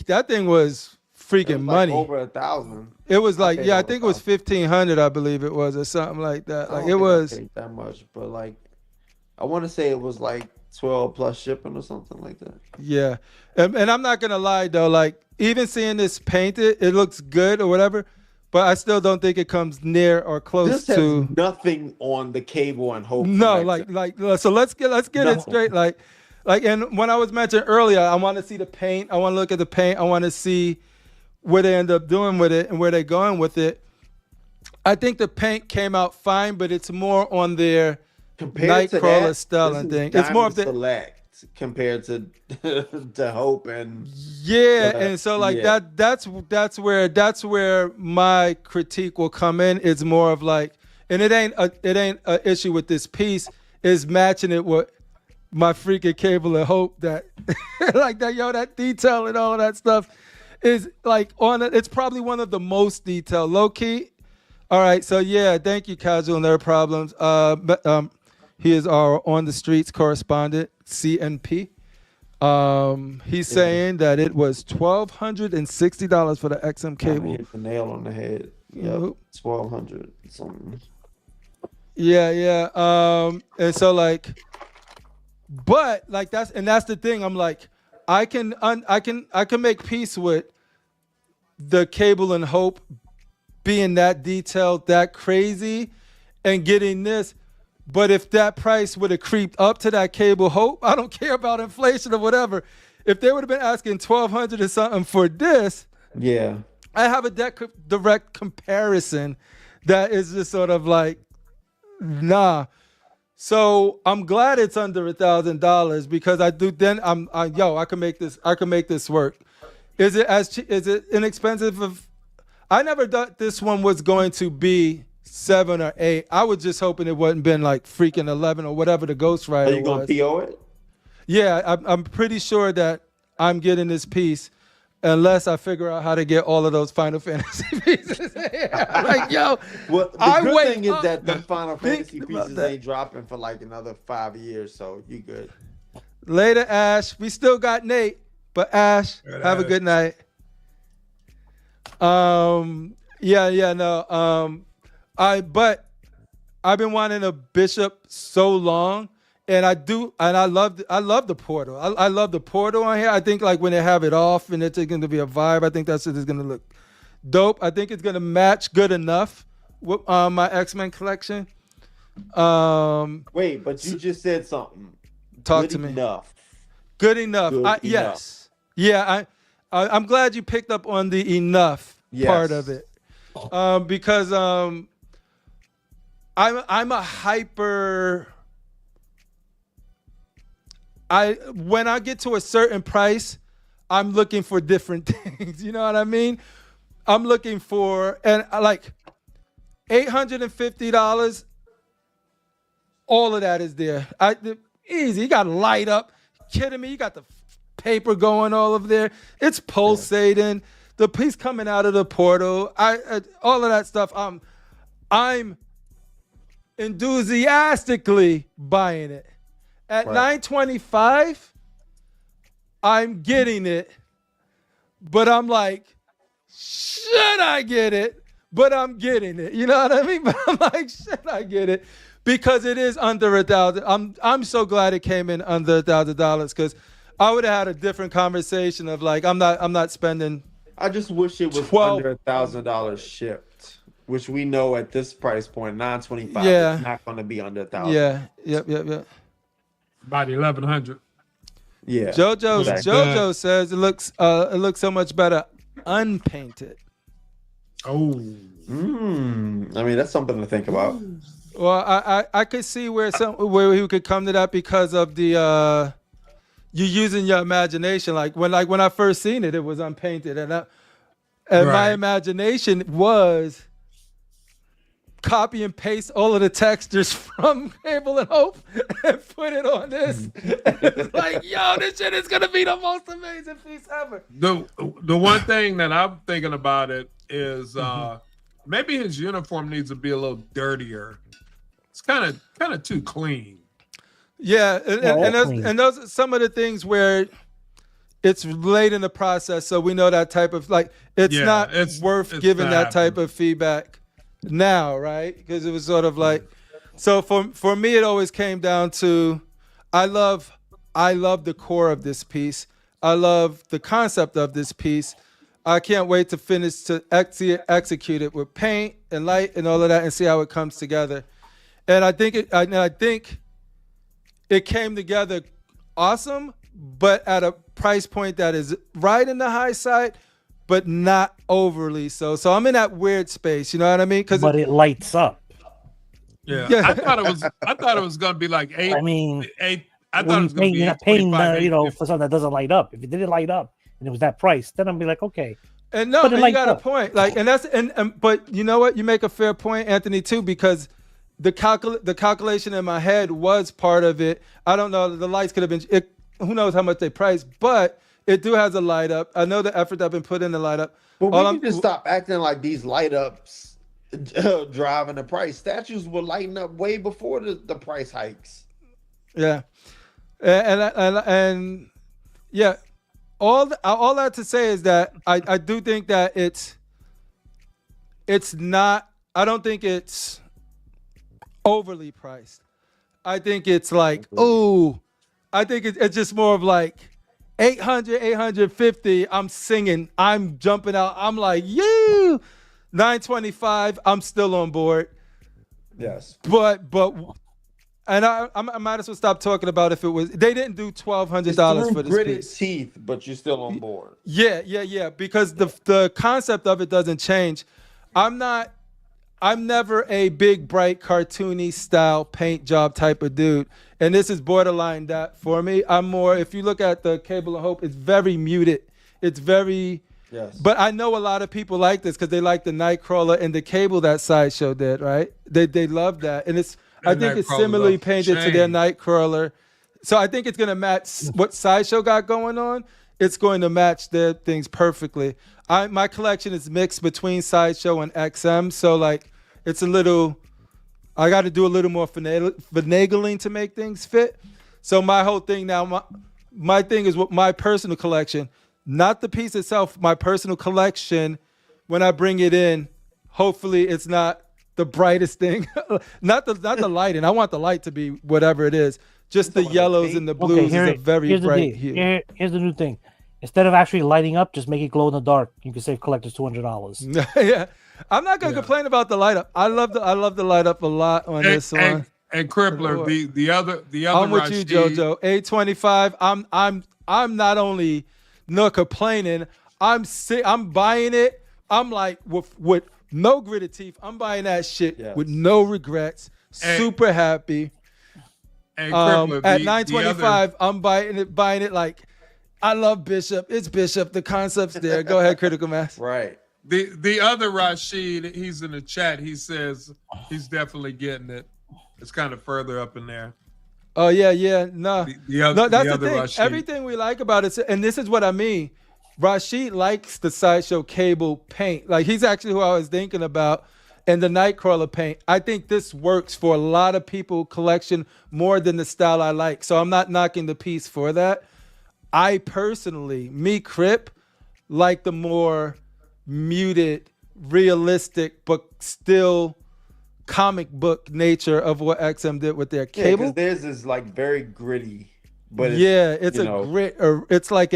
was freaking money. Over 1,000. It was like, I think it was 1,500, I believe it was, or something like that. Like, it was that much, but like, I want to say it was like 12 plus shipping or something like that. Yeah, and I'm not gonna lie though, like, even seeing this painted, it looks good or whatever, but I still don't think it comes near or close this to. Has nothing on the Cable and Hope. No, like so let's get it straight. Like, and when I was mentioned earlier, I want to see the paint. I want to look at the paint. I want to see where they end up doing with it and where they're going with it. I think the paint came out fine, but it's more on their Nightcrawler styling thing. It's more of the Select compared to to Hope and and so like that's where my critique will come in. It's more of like, and it ain't a issue with this piece, is matching it with my freaking cable and hope that like that, yo, that detail and all that stuff is like on it. It's probably one of the most detailed, low key. All right, so yeah, thank you, Casual Nerd Problems. He is our on the streets correspondent, CNP. He's saying that it was $1,260 for the XM cable. Hit the nail on the head. Yep, $1,200 something. Yeah. And so like, but like that's the thing. I'm like, I can make peace with the cable and hope being that detailed, that crazy, and getting this. But if that price would have creeped up to that cable hope, I don't care about inflation or whatever. If they would have been asking $1,200 or something for this, yeah, I have a direct comparison that is just sort of like, nah. So I'm glad it's under $1,000 because I do. Then I can make this. I can make this work. Is it inexpensive? I never thought this one was going to be 7 or 8. I was just hoping it wouldn't been like freaking 11 or whatever the Ghost Rider was. Are you gonna PO it? Yeah, I'm pretty sure that I'm getting this piece unless I figure out how to get all of those Final Fantasy pieces. Like, yo, well, the good thing is that the Final Fantasy pieces ain't dropping for like another 5 years, so you good. Later, Ash. We still got Nate, but Ash, have a good night. But I've been wanting a Bishop so long, and I love the portal. I love the portal on here. I think like when they have it off and it's going to be a vibe, I think that's what it's going to look dope. I think it's going to match good enough with my X-Men collection. Wait, but you just said something. Talk to me. Good enough. Yes. Yeah, I'm glad you picked up on the enough part of it. Because I'm a hyper. When I get to a certain price, I'm looking for different things. You know what I mean? I'm looking for, and like $850. All of that is there. Easy. You got to light up. Kidding me? You got the paper going all over there. It's pulsating. The piece coming out of the portal. All of that stuff. I'm enthusiastically buying it. At $925, I'm getting it, but I'm like, should I get it? But I'm getting it. You know what I mean? But I'm like, should I get it? Because it is under $1,000. I'm so glad it came in under $1,000 because I would have had a different conversation of like, I'm not spending. I just wish it was under $1,000 shipped, which we know at this price point, $925. Yeah. It's not going to be under $1,000. Yeah. Yep. About 1,100. Yeah. JoJo says it looks so much better unpainted. Oh. I mean, that's something to think about. Well, I could see where he could come to that because of the you using your imagination. Like when I first seen it, it was unpainted, and my imagination was copy and paste all of the textures from Cable and Hope and put it on this. It's like, yo, this shit is gonna be the most amazing piece ever. The one thing that I'm thinking about it is maybe his uniform needs to be a little dirtier. It's kind of too clean. Yeah, and those are some of the things where it's late in the process, so we know that type of like it's not worth giving that type of feedback now, right? Because it was sort of like, so for me, it always came down to, I love the core of this piece. I love the concept of this piece. I can't wait to finish to execute it with paint and light and all of that and see how it comes together. And I think it came together awesome, but at a price point that is right in the high side, but not overly so. So I'm in that weird space, you know what I mean? But it lights up. Yeah. I thought it was gonna be like 8. I mean, 8. I thought it was gonna be you're not paying, for 50. something that doesn't light up. If it didn't light up and it was that price, then I'd be like, okay. And no, and you got a point. Like, and that's but you know what? You make a fair point, Anthony, too, because the calculation in my head was part of it. I don't know. The lights could have been. Who knows how much they price, but it do has a light up. I know the effort that's been put in the light up. But we can just stop acting like these light ups driving the price. Statues were lighting up way before the price hikes. Yeah, and yeah, all that to say is that I do think that it's not. I don't think it's overly priced. I think it's like, oh, I think it's just more of like 800, 850. I'm singing, I'm jumping out. I'm like, you 925. I'm still on board. Yes. But and I might as well stop talking about if it was. They didn't do $1,200 for this gritted piece. teeth, but you're still on board. Yeah. Because the concept of it doesn't change. I'm never a big, bright, cartoony style paint job type of dude. And this is borderline that for me. I'm more, if you look at the Cable of Hope, it's very muted. It's very, yes. But I know a lot of people like this because they like the Nightcrawler and the Cable that Sideshow did, right? They love that. And I think it's similarly painted to their Nightcrawler. So I think it's going to match what Sideshow got going on. It's going to match their things perfectly. My collection is mixed between Sideshow and XM. So like, it's a little, I got to do a little more finagling to make things fit. So my whole thing now, my thing is what my personal collection, not the piece itself, my personal collection, when I bring it in, hopefully it's not the brightest thing, not the lighting. I want the light to be whatever it is. Just the yellows and the blues is a very bright hue. Here's the new thing. Instead of actually lighting up, just make it glow in the dark. You can save collectors $200. Yeah. I'm not gonna complain about the light up. I love the light up a lot on this one. And Crippler, the other I'm with Rasheed, you, JoJo. $825. I'm not only not complaining. I'm buying it. I'm like with no gritted teeth. I'm buying that shit with no regrets. Super happy. And Crippler, at $925, I'm buying it like I love Bishop. It's Bishop. The concept's there. Go ahead, Critical Mass. Right. The other Rasheed, he's in the chat. He says he's definitely getting it. It's kind of further up in there. Oh yeah. No, no, that's the thing. Rasheed. Everything we like about it, and this is what I mean. Rasheed likes the Sideshow Cable paint. Like he's actually who I was thinking about, and the Nightcrawler paint. I think this works for a lot of people collection more than the style I like. So I'm not knocking the piece for that. I personally, Crip, like the more muted, realistic, but still comic book nature of what XM did with their Cable. Because theirs is like very gritty, but it's a grit, or it's like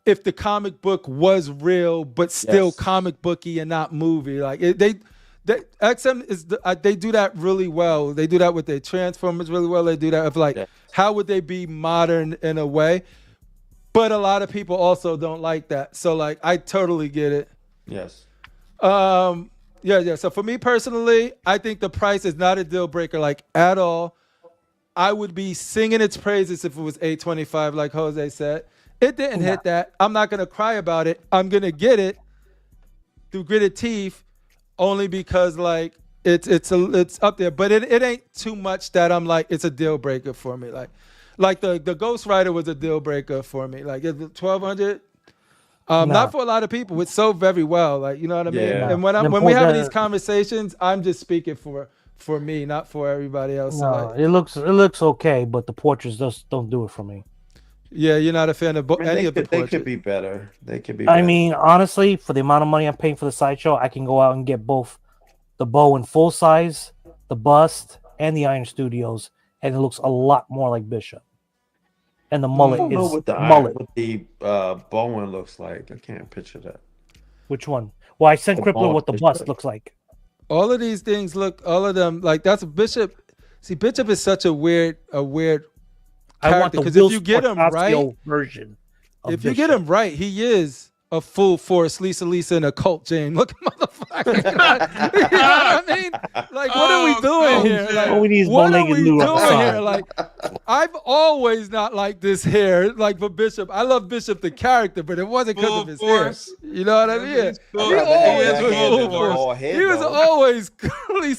if the comic book was real but still comic booky and not movie. Like XM is they do that really well. They do that with their Transformers really well. They do that of how would they be modern in a way? But a lot of people also don't like that. So like I totally get it. Yes. Yeah. So for me personally, I think the price is not a deal breaker like at all. I would be singing its praises if it was $825 like Jose said. It didn't hit that. I'm not gonna cry about it. I'm gonna get it through gritted teeth only because like it's up there. But it ain't too much that I'm like it's a deal breaker for me. Like the Ghost Rider was a deal breaker for me. Like $1,200, not for a lot of people. It's sold very well. Like you know what I mean. Yeah. And when we have these conversations, I'm just speaking for me, not for everybody else. No, like, it looks okay, but the portraits just don't do it for me. Yeah, you're not a fan of any of the portraits. They could be better. I mean, honestly, for the amount of money I'm paying for the Sideshow, I can go out and get both the bow in full size, the bust, and the Iron Studios, and it looks a lot more like Bishop. And the mullet is what mullet. What the Bowen looks like. I can't picture that. Which one? Well, I sent The Crippler what the bust bust like. looks like. All of these things look, all of them, like that's a Bishop. See, Bishop is such a weird I want character the because Will if you get him right, version. if you get him right, he is a full force Lisa and a cult Jane looking motherfucker. You know what I mean? Like, what are we doing here? Like, all we need is what are we bow-legged doing Lou outside. here? Like, I've always not liked this hair. Like for Bishop, I love Bishop the character, but it wasn't because of his force. hair. You know what I mean? Yeah. Full He force. always He was is full full force. force. He was always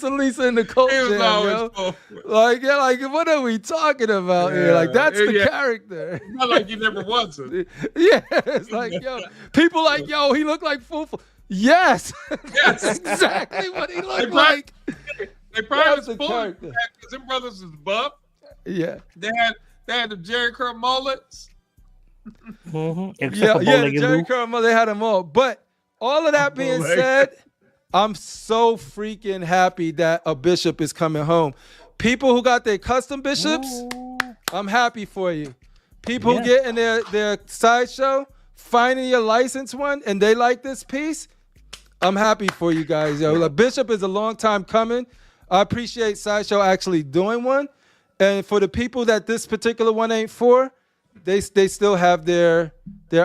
Lisa in the cult He was Jam, always yo. full force. Like, yeah, like what are we talking about here? Like that's the Yeah. character. Not like you never wasn't. Yeah, it's like, yo, people like, yo, he looked like full. Yes, Yes. that's exactly what he looked probably- like. They probably That's was the full character. because them brothers was buff. Yeah, They had the Jerry Curl mullets. Except yeah, for yeah. bow-legged Jerry Lou. Curl, they had them all. But all of that being Bow-legged. said, I'm so freaking happy that a bishop is coming home. People who got their custom bishops, I'm happy for you. People Yeah. getting their sideshow, finding your licensed one, and they like this piece. I'm happy for you guys, yo. Like, Bishop is a long time coming. I appreciate Sideshow actually doing one. And for the people that this particular one ain't for, they still have their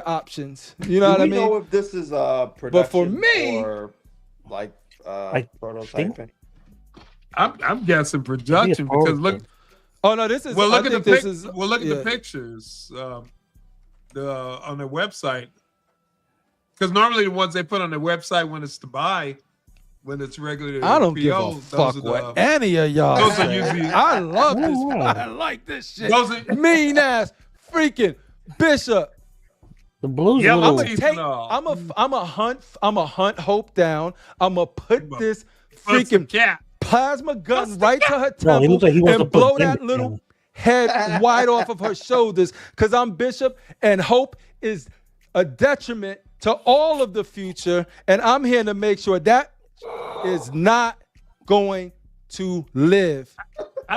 options. You know what I Do we know mean? if this is production for me- or like I prototyping? I'm guessing production Maybe a because look. forward. Oh no, this is. Well, I look at the think this pic- is. well, look at yeah. the pictures. On their website, because normally the ones they put on their website when it's to buy, when it's regular. I don't give PO, a those fuck are what the- any of y'all those are say. usually- I love this. Ooh. I like this shit. Those are- Mean ass freaking Bishop. The blues Yeah, a I'm little. gonna Teeth take. and all. I'm a hunt Hope down. I'm gonna put this Put some freaking cap. plasma gun What's right to her No, he temple looks like he wants to and put blow Jim that in little jail. head wide off of her shoulders. Cause I'm Bishop and Hope is a detriment to all of the future, and I'm here to make sure that is not going to live.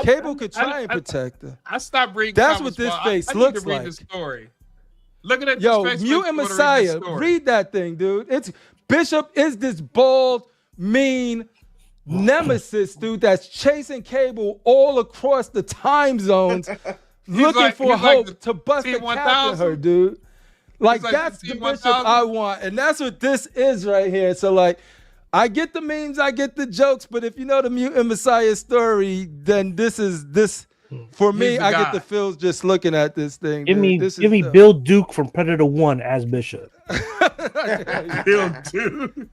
Cable could try and protect her. I stopped reading. That's what comments, this but face I need looks to read like. the story. Looking at Yo, this face, Mute makes and me wanna read Messiah, the story. read that thing, dude. It's Bishop is this bald, mean nemesis, dude, that's chasing Cable all across the time zones, looking like- for he's like Hope the to bust a cap in T-1000. her, dude. Like, like that's the the Bishop T-1000. I want, and that's what this is right here. So, like, I get the memes, I get the jokes, but if you know the Mute and Messiah story, then this is this. For me, He's the I guy. get the feels just looking at this thing. Give dude. me, This give is me Bill Duke from Predator 1 as Bishop. Bill too.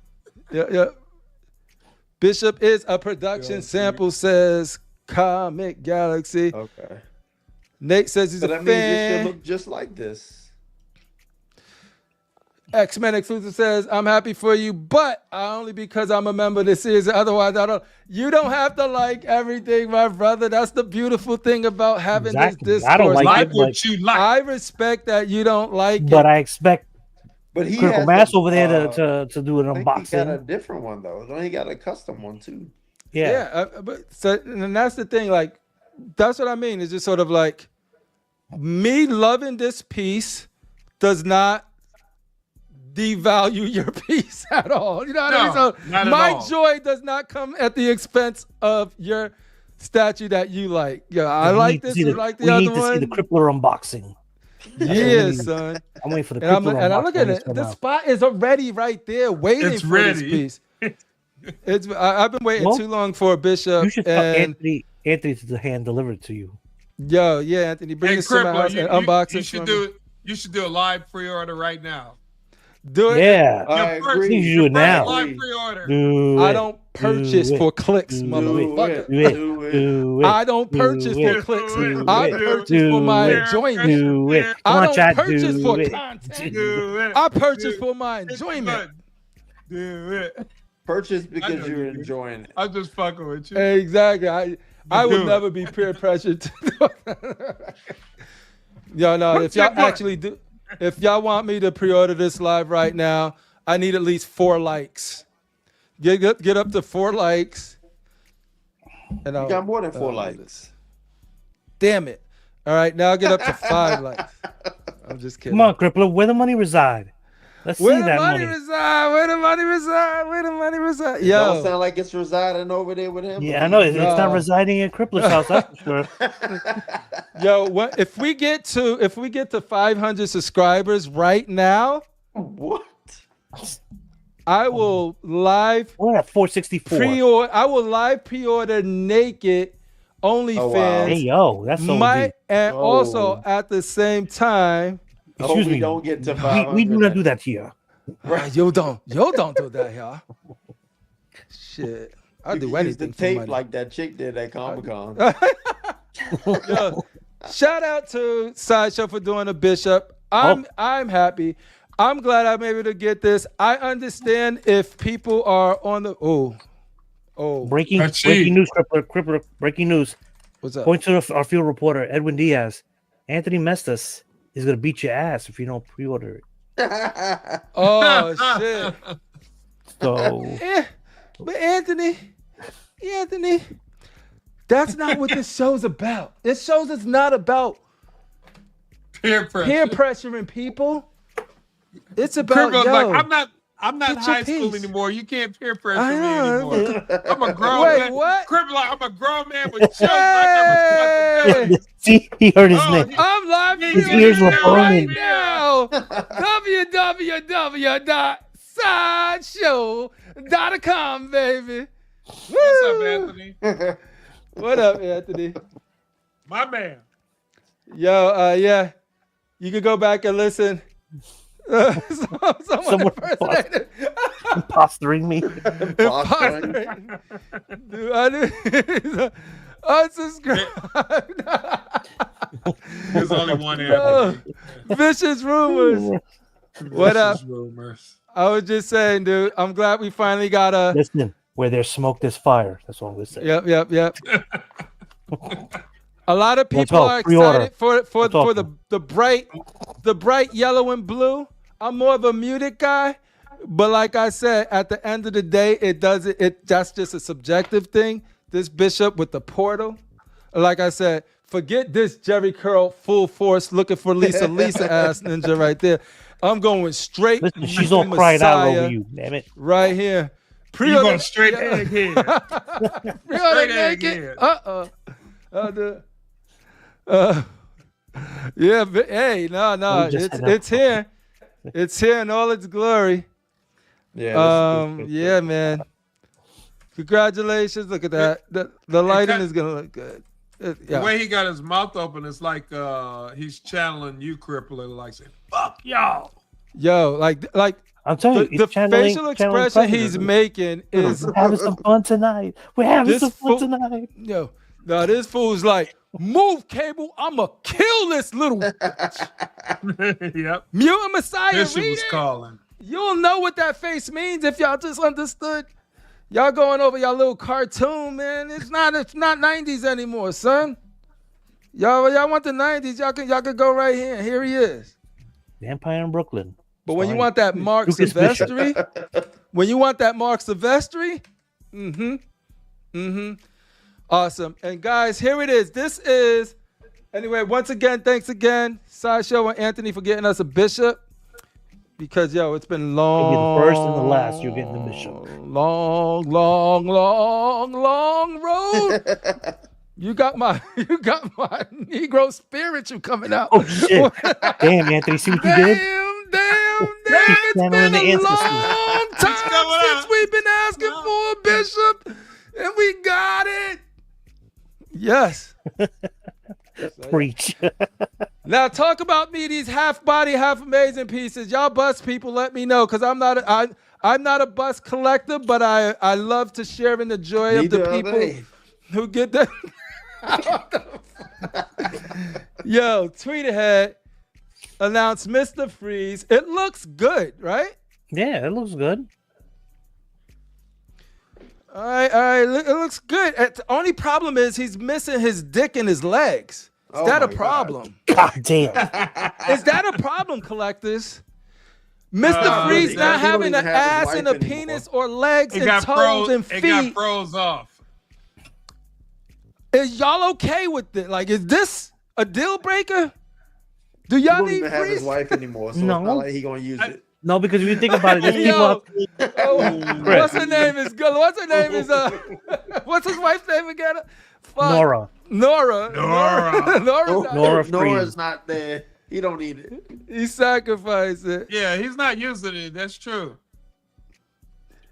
Yeah. Bishop is a production sample, says Comic Galaxy. Okay. Nate says he's So a that means it fan. should look just like this. X-Men Exclusive says, I'm happy for you, but only because I'm a member of the series. Otherwise, I don't. You don't have to like everything, my brother. That's the beautiful thing about having Exactly. this discourse. I don't like Like it, what like- you like. I respect that you don't like But it. I expect But he Critical has Mass the, over there to do an I think he got a unboxing. different one though. Don't he got a custom one too? Yeah. But so, and that's the thing. Like, that's what I mean. It's just sort of like me loving this piece does not devalue your piece at all. You know what I mean? No, So not at my all. joy does not come at the expense of your statue that you like. Yeah, I We like need to this. see You the- like we the other need to see the one. Crippler unboxing. Yeah, need. son. I'm waiting for the And I'm, Crippler and I unboxing. look at when it. it's come The out. spot is already right there, waiting It's for this ready. piece. I've been waiting Well, too long for a Bishop. You should tell and Anthony to hand deliver it to you. yo, yeah, Anthony, bring Hey, this to my Crippler, house and unbox you it. should for do me. it. You should do a live pre-order right now. Do it. Yeah. I Your first- agree. You should do your it now. first Live pre-order. Do I it. don't purchase Do it. for clicks, Do motherfucker. Do it. Do it. Do it. I don't Do purchase it. for clicks. Do I it. purchase Do for my it. enjoyment. Do it. Come I on, don't chat. purchase Do for it. content. Do it. I purchase Do for my it. enjoyment. Do it. Purchase I because know you're you do. enjoying it. Uh, I'm just fucking with you. Exactly. I Do would it. never be peer pressured to do it. Yo, no, if Push that y'all button. actually do, if y'all want me to pre-order this live right now, I need at least 4 likes. Get up to 4 likes. And You I'll, got more than 4 I'll do likes. this. Damn it. All right, now get up to 5 likes. I'm just kidding. Come on, Crippler. Where the money reside? Let's Where see the that money money. reside? Where the money reside? Where the money reside? Don't Yo, sound like it's residing over there with him. Yeah, I know. It's No. not residing in Crippler's house. That's for sure. yo, if we get to 500 subscribers right now, What? I will live We're at 464. pre-order. I will live pre-order Naked OnlyFans. Hey yo, that's so deep. And also at the same time. Excuse me. Don't get to we do not do that here. Right. Yo don't do that here. Shit. I'll do anything the for tape money. like that chick did at Comic-Con. Yo, shout out to Sideshow for doing a Bishop. I'm happy. I'm glad I'm able to get this. I understand if people are on the breaking news, Crippler, breaking news. What's up? Point to our field reporter Edwin Diaz. Anthony Mestas is gonna beat your ass if you don't pre-order it. Oh shit. So but Anthony, that's not what this show's about. This show's is not about Peer pressure. peer pressuring people. It's about Cribbo's yo. like, I'm not get your high school piece. anymore. You can't peer pressure I me know. anymore. I'm a grown Wait, man. what? Crib like I'm a grown man with children. I got responsibility. see, he heard his Oh, name. I'm live His ears were right burning. now. www.sideshow.com, baby. What's up, Woo! Anthony? What up, Anthony? My man. Yo, yeah. You can go back and listen. Someone impersonated. Impostering me. Impostering. Dude, I did. Unsubscribe. There's only one Anthony. Vicious rumors. What up? Vicious rumors. I was just saying, dude. I'm glad we finally got a. Listen, where there's smoke, there's fire. That's all I'm gonna say. Yep. A lot of people go. are Pre-order. excited for go. the bright yellow and blue. I'm more of a muted guy, but like I said, at the end of the day, that's just a subjective thing. This Bishop with the portal, like I said, forget this Jerry Curl full force looking for Lisa ass ninja right there. I'm going straight. Listen, she's all cried out over you. Damn it. Right here. You going straight egg here. Pre-order Naked. Yeah, but hey, no, it's here. It's here in all its glory. Yeah, man. Congratulations. Look at that. The lighting is gonna look good. The way he got his mouth open, it's like he's channeling you, Crippler, like saying, fuck y'all. Yo, like I'm telling you, the facial expression he's making is we're having some fun tonight. We're having some fun tonight. Yo, no, this fool's like, move, Cable. I'ma kill this little bitch. Yep. Mutant Messiah. Bishop Read was it. calling. You'll know what that face means if y'all just understood. Y'all going over y'all little cartoon, man. It's not 90s anymore, son. Y'all want the 90s, y'all could go right here. Here he is. Vampire in Brooklyn. But when you want that Mark Silvestri, awesome. And guys, here it is. This is, anyway, once again, thanks again, Sideshow and Anthony for getting us a Bishop. Because, yo, it's been long. You're the first and the last, you're getting the Bishop. Long road. You got my Negro spiritual coming out. Oh, shit. Damn, Anthony, see what you did? Damn. It's been a long time since we've been asking for a Bishop, and we got it. Yes. Preach. Now talk about me, these half body, half amazing pieces. Y'all bus people, let me know, because I'm not a bus collector, but I love to share in the joy of the people who get the. Yo, Tweeterhead announced Mr. Freeze. It looks good, right? Yeah, it looks good. All right. It looks good. The only problem is he's missing his dick and his legs. Is that a problem? God damn. Is that a problem, collectors? Mr. Freeze not having an ass and a penis or legs and toes and feet. It got froze off. Is y'all okay with it? Like, is this a deal breaker? Do y'all He don't need even have his Freeze? wife anymore, so No. it's not like he gonna use it. No, because if you think about it, there's Yo, people. what's her name is good? What's her name is what's his wife's name again? Fuck. Nora. Nora's not there. He don't need it. He sacrificed it. Yeah, he's not using it. That's true.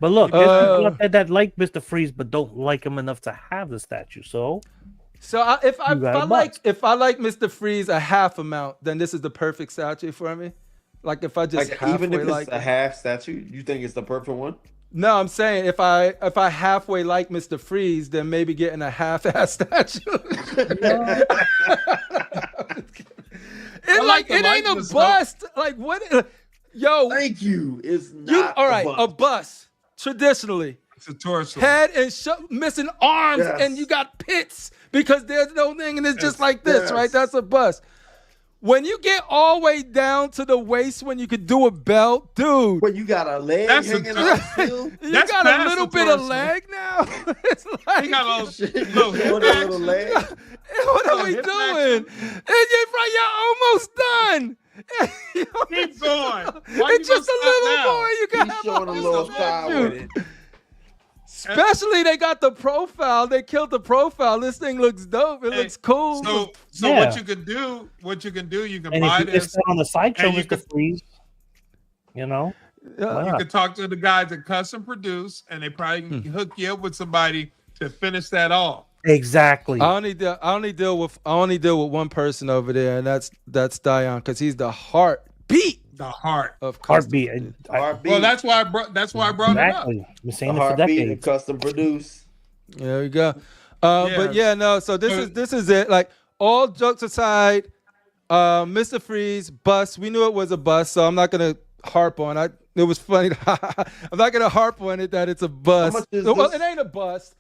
But look, there's people out there that like Mr. Freeze, but don't like him enough to have the statue. So if I bust. like Mr. Freeze a half amount, then this is the perfect statue for me. Like if I just Like halfway even if it's like a half statue, you think it's the perfect one? No, I'm saying if I halfway like Mr. Freeze, then maybe getting a half-ass statue. It ain't a bust. Like what? Yo, Thank you. It's not all right. A bust traditionally. It's a torso. Head and missing arms, Yes. and you got pits because there's no thing, and it's just like this, Yes. right? That's a bust. When you get all the way down to the waist, when you could do a belt, dude. But you got a leg That's hanging a- out still. You That's got a past little the bit of torso. leg now. It's like, He got a Shit, little you want a little leg? what are we hip doing? And you're almost done. Keep going. Why It's you just a gonna stop little now? more. You can He's have showing a a little statue. thigh with it. Especially they got the profile. They killed the profile. This thing looks dope. It Hey, looks cool. So Yeah. what you can do, you can and buy if you this. get on the sideshow, and you Mr. could- Freeze, you know, Yeah. why You not? can talk to the guys that custom produce, and they probably can hook you up with somebody to finish that off. Exactly. I only deal with one person over there, and that's Dion, because he's the heartbeat The heart. of custom. Heartbeat. And Heartbeat. Well, that's why I brought exactly. I've been the saying it for heartbeat and decades. custom produce. There we go. But yeah, no. So this is it. Like all jokes aside, Mr. Freeze bust. We knew it was a bust, so I'm not gonna harp on it. It was funny. I'm not gonna harp on it that it's a bust. much is Well, this? it ain't a bust.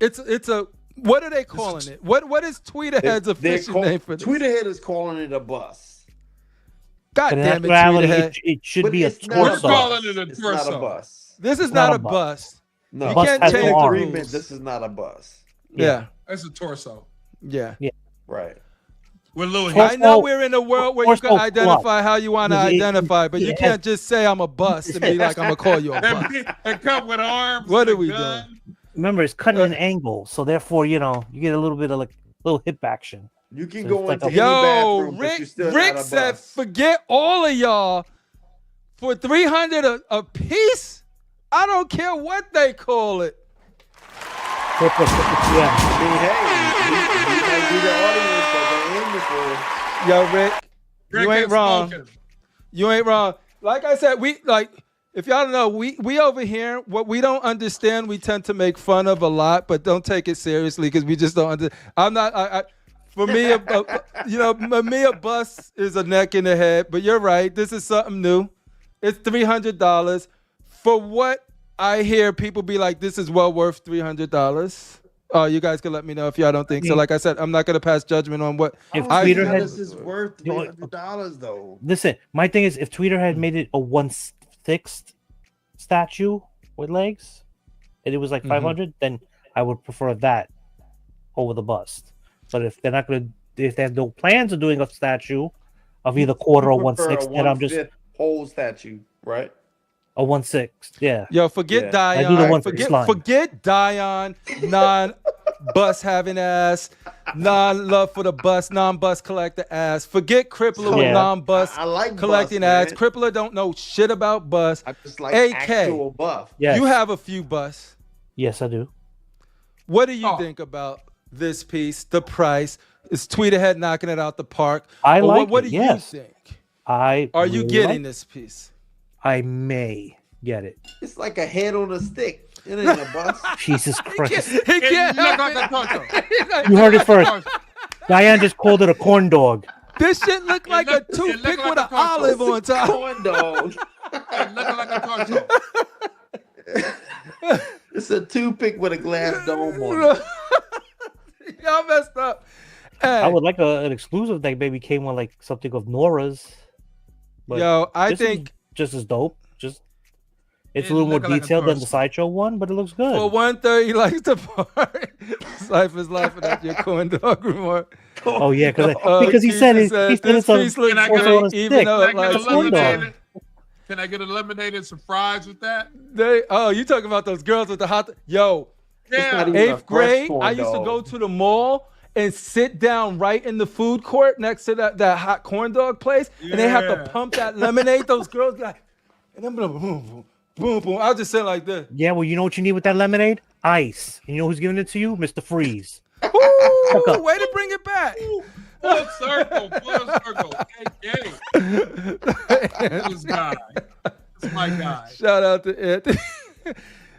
It's a. What are they calling it? What is Tweeterhead's official name for this? Tweeterhead is calling it a bus. God But in damn it, actuality, Tweeterhead. it should But be a it's not We're torso. calling it a It's not a torso. bus. This is not not a a bust. bust. No, You Bus can't has change no the arms. agreement. rules. This is not a bus. Yeah, That's a torso yeah. Right. with little Torso- hips. I know we're in a world where you can torso identify how you want to Yeah, identify, but you yeah. can't just say I'm a bust and be like I'm gonna call you a bust. And come with arms. What and are we gun. Remember, it's cutting an angle, so therefore, you know, you get a little bit of like little hip action. You can So go it's like into a- any Yo, bathroom, but you're Rick, still Rick not a said, bus. forget all of y'all for $300 a piece. I don't care what they call it. Yeah. I mean, hey, you might be the audience that they're in for. Yo, Rick, you ain't ain't wrong. smoking. You ain't wrong. Like I said, if y'all don't know, we over here, what we don't understand, we tend to make fun of a lot, but don't take it seriously because we just don't understand. I'm not. For me, a bus is a neck in the head. But you're right. This is something new. It's $300 for what I hear people be like. This is well worth $300. Oh, you guys can let me know if y'all don't think so. Like I said, I'm not gonna pass judgment on what. If I Tweeterhead- feel this is worth $300 though. Listen, my thing is, if Tweeterhead made it a 1/6 statue with legs, and it was like 500, then I would prefer that over the bust. But if they're not gonna, if they have no plans of doing a statue of either quarter or You prefer 1/6, then I'm just 1/5 whole statue, right? a 1/6. Yeah. Yo, forget Yeah. I do the Dion. 1/6 line. Forget Dion. Non-bus having ass. Non-love for the bus. Non-bus collector ass. Forget Crippler with Yeah. non-bus I like collecting bus, ass. man. Crippler don't know shit about bus. I just like AK. actual buff. Yes. You have a few bus. Yes, I do. What do you Oh. think about this piece? The price is Tweeterhead knocking it out the park. I Or like what it, do yes. you think? I Are you really getting like- this piece? I may get it. It's like a head on a stick. It ain't a bus. Jesus Christ. He It can't look help like a torso. it. You heard it first. Diane just called it a corn dog. This shit look like a look toothpick like with a an torso. olive on top. Corn dog. It look like a torso. It's a toothpick with a glass dome on it. Y'all messed up. Hey, I would like an exclusive that maybe came on like something of Nora's. But yo, I this is think just as dope. Just it's It a little more look like a detailed than the torso. sideshow one, but it looks good. for 130 he likes to part. Cypher's laughing at your corn dog remark. Oh yeah, because he said Jesus it. He said this it's on, piece looks Can I also get on a great, even stick. though Can it I get likes a corn dog. eliminated? Can I get eliminated some fries with that? you talking about those girls with the hot yo, not Yeah. even- a 8th grade, fresh corn I used to dog. go to the mall and sit down right in the food court next to that hot corn dog place, and they have Yeah. to pump that lemonade. Those girls be like, and I'm like, boom, boom. I'll just say like this. Yeah, well, you know what you need with that lemonade? Ice. And you know who's giving it to you? Mr. Freeze. Ooh, way to bring it back. Full circle. Hey, this guy. This my guy. Shout out to Anthony.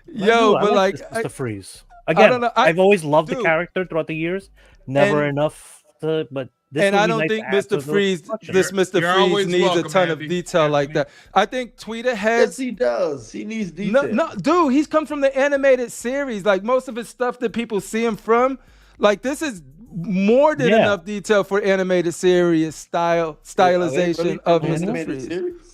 Yo, but like Mr. Freeze. Again, don't know. I've always loved dude. the character throughout the years. Never enough to, but this and would I be don't nice think to add Mr. to the Freeze, collection. this Mr. You're Freeze always needs a welcome, ton of Andy. detail like that. I think Tweeterhead. Yes, he does. He needs detail. No, dude, he's come from the animated series. Like most of his stuff that people see him from, like this is more than enough detail for animated series stylization of Mr. Freeze. Series?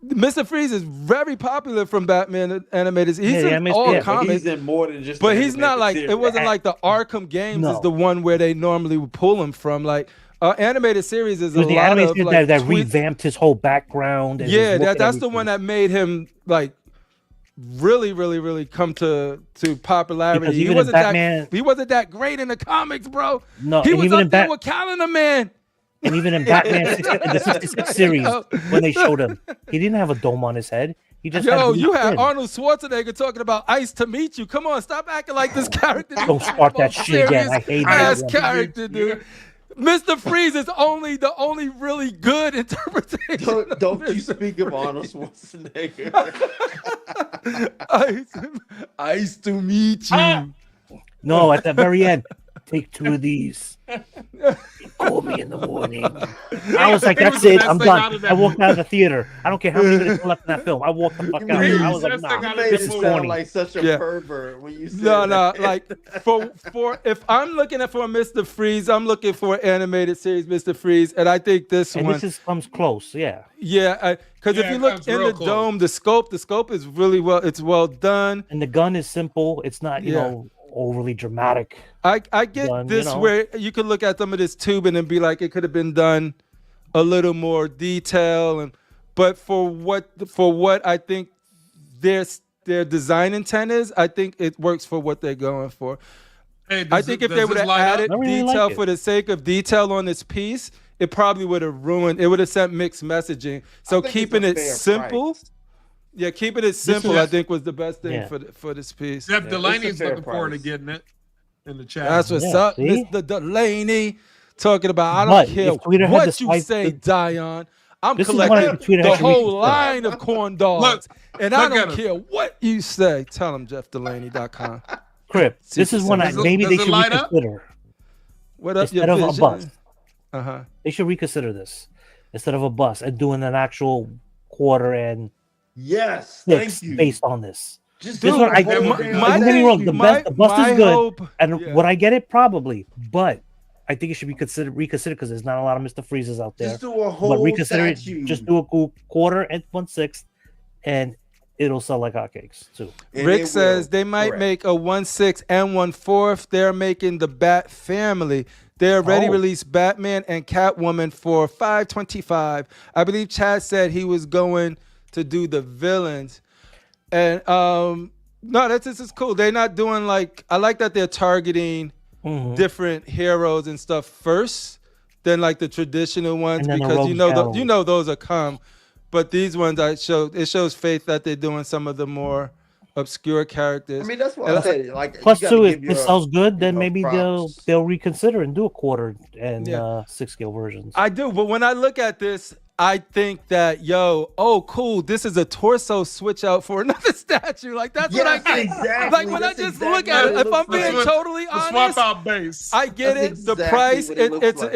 Mr. Freeze is very popular from Batman animated. He's in all But comics, he's in more than just. but the he's not animated like series. it wasn't like the Arkham games No. is the one where they normally would pull him from. Like animated series is It was a the lot animated of series like that tweet- revamped his whole background. And his Yeah, look and that's the everything. one that made him like really come to popularity. Because He even in wasn't Batman- that he wasn't that great in the comics, bro. No, he and was even up in there with Calendar Man. And even in Batman in the 66 series, when they showed him, he didn't have a dome on his head. He just had Yo, a you had skin. Arnold Schwarzenegger talking about ice to meet you. Come on, stop acting like this character. Don't start that shit again. I hate ass that. character, dude. Mr. Freeze is the only really good interpretation. Don't you speak of Arnold Schwarzenegger? ice to meet you. No, at the very end, take 2 of these. Call me in the morning. I was like, It was that's the it. best I'm thing out done. of that I walked out of the theater. I don't care how many minutes left in that film. I walked the fuck out. I was like, Best thing nah, out of You made this it is sound corny. like such a Yeah. pervert when you said No, that. like for if I'm looking at for Mr. Freeze, I'm looking for an animated series, Mr. Freeze, and I think this And one, comes close, yeah. yeah, because if Yeah, you it look comes in real the close. dome, the scope is really well done. And the gun is simple. It's not, you Yeah. know, overly dramatic. I get Done, this you know. where you could look at some of this tubing and be like, it could have been done a little more detail, but for what I think their design intent is, I think it works for what they're going for. Hey, I think if they would have added I really like detail it. for the sake of detail on this piece, it probably would have ruined. It would have sent mixed messaging. So I think it's keeping a it fair simple, price. yeah, keeping it simple, is- I think was the best thing Yeah. for this piece. Jeff Yeah, Delaney's it's a fair looking forward to price. getting it in the chat. That's what's Yeah, up, see? Mr. Delaney. Talking about, I But don't care if Twitter had what this you fight- say, Dion. I'm This is one collecting of the Twitter the had to whole reconsider. line of corn dogs, and I look don't at care what you say. Tell him JeffDelaney.com. Crip, this is one Does it- maybe does they it should light up? reconsider. What up, Instead of a bus. Uh-huh. They should reconsider this. Instead of a bus and doing an actual quarter and Yes, six thank you. based on this. Just This do one, the I, whole don't damn get me thing. wrong, the bus is good. hope- And yeah. would I get it? Probably. But I think it should be reconsidered because there's not a lot of Mr. Freezes out there. Just do a But whole reconsider statue. it. Just do a cool quarter and 1/6, and it'll sell like hotcakes too. And Rick it says will. they might Correct. make a 1/6 and 1/4. They're making the Bat Family. They already Oh. released Batman and Catwoman for $525. I believe Chad said he was going to do the villains. And no, this is cool. They're not doing like, I like that they're targeting Mhm. different heroes and stuff first than like the traditional ones, And then the because rogues you know those are come. But these ones it shows faith that they're doing some of the more obscure characters. I mean, that's what And I said. Like, Plus, you gotta too, if give it your- sells good, then your maybe props. they'll reconsider and do a quarter and Yeah. 6-scale versions. I do, but when I look at this, I think that oh cool, this is a torso switch out for another statue. Like that's what I Yes, get. exactly. Like when That's I just exactly look at what it, it if I'm looks being like. totally The honest, swap out base. I get That's it. The exactly price, what it looks like.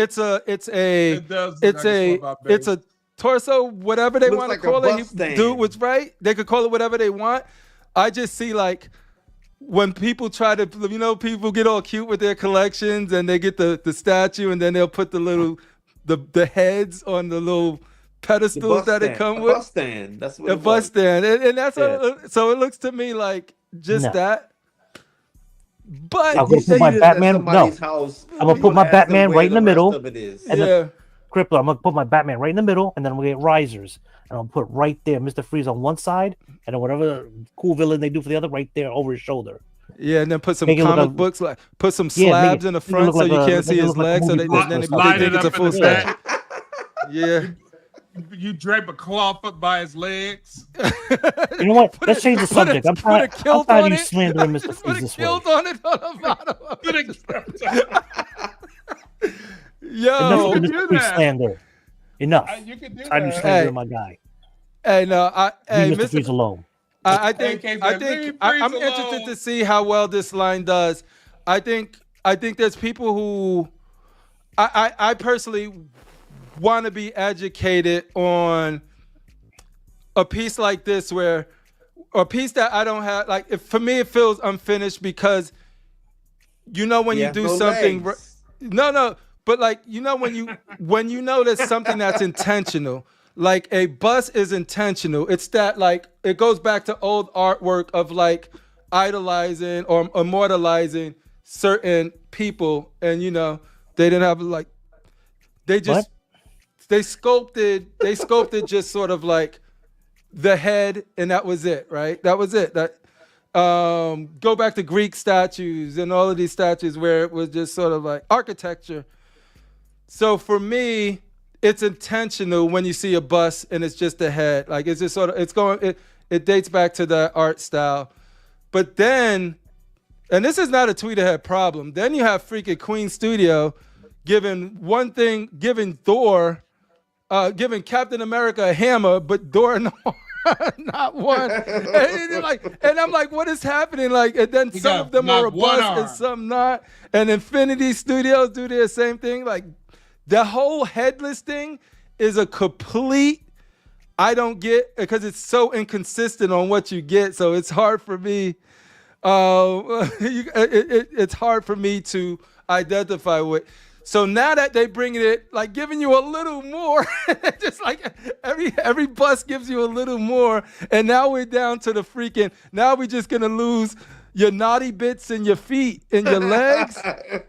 it's a torso, whatever they Looks want to like a call bus it. stand. Dude was right. They could call it whatever they want. I just see like when people try to, people get all cute with their collections and they get the statue and then they'll put the little the heads on the little pedestals that it come with. Bus stand. That's what A it was. bus stand, and that's Yeah. so it looks to me like just No. that. But I'll go You say put my you just at Batman. somebody's No, house, I'm gonna you put my ask them Batman where right in the rest middle, of it is. and yeah. Crippler, I'm gonna put my Batman right in the middle, and then we'll get risers, and I'll put right there Mr. Freeze on one side, and then whatever cool villain they do for the other, right there over his shoulder. Yeah, and then put some Make it look comic like- books, like put some Yeah, make slabs it- in the make it front look so like you a- can't make see it his look like a legs, so movie they, poster then or they something. Light think it it's a up in full the statue. back. Yeah, you drape a cloth up by his legs. You know what? Let's change the subject. I'm tired of you slandering Mr. Just Freeze put a this way. kilt on it on the bottom of it. Yo, Enough of the Mr. Freeze slander. Enough. You can do Tired of you that. slandering my guy. Hey, no, Leave Mr. Freeze alone. I think I'm alone. interested to see how well this line does. I think there's people who I personally want to be educated on a piece like this, where a piece that I don't have, like, for me it feels unfinished because when you do something but like when you know there's something that's intentional. Like a bus is intentional. It's that, like, it goes back to old artwork of like idolizing or immortalizing certain people, and they didn't have like they sculpted just sort of like the head, and that was it, right? That was it. That go back to Greek statues and all of these statues where it was just sort of like architecture. So for me, it's intentional when you see a bust and it's just the head. Like, it's just sort of, it dates back to the art style. But then, and this is not a Tweeterhead problem, then you have freaking Queen Studio giving Thor, giving Captain America a hammer, but Thor not one. And I'm like, what is happening? Like, and then some of them are a bust and some not. And Infinity Studios do their same thing. Like, the whole headless thing is a complete, I don't get, because it's so inconsistent on what you get. So it's hard for me. It's hard for me to identify with. So now that they bring it, like, giving you a little more, just like every bus gives you a little more, and now we're down to the freaking. Now we're just gonna lose your naughty bits in your feet and your legs.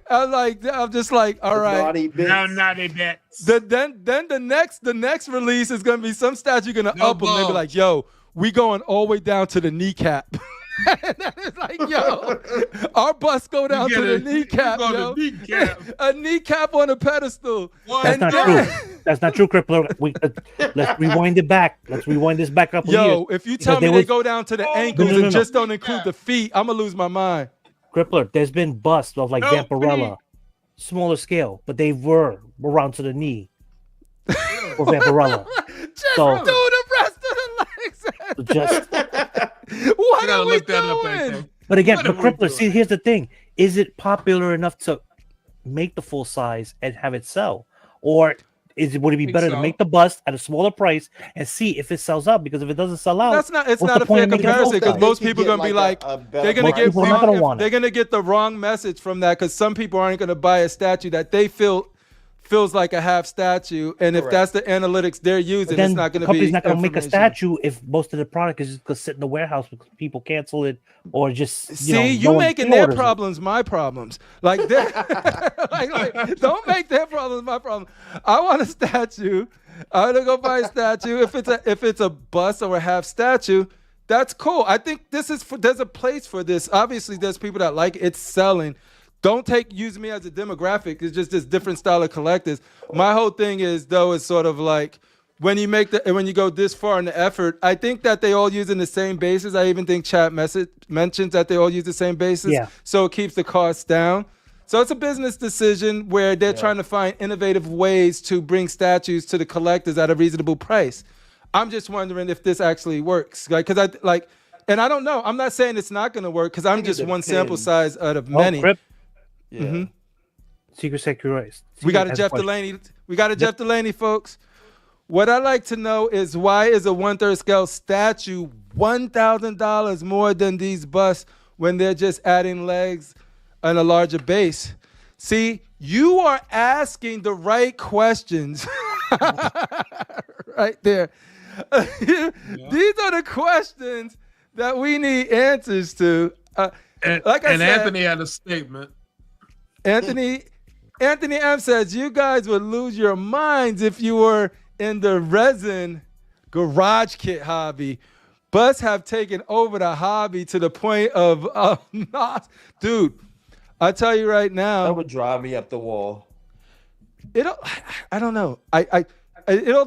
I'm just like, all right. Naughty bits. No naughty bits. Then the next release is gonna be some statue gonna up them. They be like, yo, we going all the way down to the kneecap. And then it's like, yo, our bus go down to the kneecap, yo. A kneecap on a pedestal. That's not true. That's not true, Crippler. Let's rewind it back. Let's rewind this back up. Yo, if you tell me they go down to the ankles and just don't include the feet, I'm gonna lose my mind. Crippler, there's been busts of like Vampirella, smaller scale, but they were around to the knee for Vampirella. Just do the rest of the legs. What are we doing? But again, the Crippler, see, here's the thing. Is it popular enough to make the full size and have it sell? Or would it be better to make the bust at a smaller price and see if it sells out? Because if it doesn't sell out, it's not a fair comparison, because most people are going to be like, they're going to get the wrong message from that, because some people aren't going to buy a statue that they feels like a half statue, and if that's the analytics they're using, it's not going to be. Company's not going to make a statue if most of the product is just going to sit in the warehouse because people cancel it or just. You making their problems my problems. Like, like, don't make their problems my problem. I want a statue. I'm gonna go buy a statue. If it's a bust or a half statue, that's cool. I think there's a place for this. Obviously, there's people that like it. It's selling. Don't use me as a demographic. It's just this different style of collectors. My whole thing is sort of like, when you go this far in the effort, I think that they all using the same basis. I even think chat message mentions that they all use the same basis. Yeah. So it keeps the costs down. So it's a business decision where they're trying to find innovative ways to bring statues to the collectors at a reasonable price. I'm just wondering if this actually works. And I don't know. I'm not saying it's not going to work, because I'm just one sample size out of many. Yeah. Mm-hmm. Secret Securities. We got a Jeff Delaney. Jeff Delaney, folks. What I'd like to know is, why is a 1/3 scale statue $1,000 more than these busts when they're just adding legs and a larger base? See, you are asking the right questions right there. These are the questions that we need answers to. Like I said, Anthony had a statement. Anthony M says, you guys would lose your minds if you were in the resin garage kit hobby. Busts have taken over the hobby to the point of not. Dude, I tell you right now, that would drive me up the wall. I don't know. it all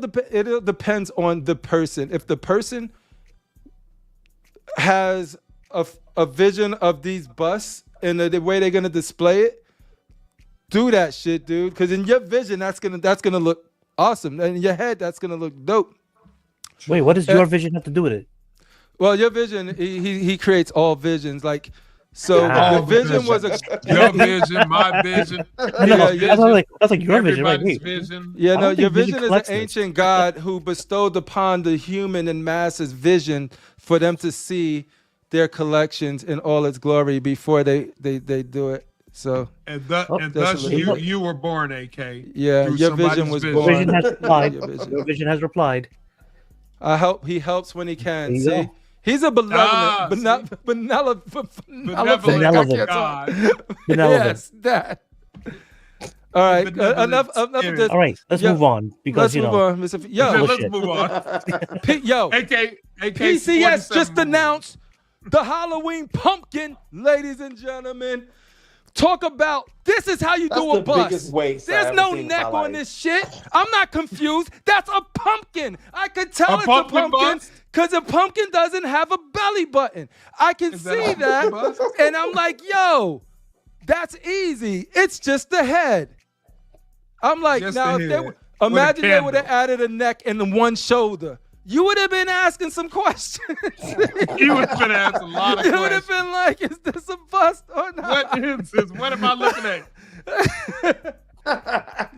depends on the person. If the person has a vision of these busts and the way they're gonna display it, do that shit, dude. Because in your vision, that's gonna look awesome. And in your head, that's gonna look dope. Wait, what does your vision have to do with it? Well, your vision, he creates all visions. Like, so the vision was your vision, my vision. That's like your vision, right? Everybody's vision. Yeah, no, your vision is an collects this. ancient God who bestowed upon the human and masses vision for them to see their collections in all its glory before they do it. So And thus you were born, AK. yeah, through your vision somebody's was vision. born. Vision has replied. Your vision. Your vision has replied. He helps when he can. There you See, go. he's a benevolent, Benevolent God. Yes, that. All right, Benevolent enough of spirit. this. All right, let's Yeah, move on because Let's move on, Mr. Yo, Let's shit. move on. Yo, AK PCS 47 just move on. announced the Halloween pumpkin, ladies and gentlemen. Talk about this is how you That's do a the bust. biggest waste There's I've no ever seen in neck my on life. this shit. I'm not confused. That's a pumpkin. I could tell A it's pumpkin a pumpkin bust? because a pumpkin doesn't have a belly button. I can Is that a see pumpkin that, bust? and I'm like, yo, that's easy. It's just the head. I'm like, Just now the if head. they With a imagine they would have candle. added a neck and then one shoulder, you would have been asking some questions. You would have been asked a lot of You would have questions. been like, is this a bust or not? What is this? What am I looking at?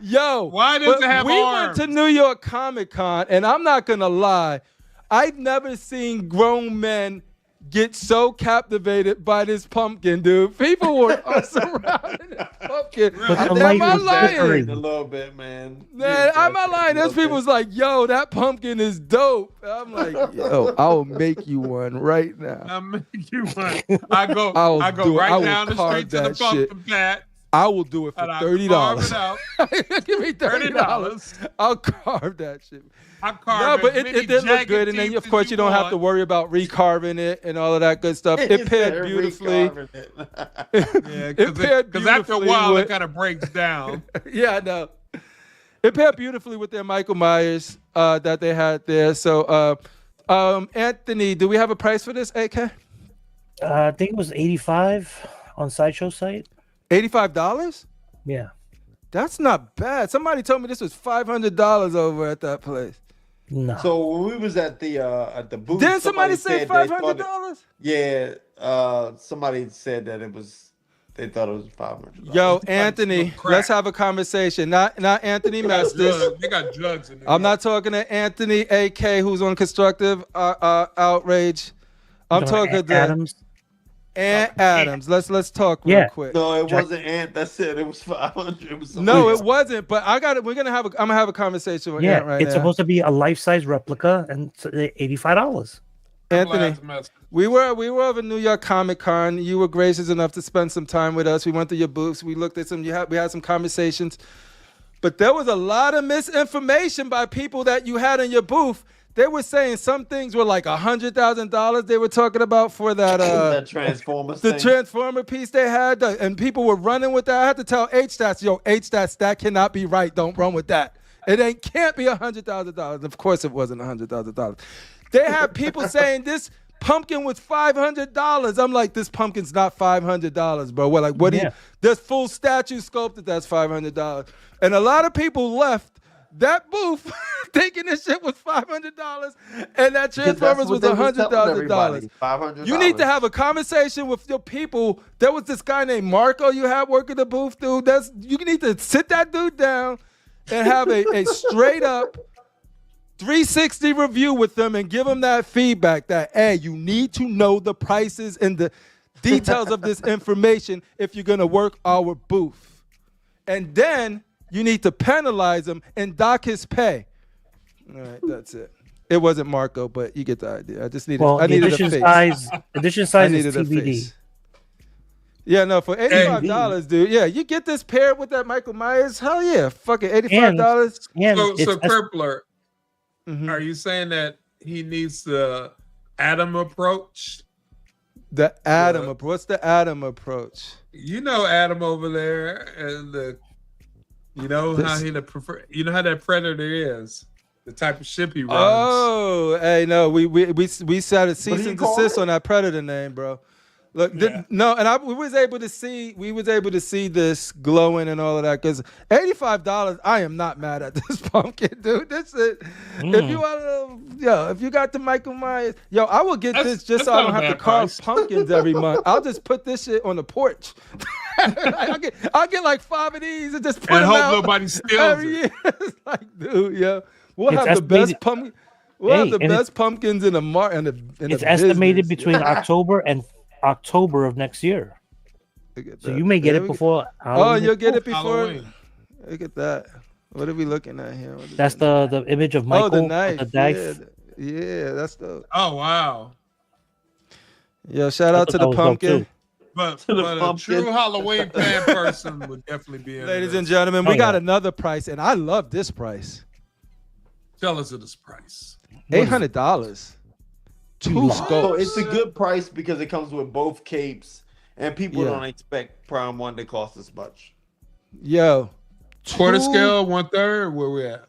Yo, Why does but it have we arms? went to New York Comic Con, and I'm not gonna lie, I've never seen grown men get so captivated by this pumpkin, dude. People were surrounding the pumpkin. But the Am light I was lying? different. A little bit, man. Man, I'm not lying. There's people was like, yo, that pumpkin is dope. I'm like, yo, I'll make you one right now. I make you one. I go I will right down the carve street to the that shit. pumpkin patch. I will do it for And I $30. carve it out. Give me $30. I'll carve that shit. I carve No, but as it many did look jagged good, and then teeth of as course you don't have to want. worry about recarving it and all of that good stuff. It paired beautifully. Yeah, It paired because after a beautifully while with- it kind of breaks down. Yeah, I know. It paired beautifully with their Michael Myers that they had there. So, Anthony, do we have a price for this, AK? I think it was 85 on Sideshow site. $85? Yeah. That's not bad. Somebody told me this was $500 over at that place. No. So when we was at the booth, Didn't somebody say said they thought $500? Yeah, somebody said that they thought it was $500. Yo, Anthony, crack. let's have a conversation. Not Anthony Mestis. They got drugs in there. I'm not talking to Anthony AK, who's on Constructive Outrage. I'm talking to Adams. Ant Adams. Let's talk real Yeah. quick. No, it wasn't Ant that said it was 500. It was No, it wasn't. But I'm gonna have a conversation with Ant Yeah, right it's now. supposed to be a life-size replica and it's $85. Anthony, we were over New York Comic Con. You were gracious enough to spend some time with us. We went to your booths. We looked at some. We had some conversations. But there was a lot of misinformation by people that you had in your booth. They were saying some things were like $100,000. They were talking about for that that Transformers the thing. Transformer piece they had, and people were running with that. I had to tell H-Stats, yo, H-Stats, that cannot be right. Don't run with that. It can't be $100,000. Of course it wasn't $100,000. They had people saying this pumpkin was $500. I'm like, this pumpkin's not $500, bro. We're like, what do you? There's full statue sculpted that's $500, and a lot of people left that booth thinking this shit was $500, and that Transformers was $100,000. $500. You need to have a conversation with your people. There was this guy named Marco you had working the booth, dude. You need to sit that dude down and have a straight up 360 review with them and give them that feedback that, hey, you need to know the prices and the details of this information if you're going to work our booth. And then you need to penalize him and dock his pay. All right, that's it. It wasn't Marco, but you get the idea. I just needed, Well, I the needed edition a face. size, edition I size needed is a TBD. face. Yeah, no, for $85, dude. Yeah, you get this paired with that Michael Myers. Hell yeah, fucking $85. And So it's Purpler, Mhm. are you saying that he needs the Adam approach? The Adam approach. What's the Adam approach? You know Adam over there and the You know how This- he the prefer. You know how that Predator is. The type of ship he runs. Oh, hey, no, we set a cease do you and call desist it? on that Predator name, bro. Look, Yeah. no, and we was able to see this glowing and all of that because $85. I am not mad at this pumpkin, dude. This is if you want to, if you got the Michael Myers, I will get this just so I don't not a have to bad carve price. pumpkins every month. I'll just put this shit on the porch. I'll get like 5 of these and just put And them hope out nobody steals every it. year. It's like, dude, we'll It's have the best estimated- pumpkin. We'll have the and best pumpkins in the It's estimated business. between October and October of next year. Look at So that. you may get There it we go. before. Oh, Halloween you'll get it before. Halloween. Look at that. What are we looking at here? What is That's that? the image of Michael. Oh, the with knife. The knife. Yeah, that's the. Oh wow! Yo, shout out to thought that the was dope, pumpkin. too. But, To the but a pumpkin. true Halloween fan person would definitely be in. Ladies this. and gentlemen, we Oh, got yeah. another price, and I love this price. Tell us of this price. $800. Two So scopes. it's a good price because it comes with both capes, and people Yeah. don't expect Prime 1 to cost as much. Yo, Quarter two- scale, 1/3. Where we at?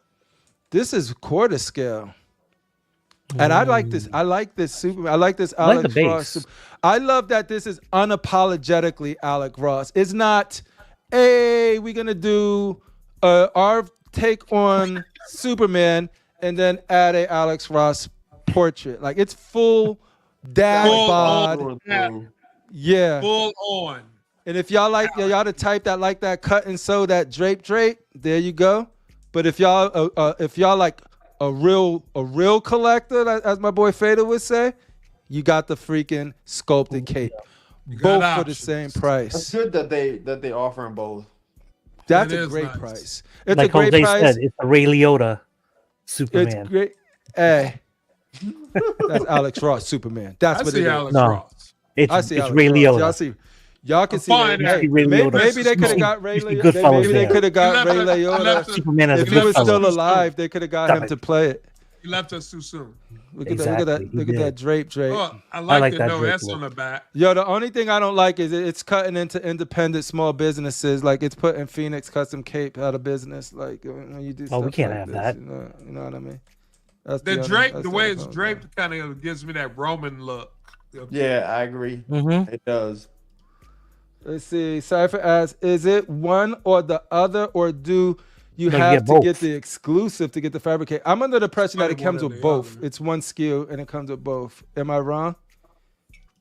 This is quarter scale. And I like this. I like this Superman. I like this I like Alex the Ross. base. I love that this is unapologetically Alec Ross. It's not, hey, we're gonna do our take on Superman and then add a Alex Ross portrait. Like it's full dad Full bod. Through and Yeah. through. Yeah. Full on. And if y'all like y'all the type that like that cut and sew, that drape, there you go. But if y'all like a real collector, as my boy Fader would say, you got the freaking sculpted cape, got both for the options. same It's price. good that they offering both. That's It a is great nice. price. It's Like a great Jose price. said, it's a Ray Liotta It's Superman. great. Hey, that's Alex Ross Superman. That's I what see it is. Alex No. Ross. It's, I see it's Alex Ray Ross. Liotta. Y'all can I'm see. fine. Hey, Ray maybe, Liotta. maybe they could have You got Ray see Liotta. Goodfellas Maybe they there. could have got You Ray left it- you Liotta. left it- Superman as If a he was Goodfellas. still Goodfellas. alive, they could have got Stop him it. to play it. You left us too soon. Look at that! Look at that! Exactly, he Look at that did. drape. Oh, I like, like the that no drip S look. on the back. Yo, the only thing I don't like is it's cutting into independent small businesses. Like it's putting Phoenix Custom Cape out of business. Like when you do stuff we can't like have this, that. You know what I mean? That's The only- drape, that's the way only it's problem. draped, kind of gives me that Roman look. Yeah, I agree. Mm-hmm. It does. Let's see. Cypher asks, is it one or the other, or do you No, you have get to both. get the exclusive to get the fabricate? I'm under the impression that it Probably one comes or with the both. other. It's one SKU and it comes with both. Am I wrong?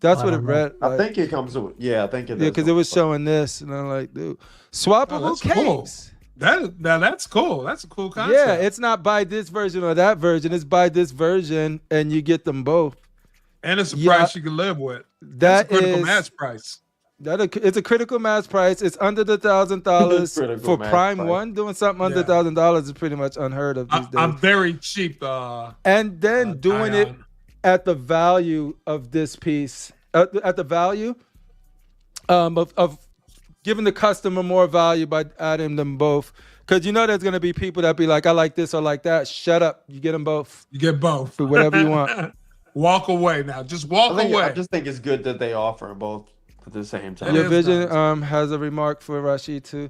That's I what it don't know. read. I like- think it comes with. Yeah, I think it. Yeah, does because come it was with- showing this, and I'm like, dude, swappable Oh, that's cool. capes. That's cool. That's a cool concept. Yeah, it's not buy this version or that version. It's buy this version, and you get them both. and it's a Yeah, price you can live with. That That's a critical is- mass price. It's a critical mass price. It's under the $1,000 Critical for mass Prime price. One. Doing something under Yeah. $1,000 is pretty much unheard of these days. I'm very cheap. And then doing it Ion. at the value of this piece, at the value of giving the customer more value by adding them both. Because you know there's going to be people that be like, I like this or like that. Shut up. You get them both. You get both. Do whatever you want. Walk away now. Just walk I away. just think it's good that they offer both at the same time. It Your is Vision nice. has a remark for Rasheed too.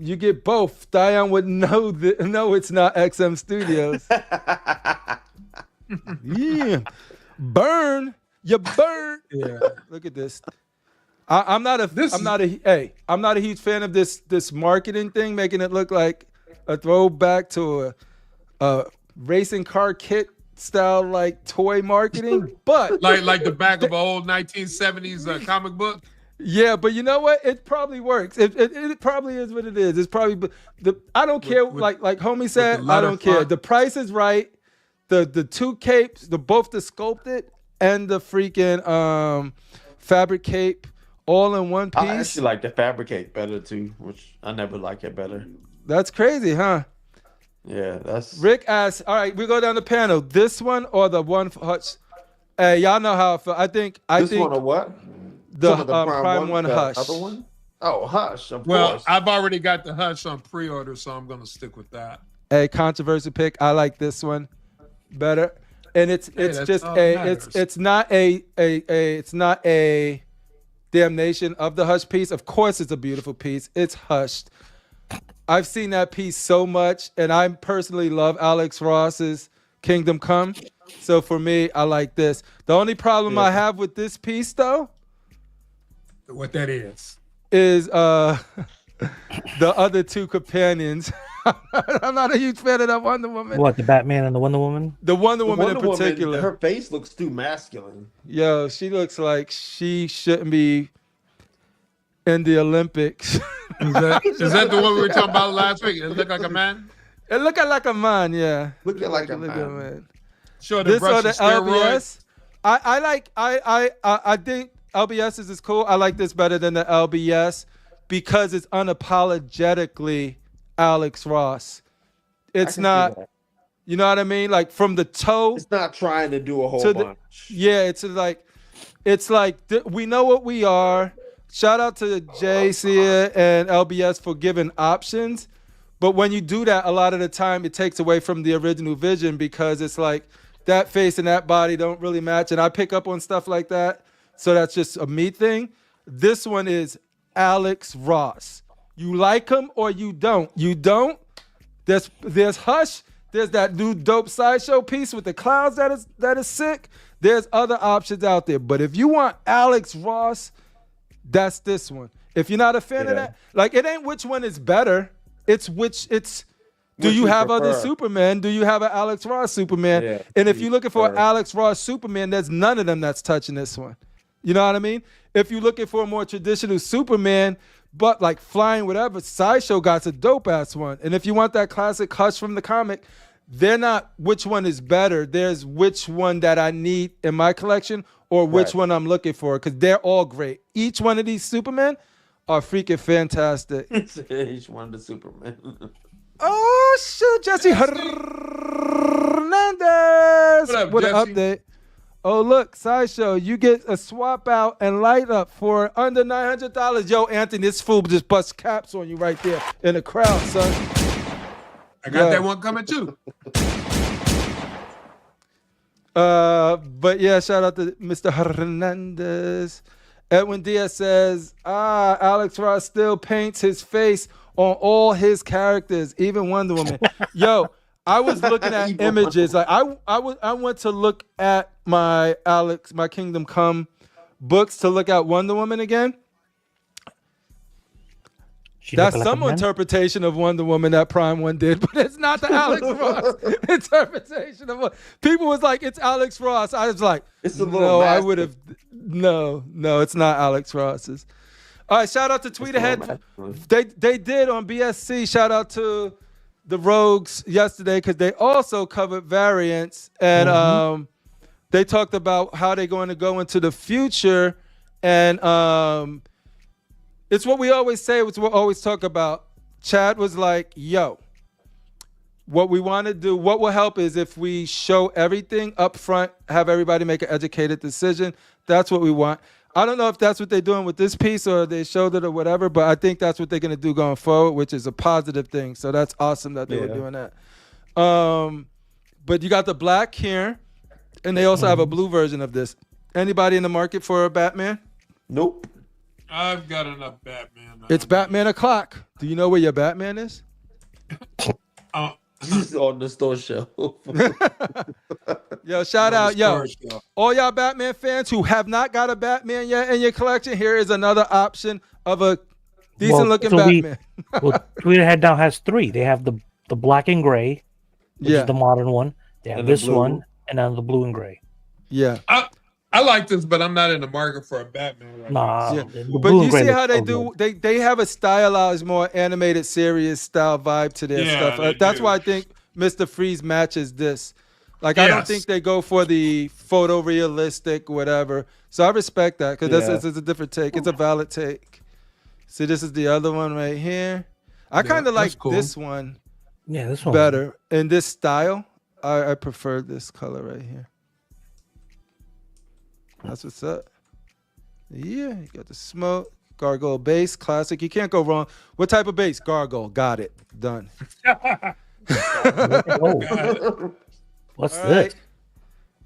You get both. Dion would know no, it's not XM Studios. Yeah. Burn. You burn. Yeah. Look at this. I'm not a huge fan of this marketing thing, making it look like a throwback to a racing car kit style like toy marketing. But like the back of an old 1970s comic book. yeah, but you know what? It probably works. It probably is what it is. It's probably I don't care. with- like homie said, the I letter don't care. front. The price is right. The two capes, both the sculpted and the freaking fabric cape, all in one piece. I actually like the fabricate better too, which I never like it better. That's crazy, huh? Yeah, that's Rick asks, all right, we go down the panel. This one or the one for Hutch? Hey, y'all know how I feel. I think this one or what? the Some of Prime One the Hush. Other one? Oh, Hush. Of Well, course. I've already got the Hush on pre-order, so I'm gonna stick with that. A controversial pick. I like this one better. And it's that's just all that matters. it's not a damnation of the Hush piece. Of course, it's a beautiful piece. It's hushed, I've seen that piece so much, and I personally love Alex Ross's Kingdom Come. So for me, I like this. The only problem I have with this piece, though, What that is. the other two companions. I'm not a huge fan of that Wonder Woman. What, the Batman and the Wonder Woman? The Wonder Woman Wonder in particular. her face looks too masculine. Yo, she looks like she shouldn't be in the Olympics. Is that the one we were talking about last week? It looked like a man? It looked like a man, yeah. Looking like a man. Sure, the This or brush the of steroids. LBS. I think LBS's is cool. I like this better than the LBS because it's unapologetically Alex Ross. It's not, you know what I mean? Like from the toe. It's not trying to do a whole to bunch. Yeah, it's like we know what we are. Shout out to JC and LBS for giving options. But when you do that, a lot of the time it takes away from the original vision because it's like that face and that body don't really match. And I pick up on stuff like that. So that's just a me thing. This one is Alex Ross. You like him or you don't. You don't. There's Hush. There's that new dope Sideshow piece with the clouds that is sick. There's other options out there. But if you want Alex Ross, that's this one. If you're not a fan of that, like it ain't which one is better. Do you have other Superman? Do you have an Alex Ross Superman? Yeah. And if you're looking for an Alex Ross Superman, there's none of them that's touching this one. You know what I mean? If you're looking for a more traditional Superman, but like flying whatever, Sideshow got a dope ass one. And if you want that classic Hush from the comic, they're not which one is better. There's which one that I need in my collection or which one I'm looking for because they're all great. Each one of these Supermen are freaking fantastic. Each one of the Superman. Oh, shit, Jesse Hernandez. What an update. Oh, look, Sideshow, you get a swap out and light up for under $900. Yo, Anthony, this fool just bust caps on you right there in the crowd, son. I got that one coming too. But yeah, shout out to Mr. Hernandez. Edwin Diaz says, Alex Ross still paints his face on all his characters, even Wonder Woman. Yo, I was looking at images. Like I went to look at my Kingdom Come books to look at Wonder Woman again. That's some interpretation of Wonder Woman that Prime One did, but it's not the Alex Ross interpretation of what people was like. It's Alex Ross. I was like, it's a no, I would have. No, it's not Alex Ross's. All right, shout out to Tweeterhead. They did on BSC. Shout out to the Rogues yesterday because they also covered variants and they talked about how they're going to go into the future and it's what we always say. It's what we always talk about. Chad was like, yo, what we want to do, what will help is if we show everything up front, have everybody make an educated decision. That's what we want. I don't know if that's what they're doing with this piece or they showed it or whatever, but I think that's what they're going to do going forward, which is a positive thing. So that's awesome that they were doing that. But you got the black here, and they also have a blue version of this. Anybody in the market for a Batman? Nope. I've got enough Batman. It's Batman o'clock. Do you know where your Batman is? He's on the store shelf. Yo, shout out. Yo, all y'all Batman fans who have not got a Batman yet in your collection, here is another option of a decent looking Batman. Tweeterhead now has three. They have the black and gray, which is the modern one. They have this one, and then the blue and gray. Yeah. I like this, but I'm not in the market for a Batman right now. Yeah. But you see how they do? They have a stylized, more animated, serious style vibe to their stuff. That's why I think Mr. Freeze matches this. Like, I don't think they go for the photorealistic, whatever. So I respect that because this is a different take. It's a valid take. See, this is the other one right here. I kind of like this one. Yeah, this one better in this style. I prefer this color right here. That's what's up. Yeah, you got the smoke. Gargoyle base, classic. You can't go wrong. What type of base? Gargoyle. Got it. Done. What's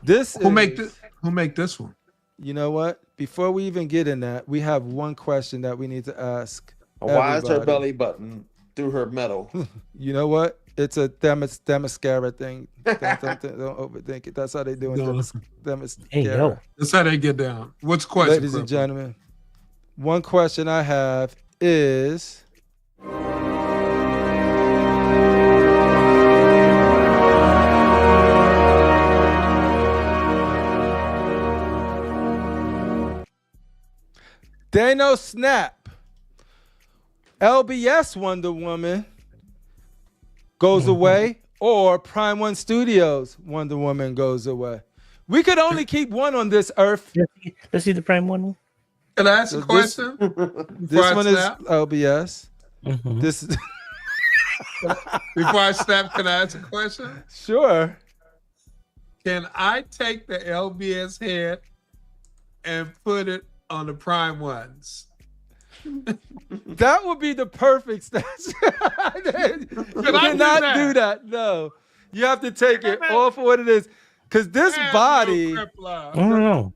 this? Who make this one? You know what? Before we even get in that, we have one question that we need to ask. Why is her belly button through her metal. You know what? It's a Themyscira thing. Don't overthink it. That's how they do it. No. Themyscira. Hey, yo. That's how they get down. What's the question, Ladies and Cripple? gentlemen, one question I have is... Dano Snap, LBS Wonder Woman goes away, or Prime One Studios Wonder Woman goes away. We could only keep one on this earth. Let's see the Prime one. Can I ask a question? This one is snap? LBS. Mm-hmm. This is Before I snap, can I ask a question? sure. Can I take the LBS head and put it on the Prime Ones? That would be the perfect snatch. You cannot do that. No, you have to take it all for what it is. Because this body, I don't know.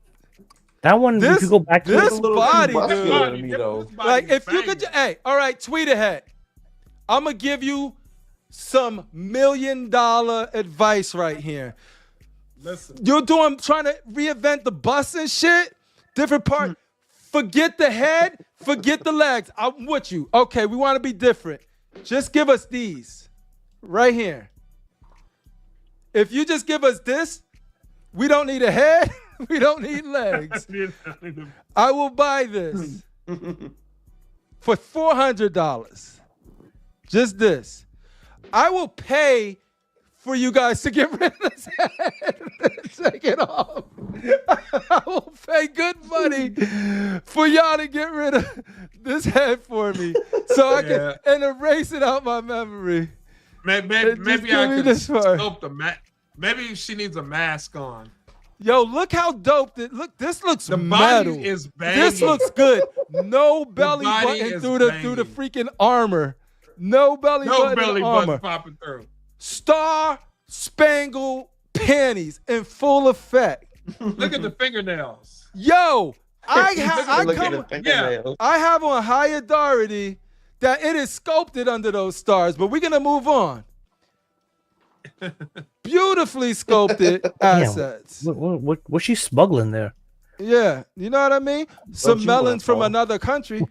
That one, if you go back to this it, body, muscular dude. to me, though. Like if you could, hey, all right, Tweeterhead, I'm gonna give you some $1 million advice right here. Listen. You're trying to reinvent the bus and shit. Different part. Forget the head. Forget the legs. I'm with you. Okay, we want to be different. Just give us these right here. If you just give us this, we don't need a head. We don't need legs. I will buy this for $400. Just this. I will pay for you guys to get rid of this head. Take it off. I will pay good money for y'all to get rid of this head for me, so I can erase it out my memory. Maybe I could sculpt a mask. Maybe she needs a mask on. Yo, look how dope this look. This looks The metal. body is banging. This looks good. No belly body button is through the banging. freaking armor. No belly No button belly armor. button popping through. Star Spangled panties in full effect. Look at the fingernails. Yo, I Look at the come. fingernails. I have on high authority that it is sculpted under those stars, but we're gonna move on. Beautifully sculpted assets. what's she smuggling there? Yeah, you know what I mean. Some you melons went from for? another country.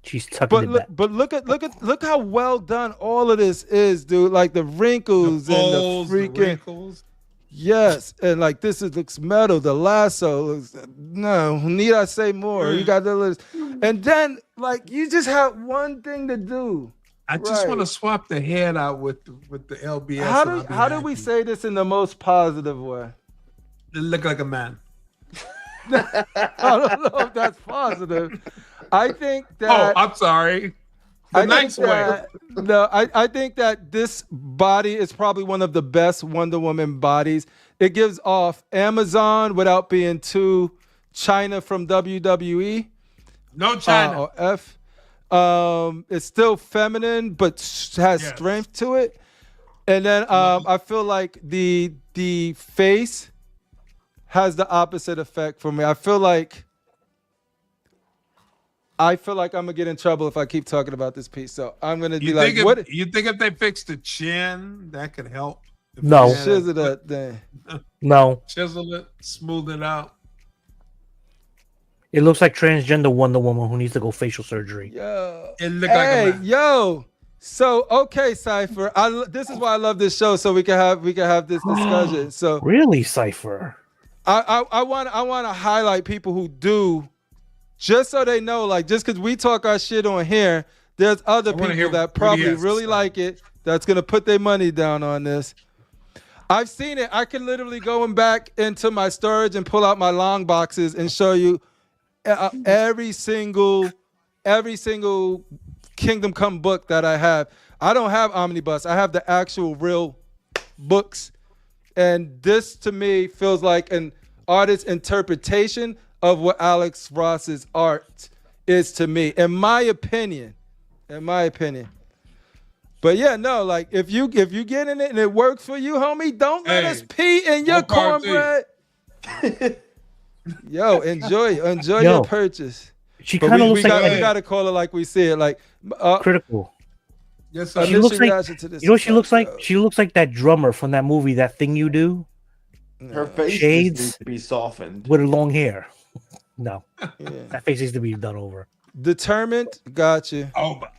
She's tucking it back. But look how well done all of this is, dude. Like the wrinkles and the folds, freaking wrinkles. yes, and like this looks metal. The lasso looks no. Need I say more? You got the list, and then like you just have one thing to do. I just Right. want to swap the head out with the LBS. How do we say this in the most positive way? Look like a man? I don't know if that's positive. I think Oh, that. I'm sorry. The I nice think way. that- No, I think that this body is probably one of the best Wonder Woman bodies. It gives off Amazon without being too China from WWE No China. or F. It's still feminine, but has Yes. strength to it. And then I feel like the face has the opposite effect for me. I feel like I'm gonna get in trouble if I keep talking about this piece. So I'm gonna be like, "What? You think if they fix the chin, that could help? If No. they had Shizzle a- that thing." No, Chisel it, smooth it out. it looks like transgender Wonder Woman who needs to go facial surgery. Yo, It look like a hey, man. yo. So okay, Cypher. This is why I love this show, so we can have this discussion. So Really, Cypher? I want to highlight people who do, just so they know, like just because we talk our shit on here, there's other wanna people hear that what he probably has to really say. like it, that's gonna put their money down on this. I've seen it. I can literally go back into my storage and pull out my long boxes and show you every single Kingdom Come book that I have. I don't have omnibus. I have the actual real books. And this to me feels like an artist's interpretation of what Alex Ross's art is to me, in my opinion. But yeah, no, like if you get in it and it works for you, homie, don't let Hey, us pee in your more power to you. cornbread. Yo, enjoy Yo, your purchase. She But kind of we looks like gotta call it like we see it. Like critical. Yes, sir. She looks like, reaction to this you know what she looks like? episode. She looks like that drummer from that movie, That Thing You Do, Her face just Shades. needs to be softened. with long hair. No, Yeah. that face needs to be done over. Determined, got you. Oh, but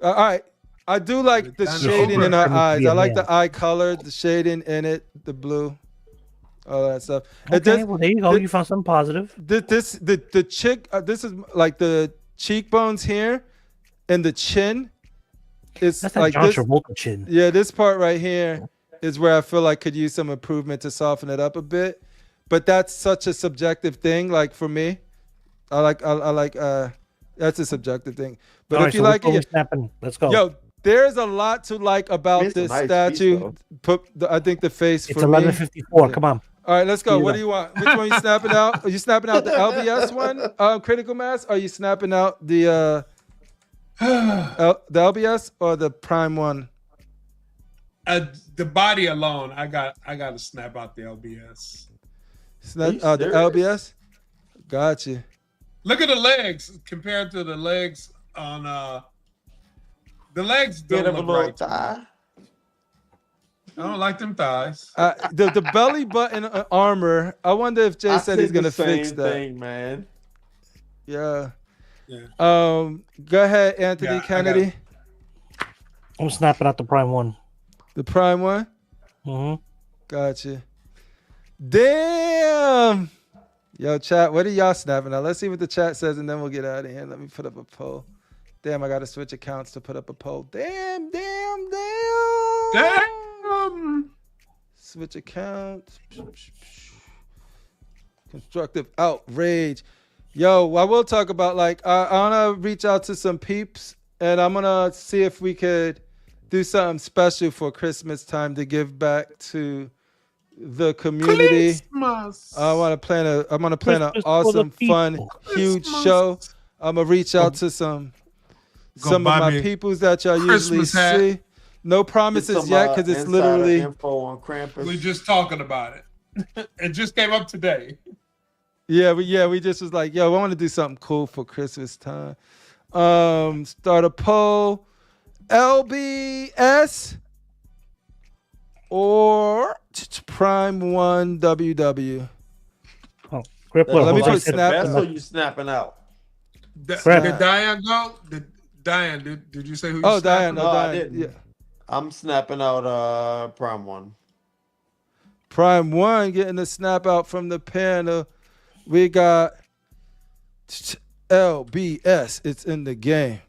All right. I do like the shading in her Over. eyes. Yeah, I like man. the eye color, the shading in it, the blue, all that stuff. It Okay, does- well there you go. You found something positive. the chick. This is like the cheekbones here, and the chin. It's That's that like John this. Travolta chin. Yeah, this part right here is where I feel like could use some improvement to soften it up a bit. But that's such a subjective thing. Like for me, I like that's a subjective thing. But All if right, you so like we're it, snapping. Let's go. yo, there's a lot to like about It's a this nice piece, statue. though. I think the face it's for me. 11:54. Yeah. Come on. All right, let's go. Here What we do you want? Which one are you snapping out? Are you snapping out the LBS one, critical mass? Or are you snapping out the LBS or the prime one? the body alone, I got to snap out the LBS. Snap you out the serious? LBS. Gotcha. Look at the legs compared to the legs on the legs Bit don't of a look little right. thigh. I don't like them thighs. The belly button armor. I wonder if Jay I said he's said gonna the fix same that. thing, man. Yeah. Yeah. Go ahead, Anthony Yeah, I got Kennedy. it. I'm snapping out the prime one. The prime one. Mm-hmm. Gotcha. Damn. Yo, chat, what are y'all snapping out? Let's see what the chat says, and then we'll get out of here. Let me put up a poll. Damn, I got to switch accounts to put up a poll. Damn. Damn. Switch accounts. Constructive outrage. Yo, I will talk about, like, I want to reach out to some peeps, and I'm going to see if we could do something special for Christmas time to give back to the community. Christmas. I'm gonna plan an Christmas for awesome, the fun, people. huge Christmas. show. I'm gonna reach out to some of buy my me a peoples that y'all usually Christmas hat. see. No Get promises some, yet, because it's insider literally info on Krampus. We're just talking about it. It just came up today. we just was like, yo, I want to do something cool for Christmas time. Start a poll. LBS or Prime One WW. Oh, Crippler, Let me hold on. put snap- That's what you snapping out. Crap. Did Diane go? Diane, did you say who you Oh, snapping Diane, out? no, No, I Diane. didn't. Yeah. I'm snapping out Prime One. Prime One getting the snap out from the panel. We got LBS. It's in the game.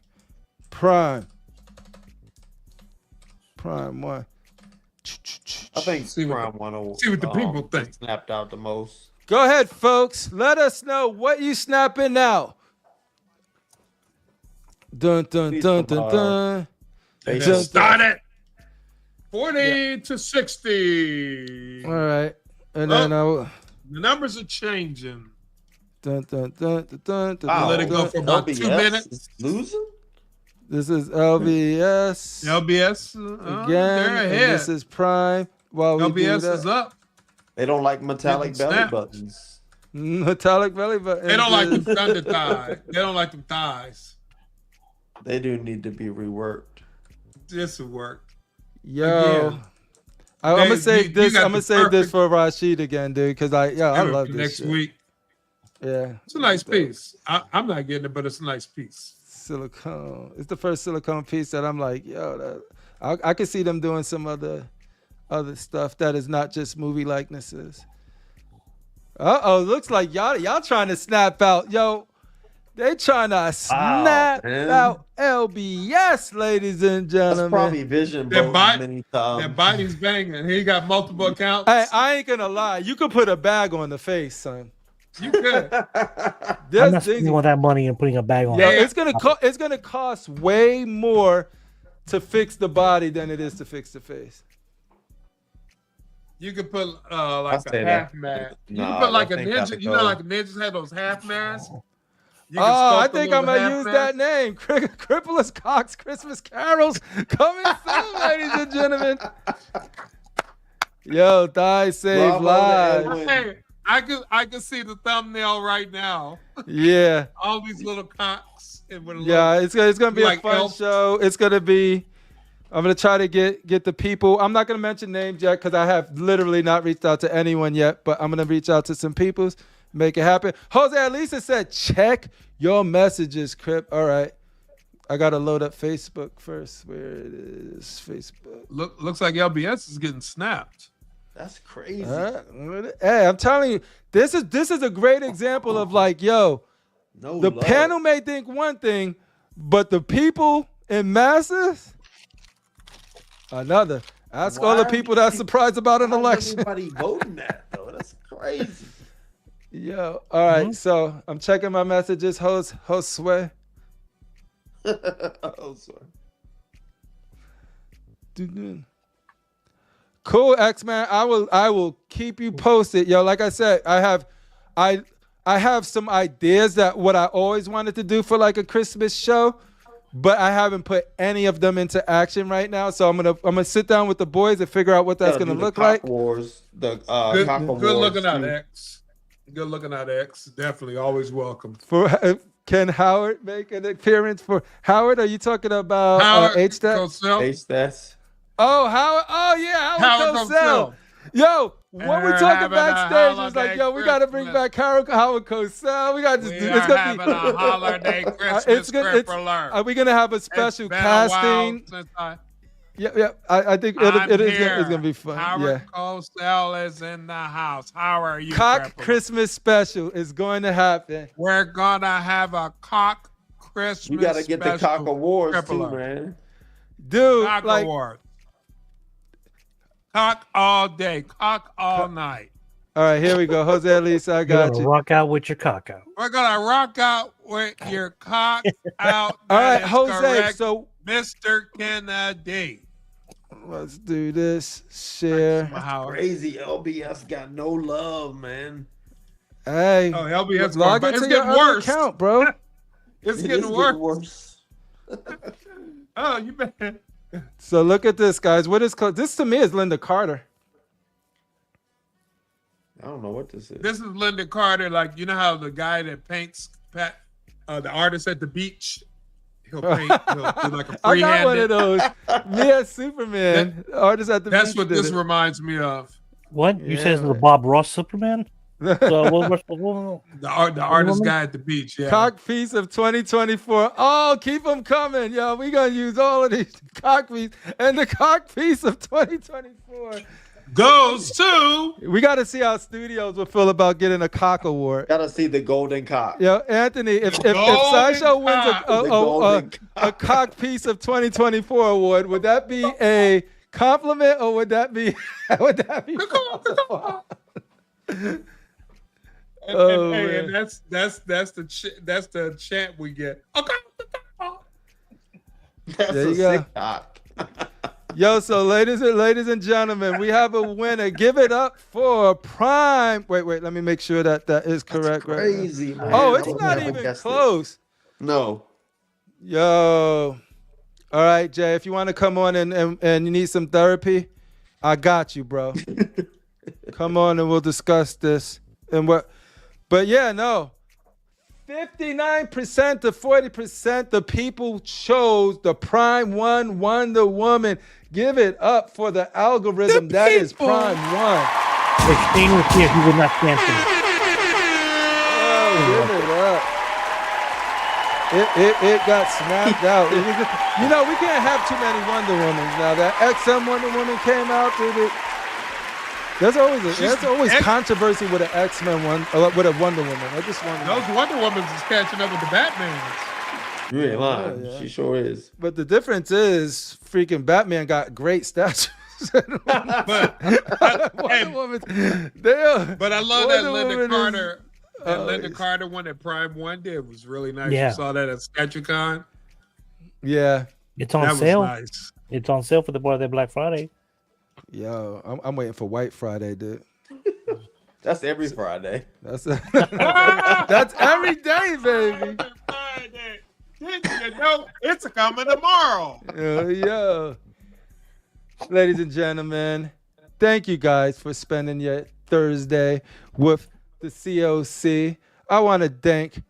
Prime One. I think See what Prime One will see what the people think. snapped out the most. Go ahead, folks. Let us know what you snapping out. Dun dun Please dun come dun on. dun. They Dun, just started 40 to 60. All right, and Oh. then I will. The numbers are changing. Dun dun dun dun dun. dun, Wow. Let it go dun. for about LBS 2 minutes. is losing. This is LBS LBS again, they're and ahead. this is Prime. While we do LBS that, is up. They don't like metallic Getting belly snapped. buttons. metallic belly button. They don't like them thunder thighs. They don't like them thighs. They do need to be reworked. This will work. Yo, Again. I'm gonna Dave, save you this. got I'm gonna the save this perfect- for Rasheed again, dude. Because I love this next shit. week. Yeah, It's a nice piece. I'm not getting it, but it's a nice piece. silicone. It's the first silicone piece that I'm like, yo, I could see them doing some other stuff that is not just movie likenesses. Looks like y'all trying to snap out. Yo, they trying to snap man. out LBS, ladies and That's gentlemen. probably Vision That Boat bite- many That times. body's banging. He got multiple accounts. Hey, I ain't gonna lie. You could put a bag on the face, son. You could. I'm There's not things- spending all that money and putting a bag on. Yo, it. it's gonna cost way more to fix the body than it is to fix the face. You could put like I'll a say half that. mask. You Nah, could put like a that thing got ninja. to You know, go. like ninjas have those half masks. You can Oh, I sculpt a think I'm little gonna half use mask. that name. Crippler's Cox Christmas Carols coming soon, ladies and gentlemen. Yo, Thigh Save Bravo to Live. Edwin. Hey, I can see the thumbnail right now. Yeah. All these little cocks. And with a Yeah, it's gonna be like a fun elf. show. It's gonna be. I'm gonna try to get the people. I'm not gonna mention names yet because I have literally not reached out to anyone yet. But I'm gonna reach out to some peoples, make it happen. Jose Alisa said, "Check your messages, Crip." All right, I gotta load up Facebook first. Where it is, Facebook. Looks like LBS is getting snapped. That's crazy. Hey, I'm telling you, this is a great example of like, yo, No the love. panel may think one thing, but the people in masses. Another. Ask all the Why people that's surprised about an Why is election. everybody voting that though? That's crazy. Yo, all right. So I'm checking my messages. Host Sway. Oh, sorry. Cool, X-Man. I will keep you posted. Yo, like I said, I have some ideas that what I always wanted to do for like a Christmas show, but I haven't put any of them into action right now. So I'm gonna sit down with the boys and figure out what that's gonna look like. Wars, the Good, Cock good Awards, looking out, too. X. Good looking out, X. Definitely always welcome. Can Howard make an appearance for Howard? Are you talking about Howard H-Stat? Cosell. Hey, stats. Oh, Howard. Oh, yeah, Howard Cosell. Cosell. Yo, what we We're talking having a backstage was like, holiday yo, we got to bring Christmas. back Howard Cosell. We got to just We do are it's gonna having be, a holiday Christmas it's good. Crip alert. Are we going to have a special It's been a while casting? since I- Yeah. I think I'm it is here. it's going to be fun. Howard Yeah. Cosell is in the house. How are you? Cock Crip alert? Christmas special is going to happen. We're gonna have a cock Christmas. You got to get the special Cock Awards Crip too, alert. man. Dude, Cock like, award. Cock all day, cock all night. all right, here we go. Jose Elisa, I You got gotta you. rock out with your cock out. We're gonna rock out with your cock out. All right, That is Jose, correct, so Mr. Kennedy. let's do this. Share. Howard. Crazy. LBS got no love, man. Hey, Oh, LBS log going, into it's your getting other worse. account, bro. It's It getting is worse. Oh, you bet. So look at this, guys. What is this to me is Linda Carter. I don't know what this is. This is Linda Carter. Like, you know how the guy that paints the artist at the beach, he'll paint. He'll do like a I got one of free-handed. those. Me as Superman, artist at the That's beach what did this it. reminds me of. What? You said it's the man. Bob Ross Superman? So what? The artist guy at the beach. Yeah. Cock piece of 2024. Oh, keep them coming, yo. We gonna use all of these cock piece and the cock piece of 2024. Goes to We got to see how studios will feel about getting a cock award. Gotta see the golden cock. Yo, Anthony, if Golden Sideshow wins cock. The golden a cock piece of 2024 award, would that be a compliment or would that be Oh, and man. that's the chant we get. Okay. That's There a you go. sick cock. Yo, so ladies and gentlemen, we have a winner. Give it up for Prime. Wait, let me make sure that is correct. Right? Crazy, man. Oh, I it's would not never even guessed it. close. No. Yo. All right, Jay, if you want to come on and you need some therapy, I got you, bro. Come on and we'll discuss this. But yeah, no. 59% to 40% the people chose the Prime 1 Wonder Woman. Give it up for the algorithm. That is Prime 1. If Shane was here, he would not cancel it. Oh, give it up. It got snapped out. You know, we can't have too many Wonder Womans now. That XM Wonder Woman came out. There's always controversy with an X-Men one, with a Wonder Woman. I just wonder. Those Wonder Woman's is catching up with the Batmans. You ain't lying. Yeah. She sure is. But the difference is, freaking Batman got great statues. But Wonder Woman's, damn. But I love Wonder that Linda Woman Carter. That Oh, Linda yes. Carter one that Prime One did was really nice. Yeah. You saw that at SketchCon. Yeah. It's on That was sale. nice. It's on sale for the Boy Black Friday. Yo, I'm waiting for White Friday, dude. That's every Friday. That's every day, baby. Didn't you know it's coming tomorrow? Yo. Ladies and gentlemen, thank you guys for spending your Thursday with the COC. I want to thank,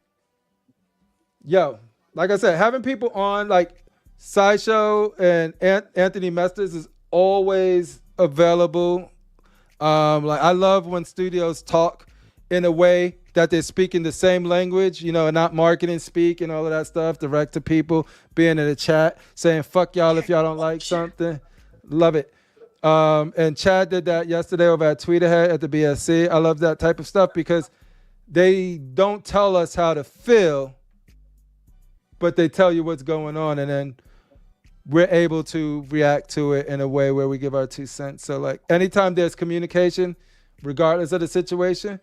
like I said, having people on like Sideshow and Anthony Mesters is always available. Like I love when studios talk in a way that they're speaking the same language, and not marketing speak and all of that stuff, direct to people, being in the chat, saying fuck y'all if y'all don't like something. Love it. And Chad did that yesterday over at Tweeterhead at the BSC. I love that type of stuff because they don't tell us how to feel, but they tell you what's going on, and then we're able to react to it in a way where we give our 2 cents. So like anytime there's communication, regardless of the situation,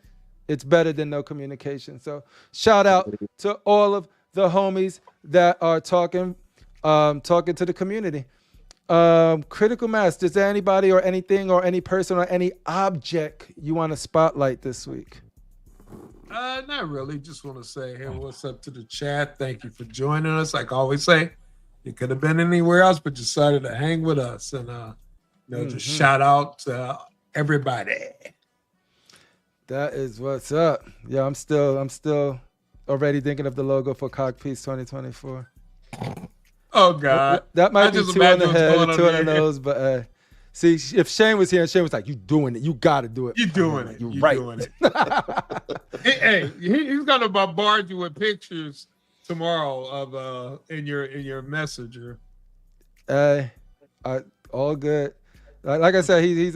it's better than no communication. So shout out to all of the homies that are talking to the community. Critical Mass, is there anybody or anything or any person or any object you want to spotlight this week? Not really. Just want to say, hey, what's up to the chat? Thank you for joining us. Like I always say, you could have been anywhere else, but decided to hang with us. And just shout out to everybody. That is what's up. Yeah, I'm still already thinking of the logo for Cockpiece 2024. Oh God, that might be 2 on the head and 2 on the nose, but see, if Shane was here and Shane was like, "You doing it? You got to do it. You doing it? You right? Doing it." He's gonna bombard you with pictures tomorrow of in your messenger. All good. Like I said, he's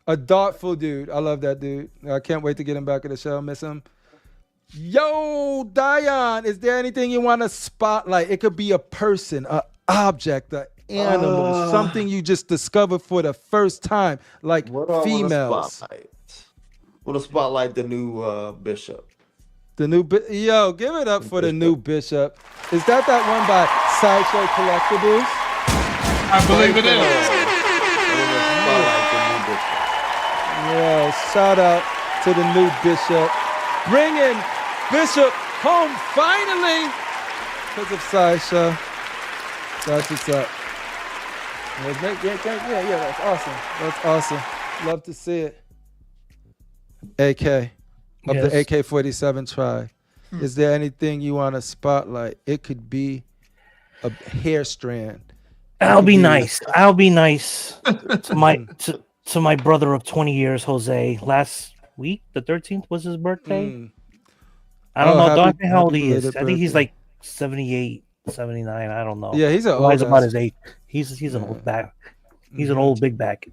a thoughtful dude. I love that dude. I can't wait to get him back at the show. Miss him. Yo, Dion, is there anything you want to spotlight? It could be a person, an object, an animal, something you just discovered for the first time, like females. Want to spotlight the new bishop. The new yo, give it up for the new bishop. Is that one by Sideshow Collectibles? I believe it is. Yeah, shout out to the new bishop. Bringing Bishop home finally because of Sideshow. That's what's up. Yeah, that's awesome. That's awesome. Love to see it. AK of the AK-47 tribe. Is there anything you want to spotlight? It could be a hair strand. I'll be nice to my brother of 20 years, Jose. Last week, the 13th was his birthday. I don't know. Don't know how old he is. I think he's like 78, 79. I don't know. Yeah, he's about his age. He's an old back. He's an old big back.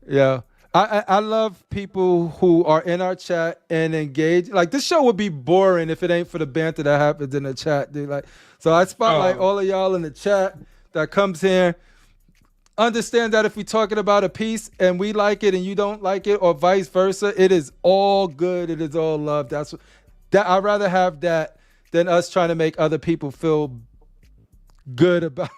Yeah. I love people who are in our chat and engage. Like this show would be boring if it ain't for the banter that happens in the chat, dude. Like, so I spotlight all of y'all in the chat that comes here. Understand that if we're talking about a piece and we like it and you don't like it, or vice versa, it is all good. It is all love. That I'd rather have that than us trying to make other people feel good about.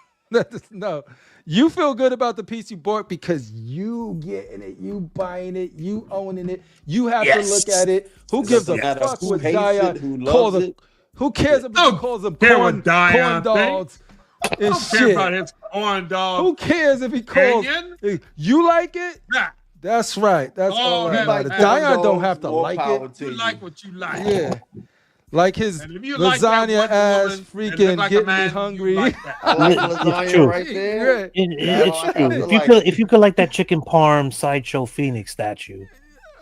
No. You feel good about the piece you bought because you getting it, you buying it, you owning it. You have to look at it. Who gives a fuck what Dion calls them? Who cares if he calls them corn dogs and shit? Care about his corn dog. Who cares if he calls? You like it? Nah. That's right. That's all that matters. Dion don't have to like it. You like what you like. Yeah. Like his lasagna ass freaking get me hungry. Lasagna true. right there. It's true. If you could like that chicken parm Sideshow Phoenix statue,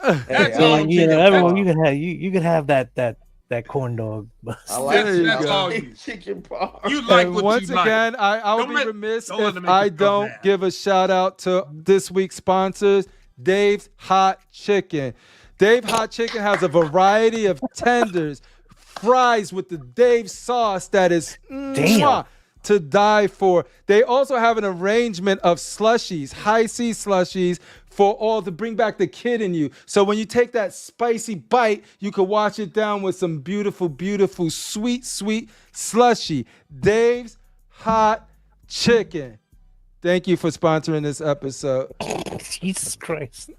everyone you can have that corn dog. I like that's all chicken parm. You like what once you like. again, I'll be remiss if I don't give a shout out to this week's sponsors, Dave's Hot Chicken. Dave Hot Chicken has a variety of tenders, fries with the Dave sauce that is to die for. They also have an arrangement of slushies, high C slushies, for all to bring back the kid in you. So when you take that spicy bite, you can wash it down with some beautiful, beautiful, sweet, sweet slushy. Dave's Hot Chicken. Thank you for sponsoring this episode. Jesus Christ.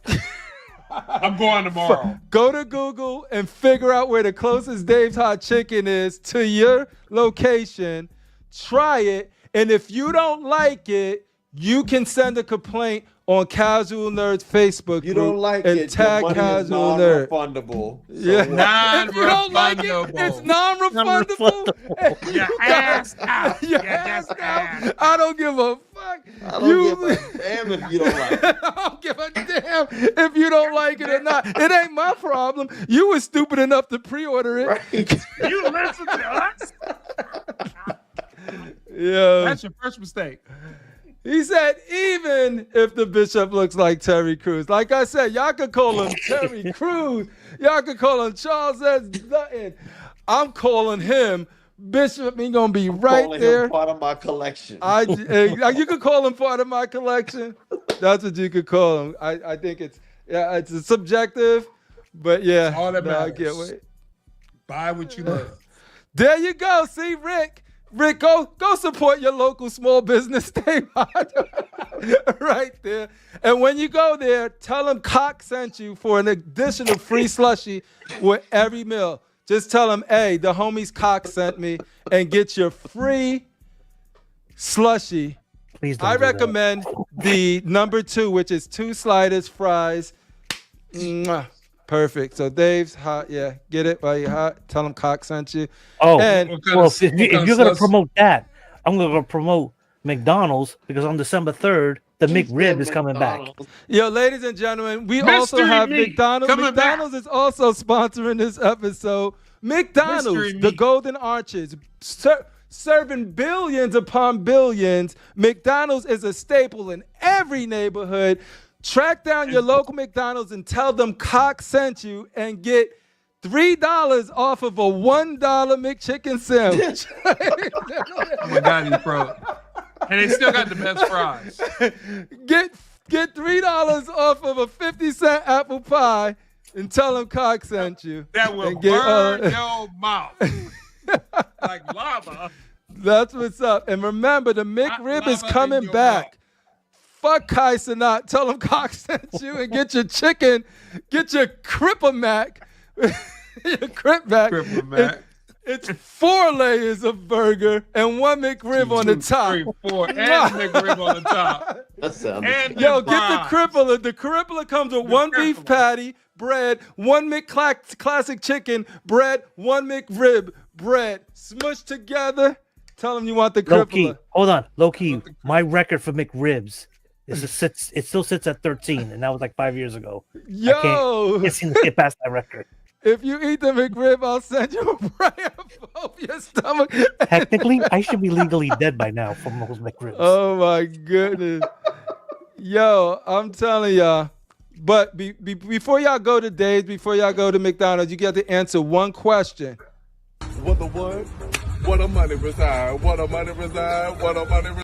I'm going tomorrow. Go to Google and figure out where the closest Dave's Hot Chicken is to your location. Try it. And if you don't like it, you can send a complaint on Casual Nerds Facebook You group don't like and it. tag Your money is Casual Nerd. non-refundable. So Yeah. what? If you don't like it, it's non-refundable. Your ass out. Your Your ass ass out. I don't give a fuck. I don't give a damn if you don't like it. I don't give a damn if you don't like it or not. It ain't my problem. You were stupid enough to pre-order it. Right. You listen to us. Yeah. That's your first mistake. He said, even if the bishop looks like Terry Crews. Like I said, y'all could call him Terry Crews. Y'all could call him Charles S. Dutton. I'm calling him Bishop. He going to be right Calling there. him part of my collection. You could call him part of my collection. That's what you could call him. I think it's subjective, but yeah. All that I matters. can't wait. Buy what you love. There you go. See, Rick. Rick, go support your local small business day right there. And when you go there, tell them Cock sent you for an additional free slushie with every meal. Just tell them, hey, the homies Cock sent me, and get your free slushie. Please don't I do that. recommend the number 2, which is 2 sliders, fries. Mwah. Perfect. So Dave's hot. Yeah, get it while you're hot. Tell them Cock sent you. Oh, And well, if you're going to promote that, I'm going to promote McDonald's because on December 3rd, the McRib is coming back. yo, ladies and gentlemen, we Mystery also have meat McDonald's. coming McDonald's is also sponsoring this episode. McDonald's, Mystery the meat. Golden Arches, serving billions upon billions. McDonald's is a staple in every neighborhood. Track down your local McDonald's and tell them Cock sent you and get $3 off of a $1 McChicken sandwich. Oh my God, you pro. And they still got the best fries. Get $3 off of a 50-cent apple pie and tell them Cock sent you. That will And get, burn your mouth like lava. That's what's up. And remember, the McRib is lava in coming your back. Fuck Kai Sinat. Tell him Cock sent you and get your chicken. Get your Cripple Mac. Your Crip Mac. Cripple Mac. It's 4 layers of burger and 1 McRib on the top. 3, 4, and McRib on the top. That sounds And Yo, the get the fries. crippler. The crippler comes with 1 beef crippler. patty, bread, 1 classic chicken, bread, 1 McRib, bread, smushed together. Tell them you want the Low key. crippler. Hold on. Low key. My record for McRibs it still sits at 13, and that was like 5 years ago. Yo, I can't seem to get past that record. if you eat the McRib, I'll send you a prayer for your stomach. Technically, I should be legally dead by now from those McRibs. Oh my goodness. Yo, I'm telling y'all. But before y'all go to Dave's, before y'all go to McDonald's, you got to answer one question. What the what? What a money reside? What a money reside? What a money reside?